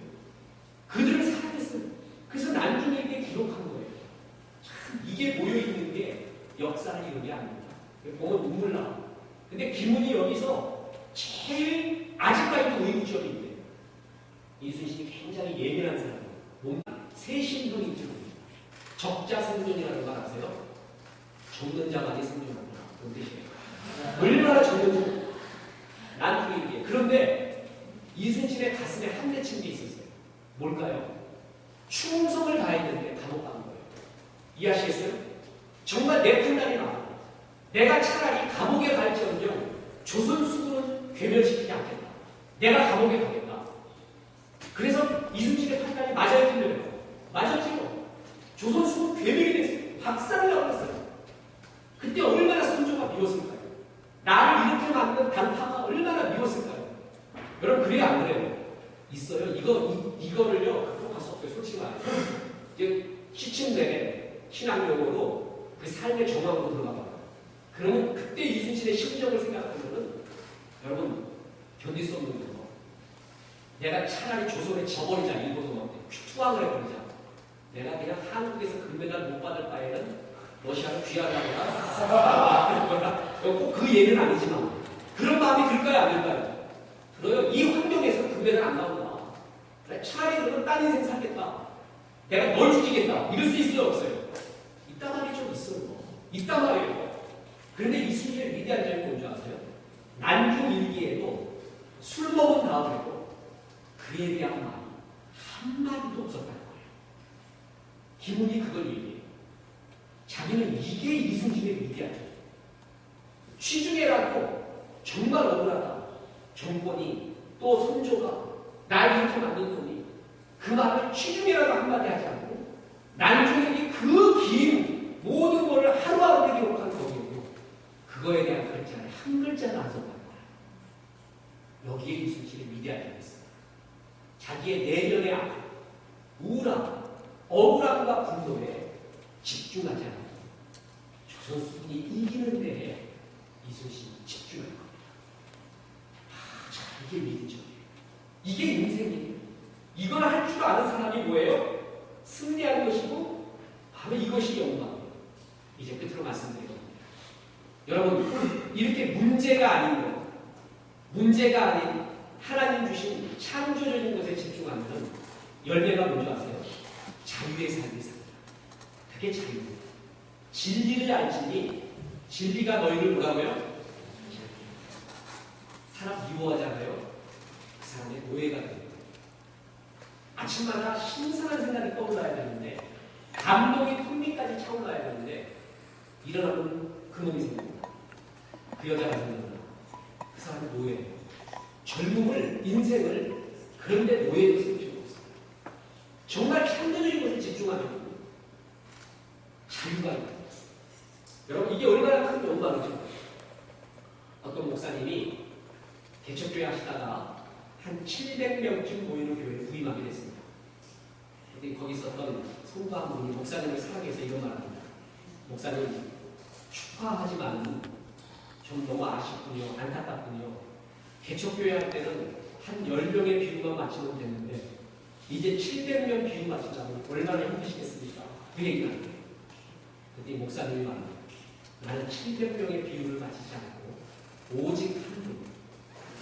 그들을 사랑했어요. 그래서 난중일기에 기록한 거예요. 참 이게 모여있는 게 역사를 이룬 게 아닙니다. 보면 눈물 나와. 근데 김훈이 여기서 제일 아직까지도 의구심이 있대요. 이순신이 굉장히 예민한 사람이에요. 몸 세신형이 들어옵니다. 적자생존이라는 말 아세요? 적는 자만이 생존한다. 그런 뜻이에요. 얼마나 적는지. 난중일기에. 그런데 이순신의 가슴에 한 맺힌 게 있었어요. 뭘까요? 충성을 다했는데 감옥 간 거예요. 이해하시겠어요? 정말 내 판단이 나와요. 내가 차라리 감옥에 갈지언정 조선수군은 괴멸시키지 않겠다. 내가 감옥에 가겠다. 그래서 이순신의 판단이 맞아야 틀려요. 맞았죠. 조선수군 괴멸이 됐어요. 박살을 나버렸어요. 그때 얼마나 선조가 미웠을까요? 나를 이렇게 만든 단타가 얼마나 미웠을까요? 여러분 그래요 안 그래요? 있어요. 이거를요 갖고 갈 수 없어요. 솔직히 말해서 이제 시침 내내 신앙용어로 그 삶의 정황으로 들어가봐요. 그러면 그때 이순신의 심정을 생각하면은 여러분 견딜 수 없는 거죠. 내가 차라리 조선에 져버리자. 일본은 투항을 해버리자. 내가 그냥 한국에서 금메달 못 받을 바에는 러시아를 귀하다거나 꼭 그 얘기는 아니지만 그런 마음이 들까요 안 들까요? 들어요. 이 환경에서는 금메달 안 나온다. 그래, 차라리 그러면 딴 인생 살겠다. 내가 널 죽이겠다. 이럴 수 있어요 없어요? 있단 말이 좀 있어요. 있단 말이에요. 그런데 이순신의 위대한 점이 뭔지 아세요? 난중 일기에도 술 먹은 다음에도 그에 대한 말이 한마디도 없었다는 거예요. 기문이 그걸 얘기해요. 자기는 이게 이순신의 위대한 점. 취중에라도 정말 억울하다. 정권이 또 선조가 날 이렇게 만든 놈이 그 말을 취중에라도 한마디 하지 않고 난중에 그 긴 모든 것을 하루하루 기록한 거기에요. 그거에 대한 글자를 한 글자도 안 썼다는 거예요. 여기에 이순신의 위대한 점이 있어요. 자기의 내면의 아픔, 우울함, 억울함과 분노에 집중하지 않고 조선수군이 이기는 데에 이순신이 집중할 겁니다. 자, 이게 믿음이에요. 이게 인생이에요. 이걸 할 줄 아는 사람이 뭐예요? 승리하는 것이고 바로 이것이 영광이에요. 이제 끝으로 말씀드리겠습니다. 여러분 이렇게 문제가 아닌 것, 문제가 아닌 하나님 주신 창조적인 것에 집중하면 열매가 뭔지 아세요? 자유의 삶이 삽니다. 그게 자유예요. 진리를 알지니 진리가 너희를 뭐라고요? 사람 미워하잖아요. 그 사람의 노예가 됩니다. 아침마다 신선한 생각이 떠올라야 되는데 감동이 턱밑까지 차올라야 되는데 일어나면 그 놈이 생깁니다. 그 여자가 생깁니다. 그 사람의 노예예요. 젊음을, 인생을 그런데 노예로 쓸 필요가 없어요. 정말 창조적인 것에 집중하면 자유가 있다. 여러분 이게 얼마나 큰 영광이죠. 어떤 목사님이 개척교회 하시다가 한 700명쯤 모이는 교회에 부임하게 됐습니다. 근데 거기 있었던 성도 한 분이 목사님을 사랑해서 이런 말 합니다. 목사님 축하하지만 좀 너무 아쉽군요. 안타깝군요. 개척교회 할 때는 한 10명의 비유만 맞추면 됐는데 이제 700명 비유 맞추자면 얼마나 힘드시겠습니까? 그 얘기를 합니다. 그때 목사님이 말합니다. 나는 700명의 비유를 맞추지 않고 오직 한 분,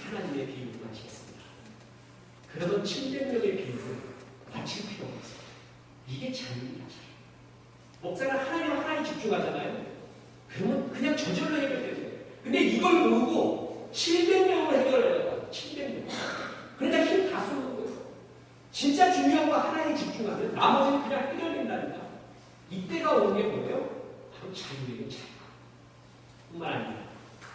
하나님의 비유를 맞추겠습니다. 그러면 700명의 비유를 맞출 필요가 없어요. 이게 자유입니다. 목사는 하나님 집중하잖아요. 그러면 그냥 저절로 해결돼요. 근데 이걸 모르고 700명을 해결해요. 700명. 그러니까 힘 다 쏟는 거예요. 진짜 중요한 거 하나님 집중하면 나머지는 그냥 해결된다니까. 이때가 오는 게 뭐예요? 바로 자유예요. 자유. 뿐만 아니라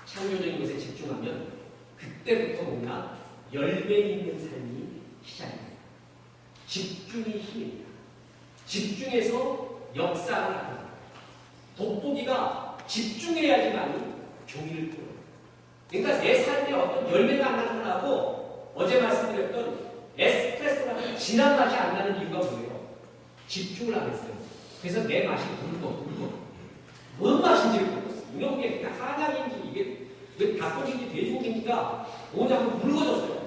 창조적인 것에 집중하면 그때부터 뭔가 열매 있는 삶이 시작입니다. 집중이 힘입니다. 집중해서 역사를 합니다. 돋보기가 집중해야지만 종이를 풀어요. 그러니까 내 삶에 어떤 열매가 안 나타나고 어제 말씀드렸던 에스프레소 같은 진한 맛이 안 나는 이유가 뭐예요? 집중을 안 했어요. 그래서 내 맛이 묽어. 뭔 맛인지를 모르겠어요. 이런 게 그냥 한약인지 이게 닭고기인지 돼지고기인지가 뭐냐면 묽어졌어요.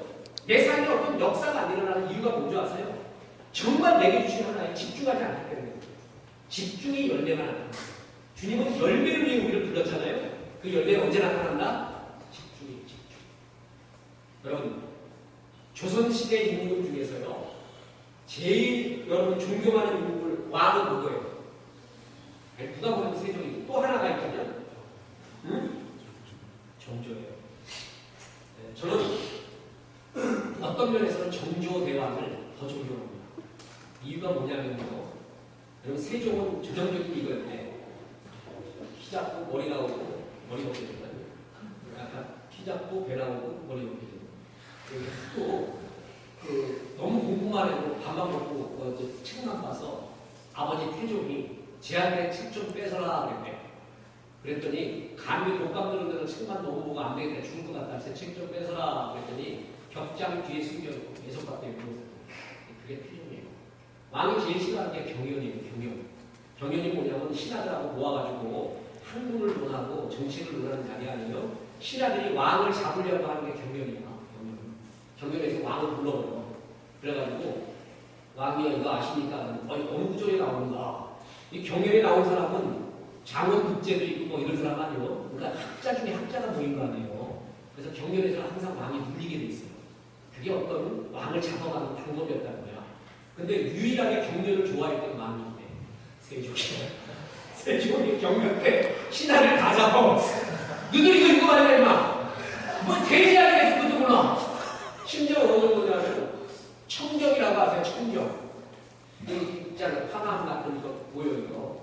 내 삶에 어떤 역사가 안 일어나는 이유가 뭔지 아세요? 정말 내게 주신 하나에 집중하지 않기 때문에 집중이 열매가 나타납니다. 주님은 열매를 위해 우리를 불렀잖아요. 그 열매가 언제 나타난다? 집중이 집중. 여러분 조선시대 인물 중에서요 제일 여러분 존경하는 인물 왕은 누구예요? 누가 보면 세종이고 또 하나가 있다면 정조예요. 네, 저는 어떤 면에서는 정조 대왕을 더 존경합니다. 이유가 뭐냐면요. 여러분 세종은 전형적인 이거였는데 키 작고 머리 나오고 머리 높게 되거든요. 약간 키 작고 배 나오고 머리 높게 되고. 또 너무 공부만 해도 밥만 먹고 책만 봐서 아버지 태종이 쟤한테 책 좀 뺏어라 그랬대. 그랬더니 감히 독감 들은 책만 너무 보고 안 되겠다 죽을 것 같다. 제 책 좀 뺏어라 그랬더니 벽장 뒤에 숨겨놓고 계속 밖에 보고 그게 태종이에요. 왕이 제일 싫어하는 게 경연이에요. 경연이 뭐냐면 신하들하고 모아가지고 학문을 논하고 정치를 논하는 자리 아니에요. 신하들이 왕을 잡으려고 하는 게 경연이야. 경연에서 왕을 불러버려. 그래가지고 왕이 이거 아십니까? 어느 구조에 나오는가? 이 경연에 나온 사람은 장원 급제도 있고 뭐 이런 사람 아니에요. 그러니까 학자 중에 학자가 모인 거 아니에요. 그래서 경연에서는 항상 왕이 눌리게 돼 있어요. 그게 어떤 왕을 잡아가는 방법이었다는 거야. 근데 유일하게 경연을 좋아했던 왕이 세종이. 세종이 경연 때 신하를 다 잡아. 너들 이거 읽고 말이야 임마. 뭐 대지하게 해서 그것도 몰라. 심지어 어느 정도냐면 청경이라고 하세요. 청경. 이 있잖아요. 화감 같은 거 보여요.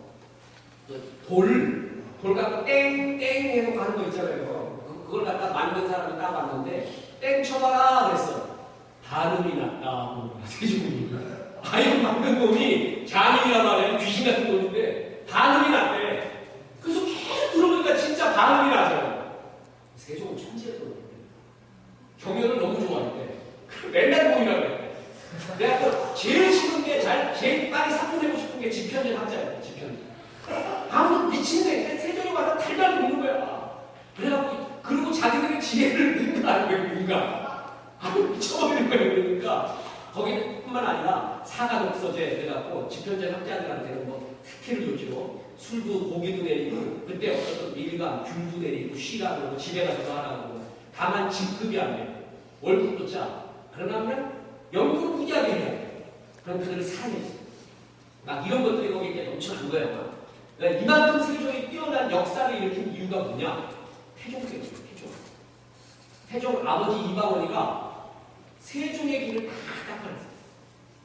돌 갖고 땡 해서 가는 거 있잖아요. 그걸 갖다 만든 사람이 딱 왔는데 땡 쳐봐라 그랬어. 반음이 났다. 세종이. 이거 만든 놈이 장인이란 말이에요. 귀신 같은 놈인데 반음이 났대. 그래서 계속 들어보니까 진짜 반음이 나잖아요. 세종은 천재였거든요. 경연을 너무 좋아했대. 맨날 보이라고 그래. 내가 또 제일 싫은 게 제일 빨리 사건해보고 싶은 게 집현전 학자예요. 집현전. 아무도 미친데 세종이 와서 달달 보는 거야. 그래갖고 그리고 자기들의 지혜를 능가하는 거예요. 능가. 미쳐버리는 거예요. 그러니까 거기는 뿐만 아니라 사가독서제 해갖고 집현전 학자들한테는 뭐 특혜를 줬죠. 술도 고기도 내리고 그때 없었던 밀감, 귤도 내리고 쉬라고 집에 가서 하라고. 다만 직급이 안 돼요. 월급도 짜. 그러면 연금을 부지하게 해야 돼. 그럼 그들을 살려있어. 막 이런 것들이 거기에 이제 넘쳐난 거예요. 그러니까 이만큼 세종이 뛰어난 역사를 일으킨 이유가 뭐냐? 태종 때문이에요. 태종 아버지 이방원이가 세종의 길을 다 닦아냈어요.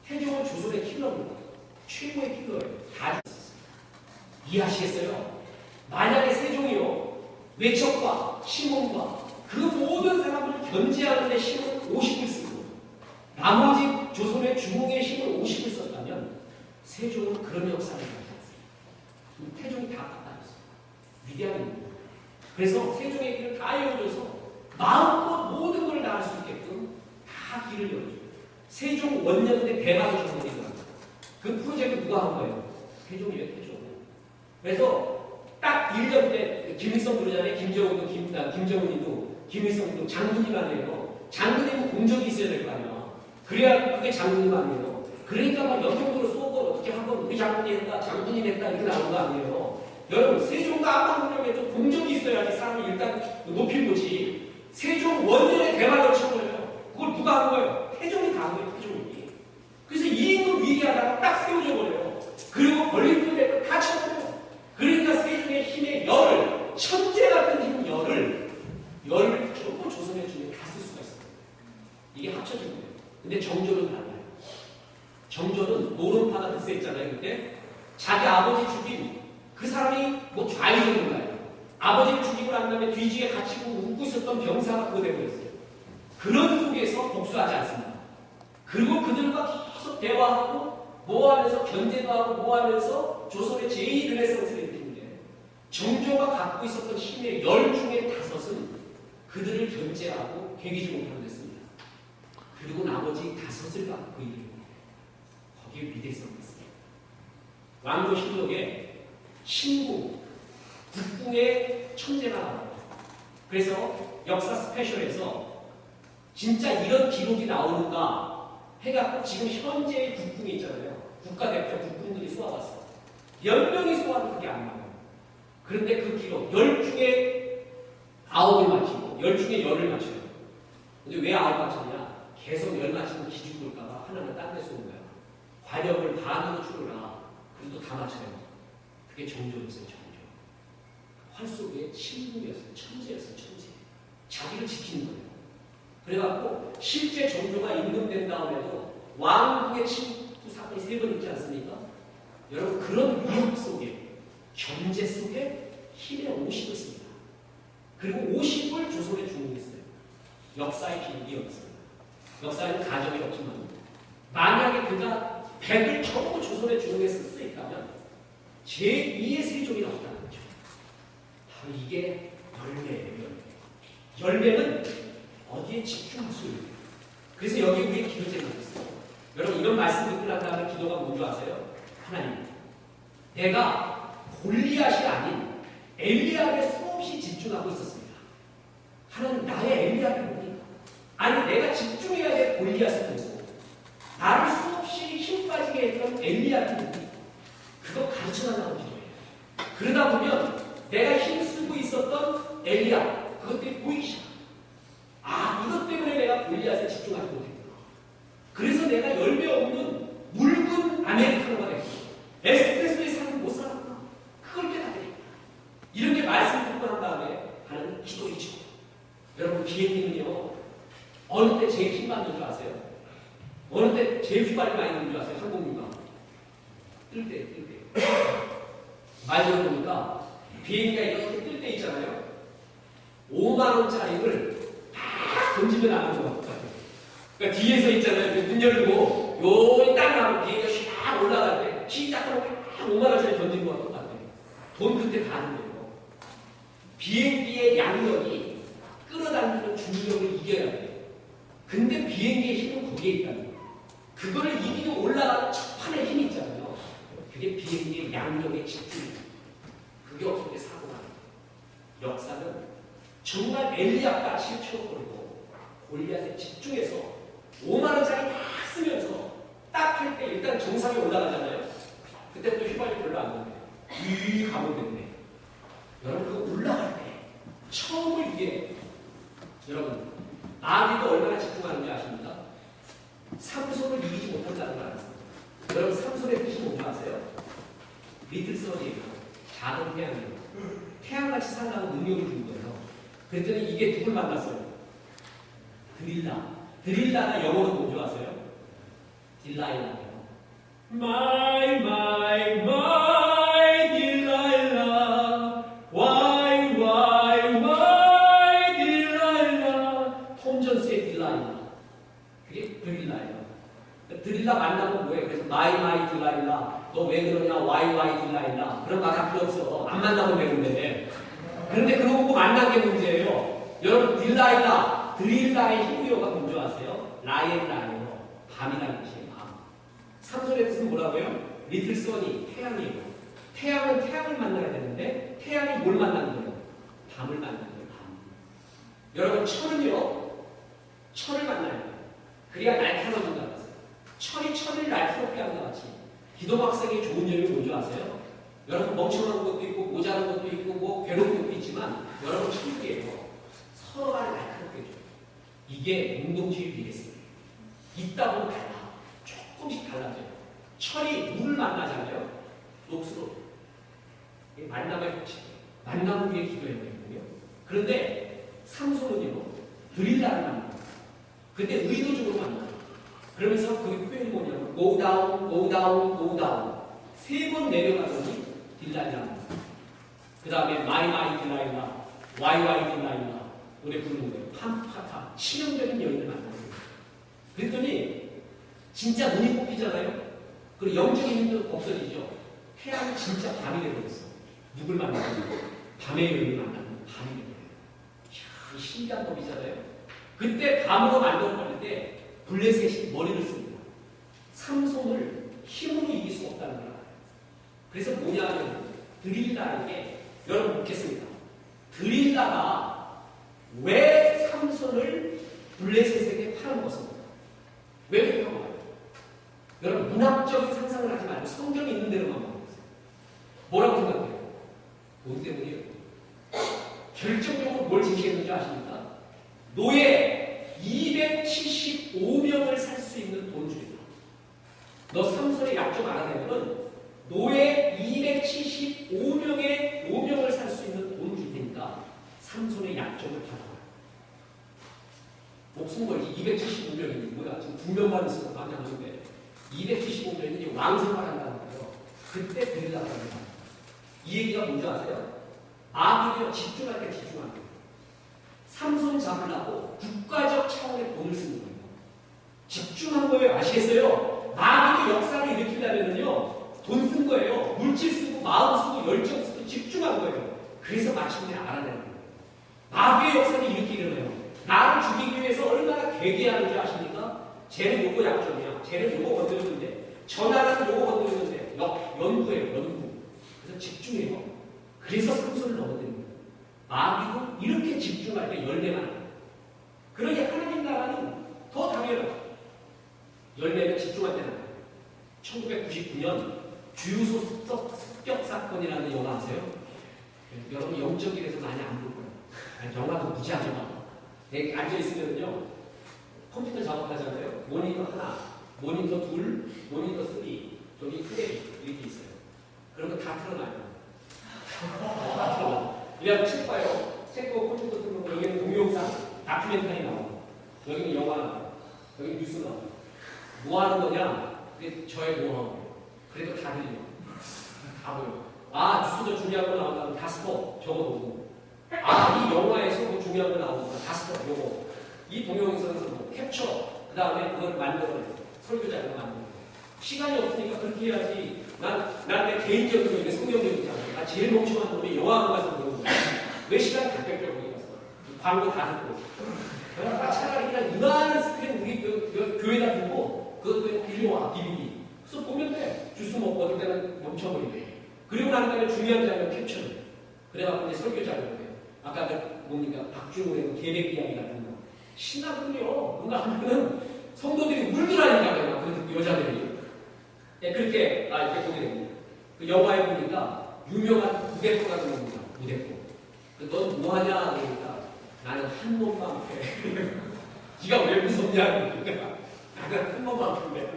태종은 조선의 킬러입니다. 최고의 킬러예요. 다 있었어요. 이해하시겠어요? 만약에 세종이요, 외척과 시몬과 그 모든 사람들을 견제하는 데 힘을 50을 쓰고 나머지 조선의 중흥의 힘을 50을 썼다면 세종은 그런 역사를 가지고 있어요. 태종이 다 닦아냈어요. 위대한 인물이에요. 그래서 세종의 길을 다 열어줘서 마음껏 모든 걸 다 할 수 있게끔 다 길을 열어줘요. 세종 원년 때 대박을 쳤는데 그 프로젝트 누가 한 거예요? 태종이에요. 태종. 그래서 딱 1년 때 김일성 그러잖아요. 김정은이도 김일성도 장군님 아니에요. 장군님은 공적이 있어야 될 거 아니야. 그래야 그게 장군님 아니에요. 그러니까 막 연평도로 쏘고 어떻게 한번 우리 장군이 했다, 장군님 했다 이렇게 나온 거 아니에요. 여러분 세종과 안방군님에도 공적이 있어야지 사람이 일단 높인 거지. 세종 원년에 대박을 친 거예요. 그걸 누가 한 거예요? 태종이 다 한 거예요. 태종이. 그래서 이 인물 위대하다가 딱 세워져 버려요. 그리고 걸림돌에 다 쳐버려요. 그러니까 세종의 힘의 열을, 천재 같은 힘 열을 전부 조선의 중에 다 쓸 수가 있어요. 이게 합쳐진 거예요. 근데 정조는 달라요. 정조는 노론파가 글쎄 있잖아요. 그때 자기 아버지 죽인 그 사람이 뭐 좌의정인가요? 아버지를 죽이고 난 다음에 뒤지에 갇히고 웃고 있었던 병사가 그거 되버렸어요. 그런 속에서 복수하지 않습니다. 그리고 그들과 계속 대화하고 모하면서 견제도 하고 모하면서 조선의 제2르네상스를 일으키는데 정조가 갖고 있었던 힘의 10 중에 5은 그들을 견제하고 개기지 못하게 됐습니다. 그리고 나머지 5을 갖고 있는 거기에 위대성이 있습니다. 왕조실록에 신궁, 국궁의 천재가 나와요. 그래서 역사 스페셜에서 진짜 이런 기록이 나오는가 해갖고 지금 현재의 국궁이 있잖아요. 국가대표 국궁들이 쏘아봤어요. 10명이 쏘아도 그게 안 나와요. 그런데 그 기록 10 중에 9을 맞히고 10 중에 10을 맞춰요. 근데 왜 9 맞췄냐? 계속 10 맞히면 기죽 볼까봐 하나는 딴 데 쏘는 거야. 관역을 반으로 줄여라. 그래도 다 맞춰요. 그게 정조였어요. 정조. 활 속에 신궁이었어요. 천재였어요. 천재. 자기를 지키는 거예요. 그래갖고 실제 정조가 임금된 다음에도 왕궁의 침투 사건이 3번 있지 않습니까? 여러분 그런 위협 속에 견제 속에 힘의 50을 씁니다. 그리고 50을 조선에 주문했어요. 역사의 기록이 여기 있습니다. 역사에는 가정이 없지만 만약에 그가 100을 전부 조선에 주문했을 수 있다면 제2의 세종이 나왔다는 거죠. 바로 이게 열매예요. 열매는 어디에 집중할 수 있는 거예요. 그래서 여기 우리 기도 제목이 있어요. 여러분 이런 말씀 듣고 난 다음에 기도가 뭔지 아세요? 하나님, 내가 골리앗이 아닌 엘리압에 수없이 집중하고 있었습니다. 하나님, 나의 엘리압이 뭡니까? 아니 내가 집중해야 될 골리앗은 뭐고 나를 수없이 힘 빠지게 했던 엘리압이 뭡니까? 그거 가르쳐달라고 기도해요. 그러다 보면 내가 힘쓰고 있었던 엘리압 그것들이 보이기 시작합니다. 아, 이것 때문에 내가 골리앗에 집중하지 못했구나. 그래서 내가 열매 없는 묽은 아메리카노가 됐구나. 에스프레소에 사는 못 살았구나. 그걸 깨닫게. 이렇게 말씀 듣고 난 다음에 하는 기도이죠. 여러분 비행기는요 어느 때 제일 힘 받는 줄 아세요? 어느 때 제일 휘발이 많이 드는 줄 아세요? 항공유가 뜰 때. 말 들어보니까 비행기가 이렇게 뜰 때 있잖아요. 5만원짜리를 딱 던지면 안 오는 것 같아요. 그러니까 뒤에서 있잖아요. 문 열고 요이 딱 나면 비행기가 샥 올라갈 때 시작하고 딱 5만원짜리 던진 것 같아요. 돈 그때 다 하는 거예요. 비행기의 양력이 끌어당기는 중력을 이겨야 돼요. 근데 비행기의 힘은 거기에 있다는 거예요. 그거를 이기고 올라가는 첫판의 힘이 있잖아요. 그게 비행기의 양력의 집중입니다. 그게 없을 때 사고가 나요. 역사는 정말 엘리압같이 쳐버리고 골리앗에 집중해서 5만원짜리 딱 쓰면서 딱 할 때 일단 정상에 올라가잖아요. 그때부터 휘발유 별로 안 나요. 위 가면 됐네. 여러분 그거 올라갈 때 처음을 이게 여러분 나비도 얼마나 집중하는지 아십니까? 삼손을 이기지 못한다는 걸 알았어요. 여러분 삼손의 뜻이 뭔지 아세요? 리틀 선이에요. 작은 태양이에요. 태양같이 살라고 능력을 준 거예요. 그랬더니 이게 누굴 만났어요? 드릴라가 영어로 뭔지 아세요? 딜라일라예요. My Delilah, why Delilah. 톰 존스의 딜라일라. 그게 드릴라예요. 드릴라 만나면 뭐예요? 그래서 my Delilah, 너 왜 그러냐? why 딜라일라. 그런 말 할 필요 없어. 안 만나면 되는데. 그런데 그거 보고 만난 게 문제예요. 여러분 드릴라의 히브리어가 뭔지 아세요? 라이에요. 밤이라는 뜻이에요. 밤. 삼손의 뜻은 뭐라고요? 리틀 선이 태양이에요. 태양은 태양을 만나야 되는데 태양이 뭘 만나는 거예요? 밤을 만나는 거예요. 밤. 여러분 철은요. 철을 만나야 돼요. 그래야 날카로워진다고 했어요. 철이 철을 날카롭게 하는 것 같이 기도학생의 좋은 점이 뭔지 아세요? 여러분 멍청한 것도 있고 모자란 것도 있고 뭐 괴로운 것도 있지만 여러분 천국이에요. 서로가 날카롭게 해줘요. 이게 운동주의 비례성이에요. 있다 보면 달라. 조금씩 달라져요. 철이 물을 만나잖아요. 녹수로. 만남의 법칙이에요. 만남 위에 기도해야 되거든요. 그런데 삼손은요. 드릴라를 만나요. 근데 의도적으로 만나요. 그러면서 그 표현이 뭐냐면 go down, go down, go down. 3번 내려가더니 딜라일라. 그 다음에 my 딜라일라, why 딜라일라 노래 부르는 거예요. 팜파파 치명적인 여인을 만나는 거예요. 그랬더니 진짜 눈이 뽑히잖아요. 그리고 영적인 힘도 없어지죠. 태양이 진짜 밤이 되버렸어. 누굴 만나는 거예요? 밤의 여인을 만나는 밤이 되버려요. 이야, 신기한 법이잖아요. 그때 밤으로 만들어버릴 때 블레셋이 머리를 씁니다. 삼손을 힘으로 이길 수 없다는 걸 알아요. 그래서 뭐냐면 드릴라에게 여러분 묻겠습니다. 드릴라가 왜 삼손을 블레셋에게 팔아먹었습니까? 왜 그렇게 먹어요? 여러분 문학적인 상상을 하지 말고 성경이 있는 대로만 먹어보세요. 뭐라고 생각해요? 돈 때문이에요. 결정적으로 뭘 지키겠는지 아십니까? 노예 275명을 살 수 있는 돈 줄이다. 너 삼손의 약점 알아내면 노예 275명을 살 수 있는 돈을 줄 테니까 삼손의 약점을 받아라. 목숨 걸지 275명이 뭐야? 지금 2명만 있어도 반장하는데 275명이 왕생활한다는 거예요. 그때 드릴라고 합니다. 이 얘기가 뭔지 아세요? 아들이요 집중할 때 집중하는 거예요. 삼손 잡으려고 국가적 차원의 돈을 쓰는 거예요. 집중한 거예요. 아시겠어요? 마귀도 역사를 일으키려면요, 돈 쓴 거예요. 물질 쓰고, 마음 쓰고, 열정 쓰고, 집중한 거예요. 그래서 마침내 알아내는 거예요. 마귀의 역사를 일으키려면 나를 죽이기 위해서 얼마나 괴계하는 줄 아십니까? 쟤는 요거 약점이야. 쟤는 요거 건드렸는데, 저 나라는 요거 건드렸는데, 연구예요, 연구. 그래서 집중해요. 그래서 삼손을 넘어뜨린 거예요. 마귀도 이렇게 집중할 때 열매가 나요. 그러니 하나님 나라는 더 당연하죠. 열매가 집중할 때는 1999년 주유소 습격 사건이라는 영화 아세요? 여러분 영적이라서 많이 안 볼 거예요. 영화도 무지하게 봐. 앉아있으면요, 컴퓨터 작업하잖아요. 모니터 하나, 모니터 둘, 모니터 3, 저기 크레비 이렇게 있어요. 그런 거 다 틀어놔요. 다 틀어놔요. 이래서 책 봐요. 책 보고 컴퓨터 틀고, 여기는 동영상, 다큐멘터리 나오고, 여기는 영화 나와요. 여기는 뉴스 나와요. 뭐 하는 거냐? 그게 저의 노하우예요. 그래도 다 들려. 다 보여. 아, 뉴스도 중요한 거 나온다면 다 스톱. 저거 보고. 아, 이 영화에서 뭐 중요한 거 나온다. 다 스톱. 요거. 이 동영상에서 뭐 캡처. 그 다음에 그걸 만들어내요. 설교자가 만들어내요. 시간이 없으니까 그렇게 해야지. 난 내 개인적인 의견, 성경적이지 않아요. 나 제일 멍청한 놈이 영화관 가서 보는 거야. 왜 시간 다 뺏겨, 거기 가서. 광고 다 듣고. 그러니까 차라리 그냥 이만한 스크린 우리 교회다 두고, 그것도 빌려와, DVD. 그래서 보면 돼. 주스 먹고 어떨 때는 멈춰버리게. 그리고 난 다음에 중요한 장면 캡처를. 그래갖고 이제 설교자를 해요. 아까 뭡니까? 박중훈의 계획 이야기 같은 거. 신나거든요. 뭔가 하면은 성도들이 울더라니까요. 그 여자들이. 네, 그렇게, 이렇게 보게 됩니다. 그 영화에 보니까 유명한 무대포 같은 겁니다. 무대포. 넌 뭐하냐? 그러니까 나는 한 몸만 패. 네가 왜 무섭냐? 그러니까 나는 한 몸만 패.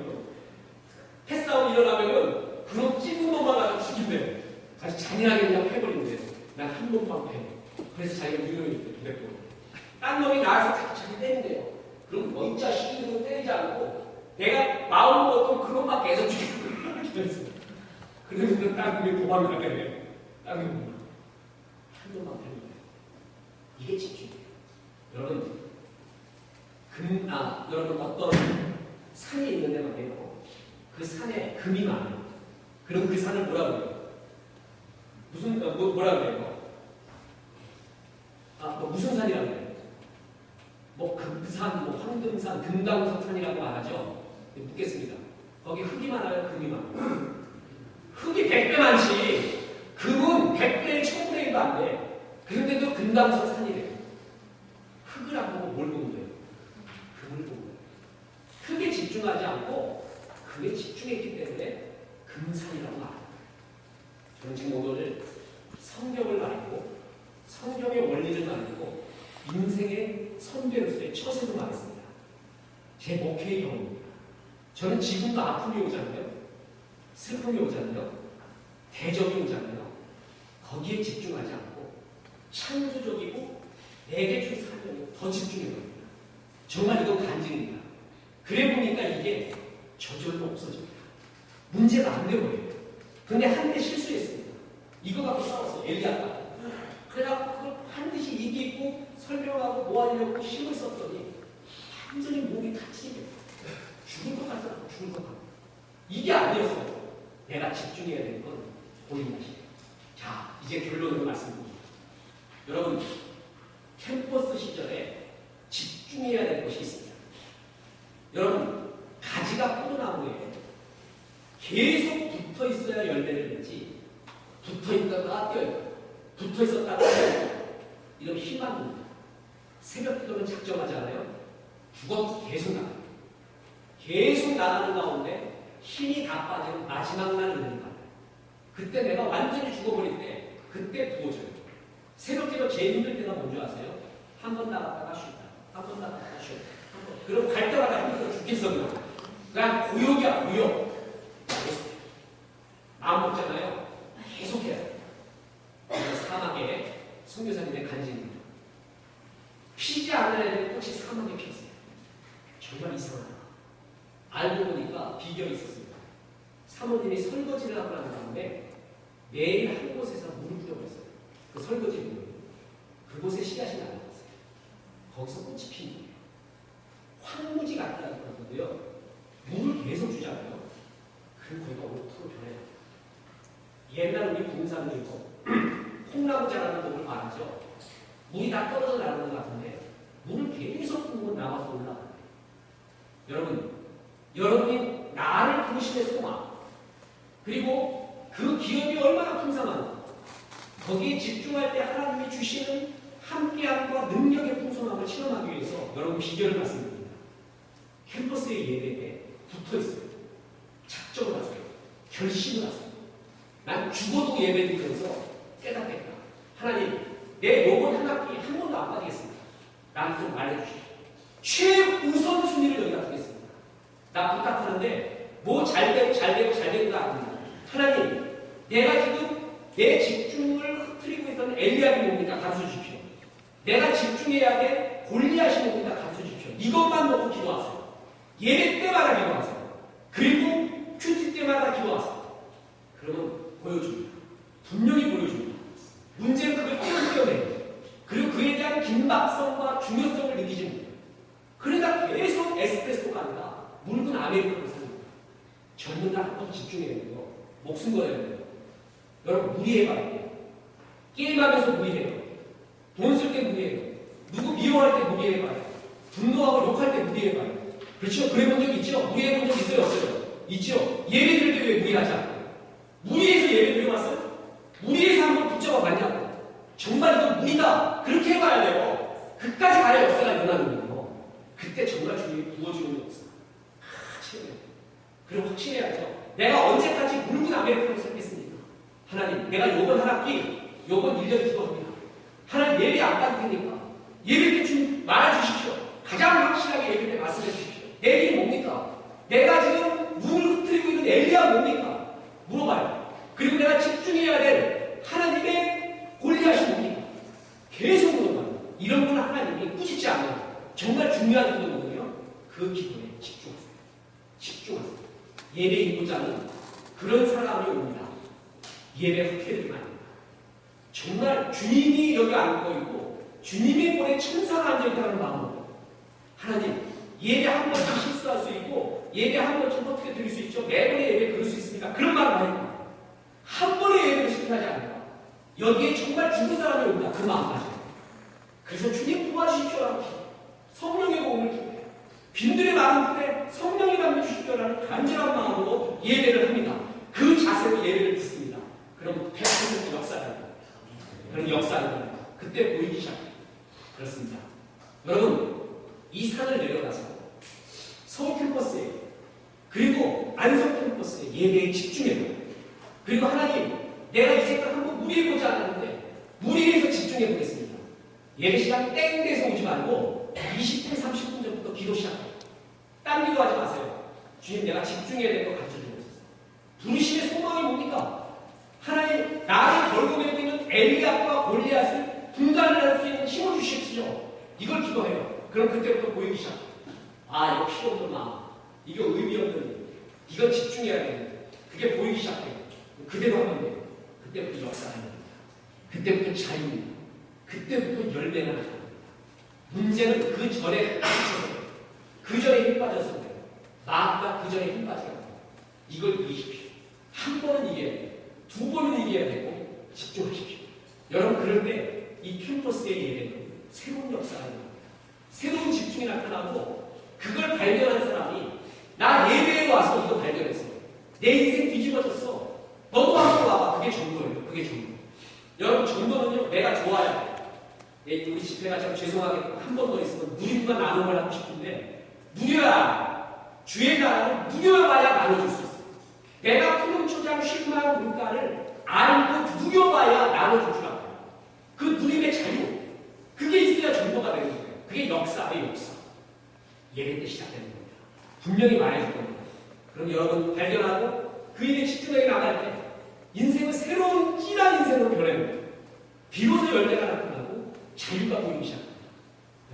패싸움 일어나면은 그런 찐 놈만 아주 죽인대. 아주 잔인하게 그냥 패버린대. 난 한 몸만 패. 그래서 자기가 유명했대. 무대포. 딴 놈이 나와서 자기 때린대요. 그럼 뭐 이 자식이 때리지 않고 내가 마음 먹었던 그것만 계속 죽이고 그러면 딴 놈이 도망가게 돼. 딴 놈이 한 놈만 패는 거예요. 이게 집중이에요. 여러분, 여러분 어떤 산이 있는 데만 해요. 그 산에 금이 많아요. 그럼 그 산을 뭐라고 해요? 뭐라고 해요? 무슨 산이라고 해요? 뭐 금산, 뭐 황금산, 금강석산이라고 말하죠. 묻겠습니다. 거기 흙이 많아요, 금이 많아요? 흙이 100배 많지. 금은 100배에 1000배도 안 돼. 그런데도 금강석산이래요. 흙을 안 보고 뭘 보는 거예요? 금을 보는 거예요. 흙에 집중하지 않고 금에 집중했기 때문에 금산이라고 말합니다. 저는 지금 오늘 성경을 말하고 성경의 원리를 말하고 인생의 선배로서의 처세도 말했습니다. 제 목회의 경우입니다. 저는 지금도 아픔이 오잖아요. 슬픔이 오잖아요. 대적이 오잖아요. 거기에 집중하지 않고 창조적이고 내게 준 사명에 더 집중해야 됩니다. 정말 이건 간증입니다. 그래 보니까 이게 저절로 없어집니다. 문제가 안 되버려요. 근데 한 대 실수했습니다. 이거 갖고 싸웠어요. 엘리야가. 그래갖고 그걸 반드시 이기고 설명하고 뭐 하려고 힘을 썼더니 완전히 몸이 다치게 죽을 것 같잖아. 죽을 것 같아. 이게 아니었어요. 내가 집중해야 되는 건 본인이시에요. 자, 이제 결론으로 말씀드립니다. 여러분, 캠퍼스 시절에 집중해야 될 것이 있습니다. 여러분, 가지가 포도나무에 계속 붙어 있어야 열매를 맺지, 붙어 있다가 떼어요. 붙어 있었다가 떼어요. 이러면 힘 안 듭니다. 새벽 기도는 작정하지 않아요? 죽어도 계속 나가요. 계속 나가는 가운데 힘이 다 빠지는 마지막 날 은혜를 받아요. 그때 내가 완전히 죽어버릴 때 그때 부어져요. 새벽 기도 제일 힘들 때가 뭔지 아세요? 한 번 나갔다가 쉬다. 한 번 나갔다가 쉬다. 그럼 갈 때마다 힘들어 죽겠어. 그냥 고역이야, 고역. 계속해. 마음 먹잖아요. 계속해야 돼. 사막에 선교사님의 간증입니다. 피지 않는 애들이 혹시 사막에 피었어요. 정말 이상하다. 알고 보니까 비결이 있었습니다. 사모님이 설거지를 하고 나는 가운데 매일 한 곳에서 물을 뿌려버렸어요. 그 설거지 부분. 그곳에 씨앗이 날아갔어요. 거기서 꽃이 피는 거예요. 황무지 같다는 건데요. 물을 계속 주잖아요. 그럼 거기가 오토로 변해요. 옛날 우리 부흥사들이 콩나무 자라는 법을 말하죠. 물이 다 떨어져 나오는 것 같은데 물을 계속 부으면 나와서 올라가요. 여러분이 나를 부르심의 소망, 그리고 그 기업이 얼마나 풍성한가, 거기에 집중할 때 하나님이 주시는 함께함과 능력의 풍성함을 체험하기 위해서 여러분 비결을 말씀드립니다. 캠퍼스의 예배에 붙어있어요. 작정을 하세요. 결심을 하세요. 난 죽어도 예배드리면서 깨닫겠다. 하나님, 내 요번 한 학기 한 번도 안 빠지겠습니다. 나한테 좀 말해주십시오. 최우선순위를 여기다 두겠습니다. 나 부탁하는데 뭐 잘되고가 아닙니다. 하나님, 내가 지금 내 집중을 흐트리고 있던 엘리야를 뭡니까? 가르쳐 주십시오. 내가 집중해야 될 골리앗이 뭡니까? 가르쳐 주십시오. 이것만 놓고 기도하세요. 예배 때마다 기도하세요. 그리고 큐티 때마다 기도하세요. 그러면 보여줍니다. 분명히 보여줍니다. 문제는 그걸 띄어내요. 그리고 그에 대한 긴박성과 중요성을 느끼지 못해요. 그러니까 계속 에스프레소가 아니라 묽은 아메리카노를 삽니다. 젊은 날 한 번 집중해야 돼요. 목숨 걸어야 돼요. 여러분 무리해봐야 돼요. 게임하면서 무리해요. 돈 쓸 때 무리해요. 누구 미워할 때 무리해봐요. 분노하고 욕할 때 무리해봐요. 그렇죠? 그래 본 적 있죠? 무리해본 적 있어요? 없어요? 있죠? 예배 드릴 때 왜 무리하지 않아요? 무리해서 예배 드려봤어요? 무리해서 한번 붙잡아 봤냐고. 정말 이거 무리다. 그렇게 해봐야 돼요. 그까지 가야 역사가 일어나는 거예요. 그때 정말 주님이 부어주는 역사. 체험해요. 그리고 확신해야죠. 내가 언제까지 묽은 아메리카노를 살겠습니까? 하나님, 내가 요번 한 학기, 요번 1년 기도합니다. 하나님, 예배 안 받을 테니까 예배 때 좀 말해주십시오. 가장 확실하게 예배 때 말씀해 주십시오. 내 일이 뭡니까? 내가 지금 눈을 흐트리고 있는 엘리야 뭡니까? 물어봐요. 그리고 내가 집중해야 될 하나님의 골리앗이 뭡니까? 계속 물어봐요. 이런 건 하나님이 꾸짖지 않아요. 정말 중요한 기도거든요. 그 기도에 집중하세요. 집중하세요. 예배 인도자는 그런 사람이 옵니다. 예배 흑해들이 아닙니다. 정말 주님이 여기 앉고 있고 주님의 볼에 천사가 앉아있다는 마음으로 하나님, 예배 한 번쯤 실수할 수 있고 예배 한 번쯤 어떻게 드릴 수 있죠? 매번의 예배 그럴 수 있습니까? 그런 말을 하니까 한 번의 예배를 실패하지 않는다. 여기에 정말 죽은 사람이 옵니다. 그 마음까지. 그래서 주님 도와주십시오라고 성령의 도움을 기도해요. 빈들의 마음에 성령이 담겨 주십시오라는 간절한 마음으로 예배를 합니다. 그 자세로 예배를 듣습니다. 그럼 100% 역사가 됩니다. 그런 역사가 됩니다. 그때 보이기 시작해요. 그렇습니다. 여러분, 이 산을 내려가서 서울 캠퍼스에 그리고 안성 캠퍼스에 예배에 집중해요. 그리고 하나님, 내가 이제까지 한번 무리해보지 않았는데 무리해서 집중해보겠습니다. 예배 시간 땡 돼서 오지 말고 20분, 30분 전부터 기도 시작해요. 딴 기도하지 마세요. 주님, 내가 집중해야 될 거 가르쳐주옵소서. 부르심의 소망이 뭡니까? 하나님, 나를 걸고 매고 있는 엘리압과 골리앗을 분간을 할 수 있는 힘을 주십시오. 이걸 기도해요. 그럼 그때부터 보이기 시작해요. 아, 이거 필요 없는 마음. 이거 의미 없는 일. 이건 집중해야 되는데. 그게 보이기 시작해요. 그대로 하면 돼요. 그때부터 역사가 됩니다. 그때부터 자유입니다. 그때부터 열매가 나옵니다. 문제는 그 전에 빠져서요. 그 전에 힘 빠져서 그래요. 마음과 그 전에 힘 빠져요. 이걸 이기십시오. 한 번은 이겨야 돼요. 두 번은 이겨야 되고 집중하십시오. 여러분, 그럴 때 이 캠퍼스의 예배는 새로운 역사가 됩니다. 새로운 집중이 나타나고 그걸 발견한 사람이 나 예배에 와서 이거 발견했어. 내 인생 뒤집어졌어. 너도 한번 와봐. 그게 전도예요. 그게 전도. 여러분, 전도는요, 내가 좋아요. 우리 집회가 참 죄송하게 한 번 더 있으면 누림과 나눔을 하고 싶은데 누려야, 주의 나라는 누려봐야 나눠줄 수 있어요. 내가 푸른초장 10만 물가를 알고 누려봐야 나눠줄 줄 알아요. 그 누림의 자유, 그게 있어야 전도가 되는 거예요. 그게 역사의 역사. 예배 때 시작되는 겁니다. 분명히 말해줄 겁니다. 그럼 여러분 발견하고 그 일에 집중하게 나갈 때 인생은 새로운 찐한 인생으로 변해요. 비로소 열매가 나타나고 자유가 보이기 시작합니다.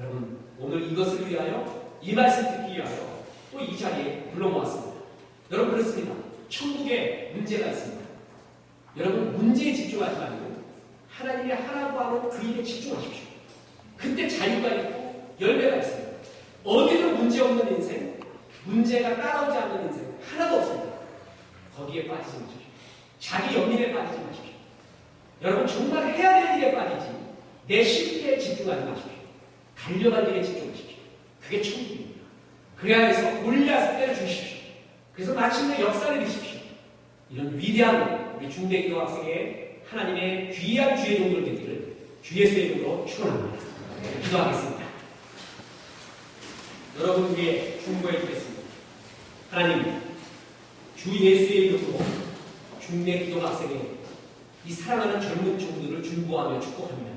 여러분, 오늘 이것을 위하여, 이 말씀 듣기 위하여 또 이 자리에 불러 모았습니다. 여러분, 그렇습니다. 천국에 문제가 있습니다. 여러분, 문제에 집중하지 말고 하나님이 하라고 하는 그 일에 집중하십시오. 그때 자유가 있고 열매가 있습니다. 어디든 문제 없는 인생, 문제가 따라오지 않는 인생 하나도 없습니다. 거기에 빠지지 마십시오. 자기 연민에 빠지지 마십시오. 여러분 정말 해야 될 일에 빠지지 내 실패에 집중하지 마십시오. 달려갈 일에 집중하십시오. 그게 천국입니다. 그래야 해서 골리앗을 때려주십시오. 그래서 마침내 역사를 이루십시오. 이런 위대한 우리 중대기도 학생의 하나님의 귀한 주의 종들 되기를 주 예수의 이름으로 축원합니다. 기도하겠습니다. 여러분 위해 중보해 주겠습니다. 하나님, 주 예수의 이름으로 중대기도 학생의 이 사랑하는 젊은 종들을 중보하며 축복합니다.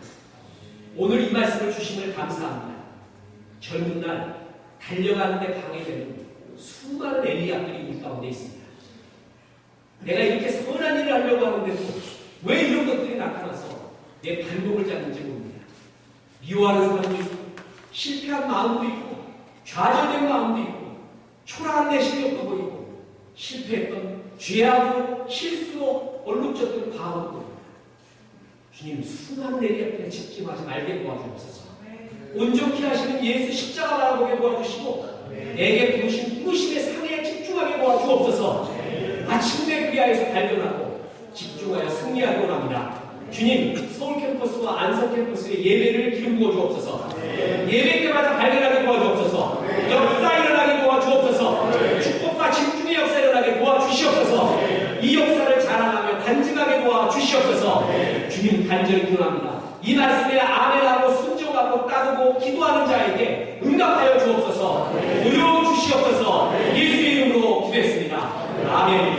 오늘 이 말씀을 주심을 감사합니다. 젊은 날 달려가는 데 방해되는 수많은 엘리야들이 우리 가운데 있습니다. 내가 이렇게 선한 일을 하려고 하는데도 왜 이런 것들이 나타나서 내 발목을 잡는지 모릅니다. 미워하는 사람도 있고 실패한 마음도 있고 좌절된 마음도 있고 초라한 내 실력도 보이고 실패했던 죄하고 실수로 얼룩졌던 과거도 보입니다. 주님, 수많은 엘리야들에 집중하지 말게 도와주옵소서. 온전케 하시는 예수 십자가 바라보게 도와주시고 내게 부르신 부르심의 상에 집중하게 도와주옵소서. 마침내 그 아이에서 발견하고 집중하여 승리하기 원합니다. 주님, 서울 캠퍼스와 안성 캠퍼스의 예배를 기름 부어 주옵소서. 예배 때마다 발견하게 도와주옵소서. 역사 일어나게 도와주옵소서. 축복과 집중의 역사 일어나게 도와주시옵소서. 이 역사를 자랑하며 간증하게 도와주시옵소서. 주님, 간절히 기도합니다. 이 말씀에 아멘하고 순종하고 따르고 기도하는 자에게 응답하여 주옵소서. 의로워 주시옵소서. 예수의 이름으로 기도했습니다. 아멘.